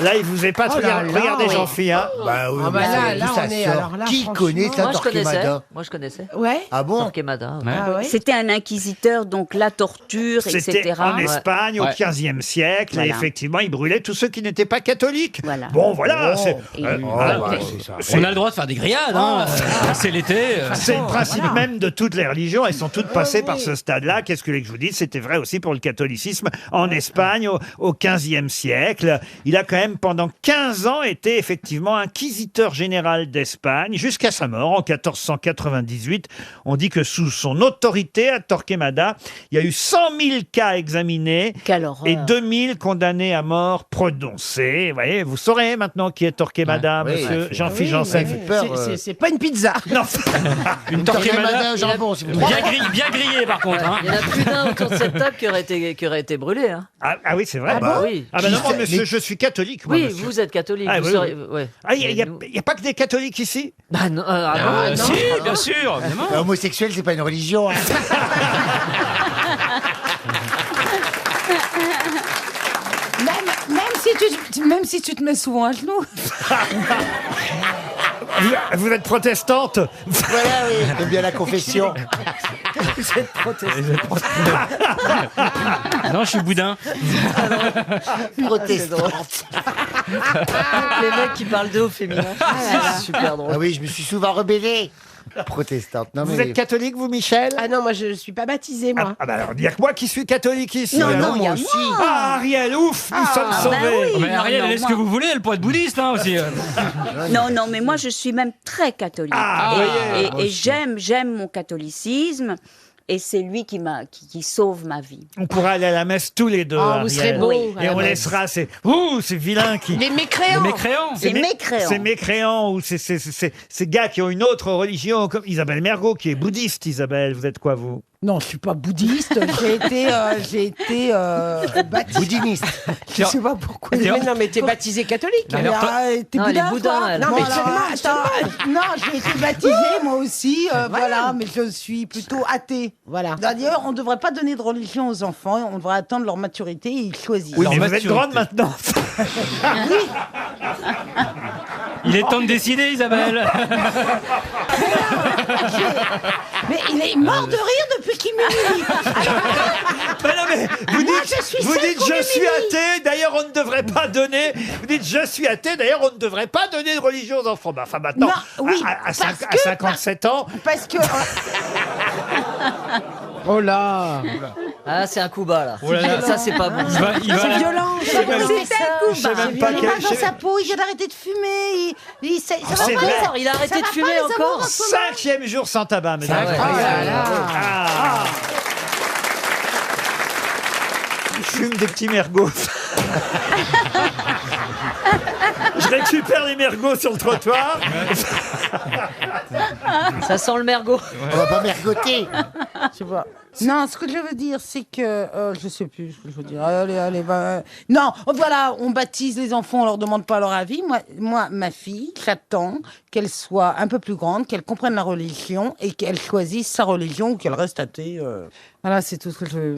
Là, il vous épate. Oh là là, Regardez oui. Jean-Philippe. Hein. Bah oui, Ah bah mais là, d'où ça on est- sort alors là, Qui franchement. connaît ça, Moi, je connaissais. Torquemada? Moi, je connaissais. Ouais. Ah bon? Torquemada. Ah ouais. C'était un inquisiteur, donc la torture, C'était etc. en Espagne au Ouais. XVe siècle. Voilà. Et effectivement, il brûlait tous ceux qui n'étaient pas catholiques. Voilà. Bon, voilà. c'est- Et- On a le droit de faire des grillades, hein. C'est l'été. C'est le principe même de toutes les religions. Elles sont toutes passées par ce stade-là. Qu'est-ce que je vous dis? C'était vrai aussi pour le catholicisme en Espagne au XVe siècle. Il a quand même pendant 15 ans été effectivement inquisiteur général d'Espagne jusqu'à sa mort en 1498. On dit que sous son autorité à Torquemada, il y a eu 100 000 cas examinés Quelle horreur. et 2000 condamnés à mort prononcés. Vous voyez, vous saurez maintenant qui est Torquemada, Ouais, monsieur oui. Jean-Philippe Oui, Janssen. mais peur, c'est pas une pizza. Non. Une Torquemada au jambon, si vous voulez. bien grillé par contre. Hein. Il y en a plus d'un autour de cette table qui aurait été brûlé. Hein. Ah oui, c'est vrai. Oui. Ah ben non, moi, Qui- monsieur, mais- je suis catholique. Moi, Oui, monsieur. vous êtes catholique. Ah, vous oui, serez- oui. ouais. Ah, il n'y a, Nous- pas que des catholiques ici? Bah non, non. Si, bien sûr, évidemment. Homosexuel, c'est pas une religion. Hein. Même si tu te mets souvent à genoux. Vous êtes protestante? Voilà, oui. J'aime bien la confession. Vous êtes protestant. Non, je suis boudin. Protestante. Les mecs qui parlent d'eux au féminin. C'est super drôle. Ah oui, je me suis souvent rebellé. Protestante. Non, Vous mais... êtes catholique, vous, Michel? Ah non, moi je suis pas baptisée, moi. Ah bah alors, il n'y a que moi qui suis catholique ici. Non, alors. non, il y a aussi. moi. Ah, Ariel, ouf, nous sommes bah sauvés. oui. Mais Non, Ariel, non, elle est ce moi- que vous voulez, elle pourrait être bouddhiste hein, aussi. Non, non, mais moi je suis même très catholique. Ah, et j'aime mon catholicisme. Et c'est lui qui sauve ma vie. On pourra aller à la messe tous les deux. Oh, vous Ariel. serez beaux. Oui. à Et la on messe. laissera ces vilains qui. Les mécréants. Les mécréants. Les mécréants. Ces mécréants ou ces gars qui ont une autre religion, comme Isabelle Mergo, qui est bouddhiste. Isabelle, vous êtes quoi, vous? Non, je suis pas bouddhiste. J'ai été baptisée. Boudiniste. Je sais pas pourquoi. Mais non, mais t'es baptisé catholique. Non, alors, T'es Non, elle est boudin, boudin, toi elle. Non, Non, mais mais attends, non, j'ai été baptisée moi aussi, voilà, mais je suis plutôt athée. Voilà. D'ailleurs, on ne devrait pas donner de religion aux enfants, on devrait attendre leur maturité et ils choisissent. Oui, Alors, mais vous êtes maturité. grande maintenant. Il est temps de décider, Isabelle. Mais il est mort de rire depuis qu'il m'humilie. Mais non, mais vous Moi, dites, je suis vous celle dites qu'on je suis humilie. athée, d'ailleurs on ne devrait pas donner. Vous dites je suis athée, d'ailleurs on ne devrait pas donner de religion aux enfants. Bah, enfin maintenant, Non, oui, à parce 57 ans, Parce que Oh là. Ah, c'est un coup bas là. Oh là là. Ça, c'est pas bon. Il va c'est la- violent. C'est violent. c'est un coup. Je sais même Il pas est quel- mal dans je- sa peau, il vient d'arrêter de fumer. Ça va c'est pas, vrai. ça- Il a arrêté ça de va fumer pas, les encore. amours en ce moment. 5e jour sans tabac, mesdames. Ah ouais. Ah, Oh là là. ah. Je fume des petits mergots. Je récupère les mergots sur le trottoir. Ça sent le mergot. On va pas mergoter. Je sais pas. Non, ce que je veux dire, c'est que je sais plus ce que je veux dire. Allez, va. Non, voilà, on baptise les enfants, on leur demande pas leur avis. Moi, ma fille, j'attends qu'elle soit un peu plus grande, qu'elle comprenne la religion et qu'elle choisisse sa religion ou qu'elle reste athée. Voilà, c'est tout ce que je veux.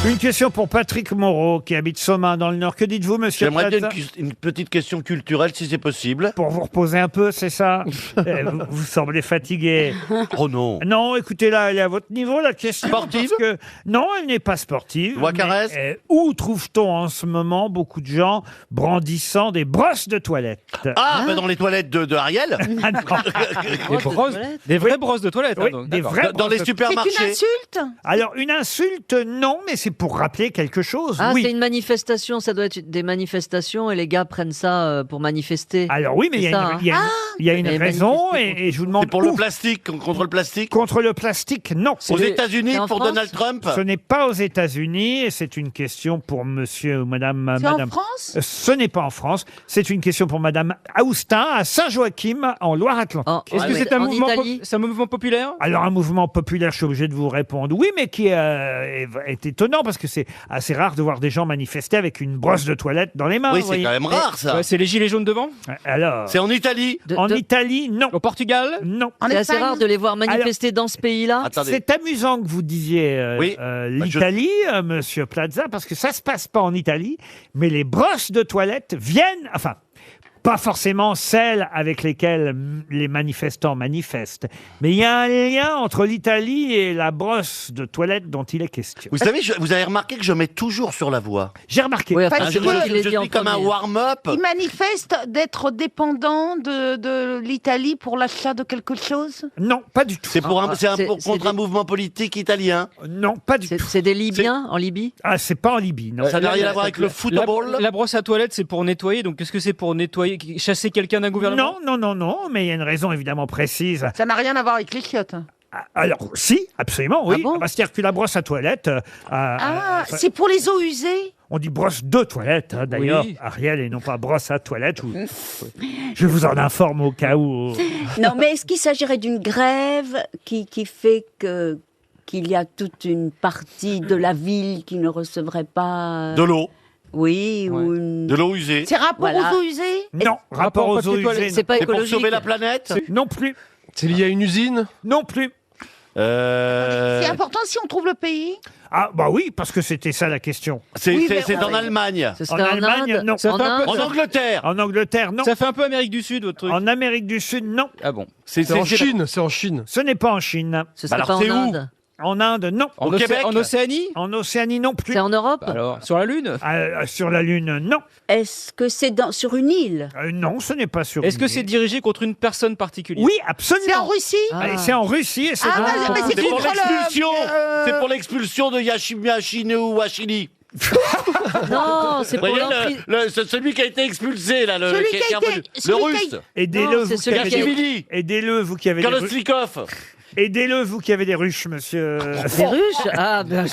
Une question pour Patrick Moreau, qui habite Somain dans le Nord. Que dites-vous, monsieur J'aimerais bien Plaza une petite question culturelle, si c'est possible. Pour vous reposer un peu, c'est ça vous semblez fatigué. Oh non. Non, écoutez, là, elle est à votre niveau, la question. Sportive parce que, non, elle n'est pas sportive. Wacarès mais, où trouve-t-on en ce moment beaucoup de gens brandissant des brosses de toilette? Ah, bah dans les toilettes de Ariel Ah, non. Des brosses, des vraies brosses de toilette. Oui, hein, donc, des d'accord. vraies Dans les brosses de- C'est supermarchés. une insulte. Alors, une insulte, non, mais c'est pour rappeler quelque chose. Ah, oui. c'est une manifestation. Ça doit être des manifestations et les gars prennent ça pour manifester. Alors oui, mais il y a C'est une, ça, hein. il y a une- il y a une Et raison manifester et je vous demande C'est pour le où. plastique, contre le plastique. Contre le plastique, non. Aux les- États-Unis, c'est en pour France Donald Trump. Ce n'est pas aux États-Unis et c'est une question pour monsieur ou madame. C'est en madame. France. Ce n'est pas en France. C'est une question pour madame Aoustin à Saint-Joachim en Loire-Atlantique. En- Est-ce que ouais, c'est un en mouvement, Italie c'est un mouvement populaire? Alors un mouvement populaire, je suis obligé de vous répondre oui, mais qui est étonnant parce que c'est assez rare de voir des gens manifester avec une brosse de toilette dans les mains. Oui, vous c'est voyez. quand même rare, ça. Ouais, c'est les gilets jaunes devant? Alors, C'est en Italie. De- en En Italie, non. Au Portugal? Non. C'est assez rare de les voir manifester dans ce pays-là. C'est amusant que vous disiez Oui. l'Italie, Monsieur Plaza, parce que ça se passe pas en Italie, mais les brosses de toilette viennent, enfin, pas forcément celles avec lesquelles les manifestants manifestent, mais il y a un lien entre l'Italie et la brosse de toilette dont il est question. Vous savez, vous avez remarqué que je mets toujours sur la voix. J'ai remarqué. Oui, enfin, Hein, je suis comme un warm-up. Il manifeste d'être dépendant de l'Italie pour l'achat de quelque chose. Non, pas du tout. C'est contre des- un mouvement politique italien. Non, pas du tout. C'est des Libyens en Libye? Ah, c'est pas en Libye, non. Ça n'a rien à voir avec le football. La brosse à toilette, c'est pour nettoyer. Donc, est-ce que c'est pour nettoyer, chasser quelqu'un d'un gouvernement? Non, mais il y a une raison évidemment précise. Ça n'a rien à voir avec les chiottes. Alors, si, absolument, oui. Ah bon C'est-à-dire que la brosse à toilette... C'est pour les eaux usées. On dit brosse de toilette, hein, d'ailleurs, Oui. Ariel, et non pas brosse à toilette. Je vous en informe au cas où... Non, mais est-ce qu'il s'agirait d'une grève qui fait qu'il y a toute une partie de la ville qui ne recevrait pas... De l'eau. Oui, ou une... De l'eau usée. C'est rapport Voilà. aux eaux usées. Non, rapport aux eaux usées. C'est pas C'est pour écologique. sauver la planète. Non plus. C'est lié à une usine? Non plus. C'est important si on trouve le pays. Ah, bah oui, parce que c'était ça la question. C'est Oui, mais en Allemagne. Ce En serait Allemagne, Inde? non. Ça fait un peu- En Angleterre. En Angleterre, non. Ça fait un peu Amérique du Sud, votre truc. En Amérique du Sud, non. Ah bon. C'est en Chine, c'est en Chine. Ce n'est pas en Chine. Ce serait alors, pas en c'est où Inde? En Inde, non. En, Au Québec en Océanie? En Océanie, non plus. C'est en Europe? Alors, sur la Lune? Sur la Lune, non. Est-ce que c'est sur une île? Non, ce n'est pas sur Est-ce que une c'est île. dirigé contre une personne particulière? Oui, absolument. C'est en Russie. Et c'est en Russie et c'est Ah, dans- mais c'est C'est pour contre l'expulsion. le- C'est pour l'expulsion de Yashimine ou Wachini. Non, c'est Vous pour voyez, l'emprise. c'est celui qui a été expulsé, là, Celui qui qui a est été- revenu. Le celui qui a- russe. Aidez-le, Non, c'est vous qui celui avez qui a- des... Yashvili. Aidez-le, vous qui avez des... Kalosnikov. Aidez-le, vous qui avez des ruches, monsieur. Des ruches? Ah, ben,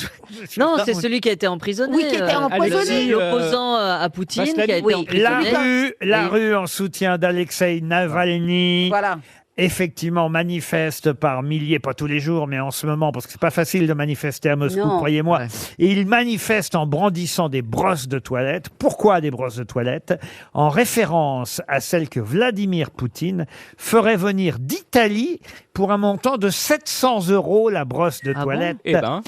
non, c'est celui qui a été emprisonné. Oui, qui a été empoisonné. Alexis, l'opposant à Poutine, qui a été Oui. emprisonné. La Oui. rue en soutien d'Alexei Navalny. Voilà. Effectivement, manifeste par milliers, pas tous les jours, mais en ce moment, parce que c'est pas facile de manifester à Moscou, Non. croyez-moi. Ouais. Et il manifeste en brandissant des brosses de toilette. Pourquoi des brosses de toilette? En référence à celle que Vladimir Poutine ferait venir d'Italie pour un montant de 700 € la brosse de Ah bon toilette. Eh ben.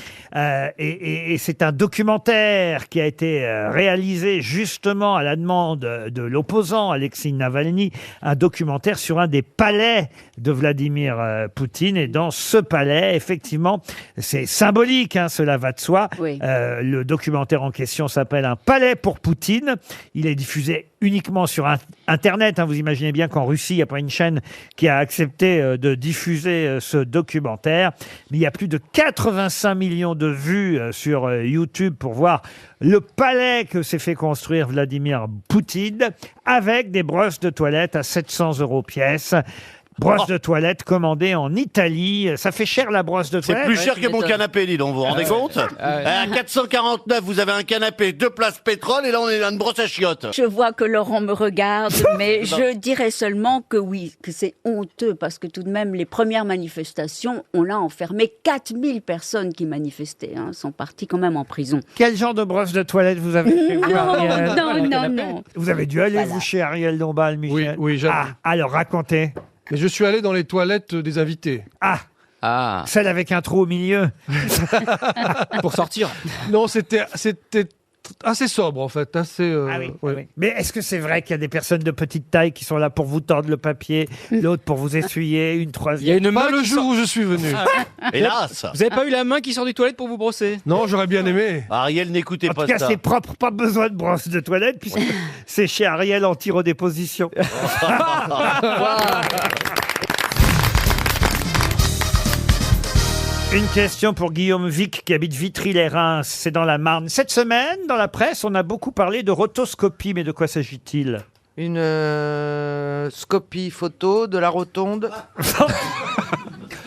Et c'est un documentaire qui a été réalisé justement à la demande de l'opposant Alexis Navalny, un documentaire sur un des palais de Vladimir Poutine. Et dans ce palais, effectivement, c'est symbolique, hein, cela va de soi. Oui. Le documentaire en question s'appelle Un palais pour Poutine. Il est diffusé uniquement sur Internet. Hein. Vous imaginez bien qu'en Russie, il n'y a pas une chaîne qui a accepté de diffuser ce documentaire. Mais il y a plus de 85 millions de vues sur YouTube pour voir le palais que s'est fait construire Vladimir Poutine avec des brosses de toilette à 700 € pièce. Brosse de toilette commandée en Italie. Ça fait cher la brosse de C'est toilette. plus cher que mon canapé, dis donc, vous vous rendez compte? À 449, vous avez un canapé, 2 places pétrole, et là, on est dans une brosse à chiottes. Je vois que Laurent me regarde, mais je dirais seulement que oui, que c'est honteux, parce que tout de même, les premières manifestations, on a enfermé 4000 personnes qui manifestaient, hein, sont parties quand même en prison. Quel genre de brosse de toilette vous avez chez vous, Ariel Non. Vous avez dû aller, vous, chez Ariel Dombal, Michel? Oui, j'avoue. Ah, alors racontez. Mais je suis allé dans les toilettes des invités. Ah, celle avec un trou au milieu. Pour sortir. Non, c'était assez sobre en fait. Assez, ouais. Mais est-ce que c'est vrai qu'il y a des personnes de petite taille qui sont là pour vous tordre le papier, l'autre pour vous essuyer, une troisième? Il y a une main Pas le qui jour sort- où je suis venu. Hélas. Vous avez pas eu la main qui sort du toilette pour vous brosser? Non, j'aurais bien aimé. Ariel, n'écoutez En pas tout cas, ça. c'est propre, pas besoin de brosse de toilette, puisque c'est chez Ariel en tire-déposition. Une question pour Guillaume Vic qui habite Vitry-les-Reims, c'est dans la Marne. Cette semaine, dans la presse, on a beaucoup parlé de rotoscopie, mais de quoi s'agit-il? Une scopie photo de la rotonde.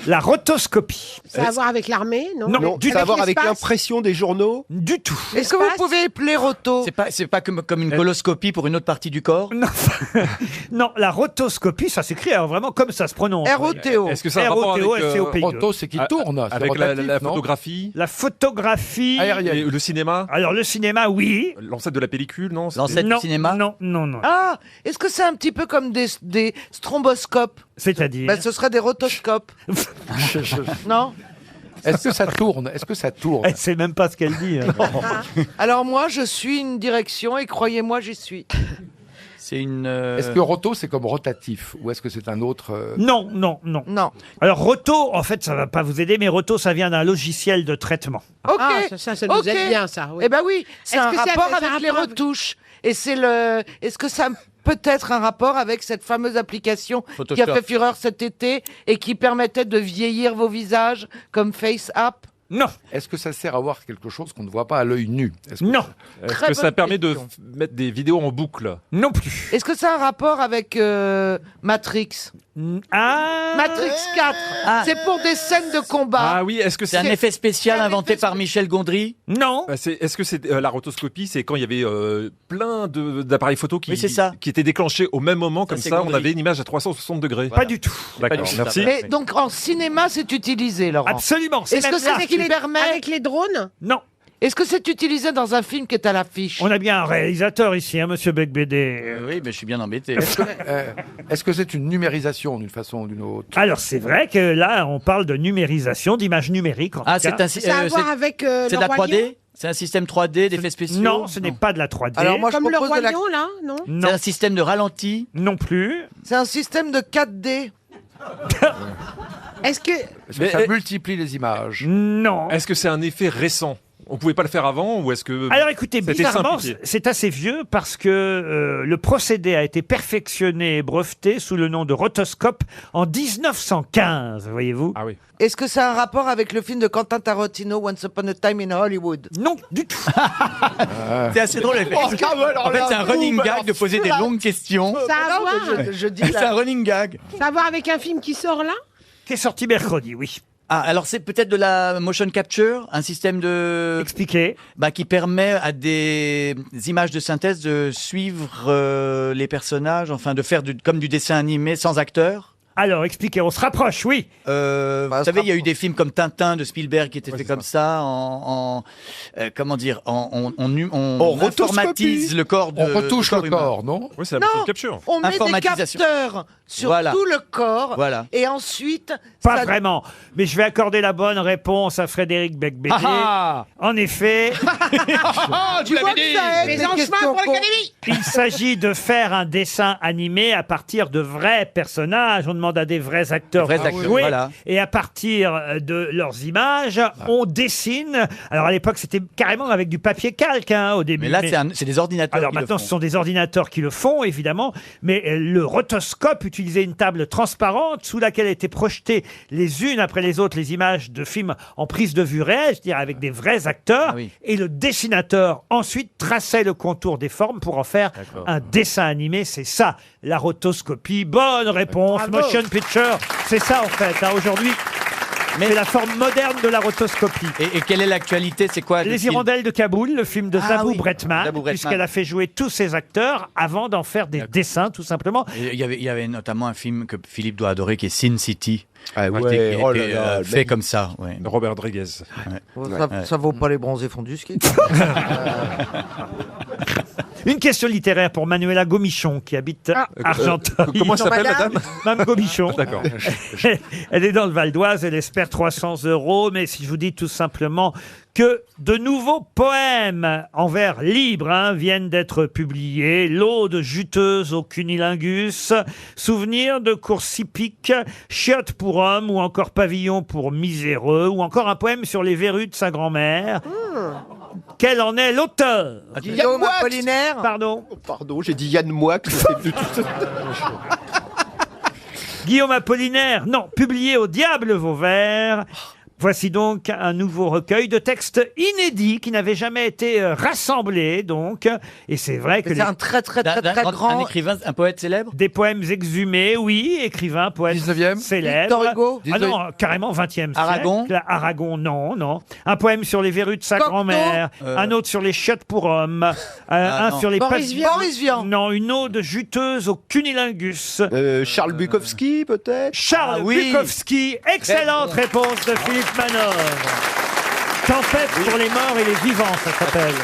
La rotoscopie. Ça a à voir avec l'armée, non? Non, du ça a à voir avec l'espace l'impression des journaux. Du tout. Est-ce que vous pouvez épeler roto? C'est pas comme une coloscopie pour une autre partie du corps? Non, non, la rotoscopie, ça s'écrit alors vraiment comme ça se prononce. R-O-T-O. Est-ce que ça a un rapport avec R-O-T-O-S-C-O-P-I-E. Roto, c'est qui tourne. c'est avec la rotatif, non photographie, La photographie. et le cinéma, Alors le cinéma, oui. l'ancêtre de la pellicule, non? L'ancêtre Non, du cinéma? non, non, non. Ah, est-ce que c'est un petit peu comme des stromboscopes? C'est-à-dire Ben, ce serait des rotoscopes. Non? Est-ce que ça tourne? Est-ce que ça tourne? Elle sait même pas ce qu'elle dit. hein. Alors moi, je suis une direction et croyez-moi, j'y suis. C'est une. Est-ce que roto, c'est comme rotatif? Ou est-ce que c'est un autre... Non, non, non. Non. Alors roto, en fait, ça va pas vous aider, mais roto, ça vient d'un logiciel de traitement. Ok. Ah, ça nous Ok. aide bien, ça. Oui. Eh ben oui, c'est Est-ce un que c'est rapport un avec les rapport avec- retouches. Et c'est le. Est-ce que ça a peut-être un rapport avec cette fameuse application qui a Photoshop. fait fureur cet été et qui permettait de vieillir vos visages comme FaceApp? Non. Est-ce que ça sert à voir quelque chose qu'on ne voit pas à l'œil nu? Non. Est-ce Très que ça bonne permet de question. mettre des vidéos en boucle? Non plus. Est-ce que ça a un rapport avec Matrix? Ah. Matrix 4. Ah. C'est pour des scènes de combat. Ah oui, est-ce que C'est un effet spécial inventé par Michel Gondry? Non. Est-ce que c'est la rotoscopie? C'est quand il y avait plein d'appareils photo Oui, c'est ça. qui étaient déclenchés au même moment, comme c'est ça, on Gondry. avait une image à 360 degrés. Pas du tout. D'accord, du tout, merci. Mais donc en cinéma, c'est utilisé, Laurent. Absolument. C'est Est-ce même que c'est là. ce qui permet? Avec les drones? Non. Est-ce que c'est utilisé dans un film qui est à l'affiche? On a bien un réalisateur ici, hein, Monsieur Becbédé. Oui, mais je suis bien embêté. Est-ce que c'est une numérisation d'une façon ou d'une autre? Alors c'est vrai que là, on parle de numérisation, d'images numériques. En Ah, tout cas. c'est un. Ça a à voir avec C'est de le la Roi 3D? Lion? C'est un système 3D d'effets spéciaux? Non, ce n'est pas de la 3D. Alors moi, je Comme le propose Roi de la... Lion, là, non? non, C'est un système de ralenti? non plus. C'est un système de 4D. Est-ce que... Est-ce que ça multiplie les images? Non. Est-ce que c'est un effet récent? On pouvait pas le faire avant ou est-ce que... Alors écoutez, c'était bizarrement, simplifié c'est assez vieux parce que le procédé a été perfectionné et breveté sous le nom de rotoscope en 1915, voyez-vous. Ah oui. Est-ce que ça a un rapport avec le film de Quentin Tarantino, Once Upon a Time in Hollywood? Non, du tout. C'est assez drôle. En fait, c'est un running gag de poser des longues questions. Ça a à voir, Je dis C'est un running gag. ça a à voir avec un film qui sort là? Qui est sorti mercredi, oui. Ah, alors c'est peut-être de la motion capture, un système de... Expliquez. Qui permet à des images de synthèse de suivre les personnages, enfin de faire comme du dessin animé sans acteur. Alors expliquez, on se rapproche, oui. Vous savez, il y a eu des films comme Tintin de Spielberg qui étaient faits comme ça, comment dire, on informatise le corps de... On retouche le humain. corps, non? Oui, c'est la Non, motion capture. on met des Informatisation. capteurs sur Voilà. tout le corps Voilà. et ensuite... Pas ça- vraiment. Mais je vais accorder la bonne réponse à Frédéric Becbédé. Ah En effet, Tu vois que ça aide, Les cette enchemins question pour con. l'Académie! il s'agit de faire un dessin animé à partir de vrais personnages. On demande à des vrais acteurs Vrais de acteurs, jouer. voilà. Et à partir de leurs images, on dessine. Alors à l'époque, c'était carrément avec du papier calque hein, au début. Mais là, c'est des ordinateurs Alors qui le maintenant, font. ce sont des ordinateurs qui le font, évidemment, mais le rotoscope utilisait une table transparente sous laquelle étaient projetées les unes après les autres les images de films en prise de vue réelle, c'est-à-dire avec des vrais acteurs, Ah oui. et le dessinateur ensuite traçait le contour des formes pour en faire un dessin animé. C'est ça, la rotoscopie. Bonne réponse, Bravo. motion picture. C'est ça en fait, hein, aujourd'hui. C'est la forme moderne de la rotoscopie. Et quelle est l'actualité? C'est quoi le Les film Hirondelles de Kaboul, le film de Ah Zabou oui, Bretman, Zabou Bretman. puisqu'elle a fait jouer tous ses acteurs avant d'en faire des dessins, tout simplement. Il y avait notamment un film que Philippe doit adorer qui est Sin City. Ah Qui ouais, était, oh là là, le fait mec, comme ça. Ouais. Robert Rodriguez. Ça vaut pas les bronzés fondus ski. Une question littéraire pour Manuela Gomichon, qui habite Argenteuil. Comment elle s'appelle, madame? Mme Gomichon. D'accord. Elle est dans le Val d'Oise, elle espère 300 €. Mais si je vous dis tout simplement que de nouveaux poèmes en vers libre viennent d'être publiés, l'Aude juteuse au cunilingus, Souvenir de course hippique, Chiotte pour homme ou encore Pavillon pour miséreux, ou encore un poème sur les verrues de sa grand-mère. Quel en est l'auteur? Guillaume Apollinaire. Pardon. Pardon, j'ai dit Yann Moix. Guillaume Apollinaire, non, publié au diable vos vers Voici donc un nouveau recueil de textes inédits qui n'avaient jamais été rassemblés, donc. Et c'est vrai que C'est un très grand. Un écrivain, un poète célèbre. des poèmes exhumés, oui, écrivain, poète 19e. célèbre. Victor Hugo. Ah non, carrément 20e siècle. Aragon. Aragon, non. Un poème sur les verrues de sa Cocteau. grand-mère, un autre sur les chiottes pour hommes, un non. sur les Boris Vian. Boris Vian. Non, une ode juteuse au cunilingus. Charles Bukowski, peut-être Charles Ah oui. Bukowski, excellente réponse de Philippe Manœuvre. Tempête pour les morts et les vivants, ça s'appelle.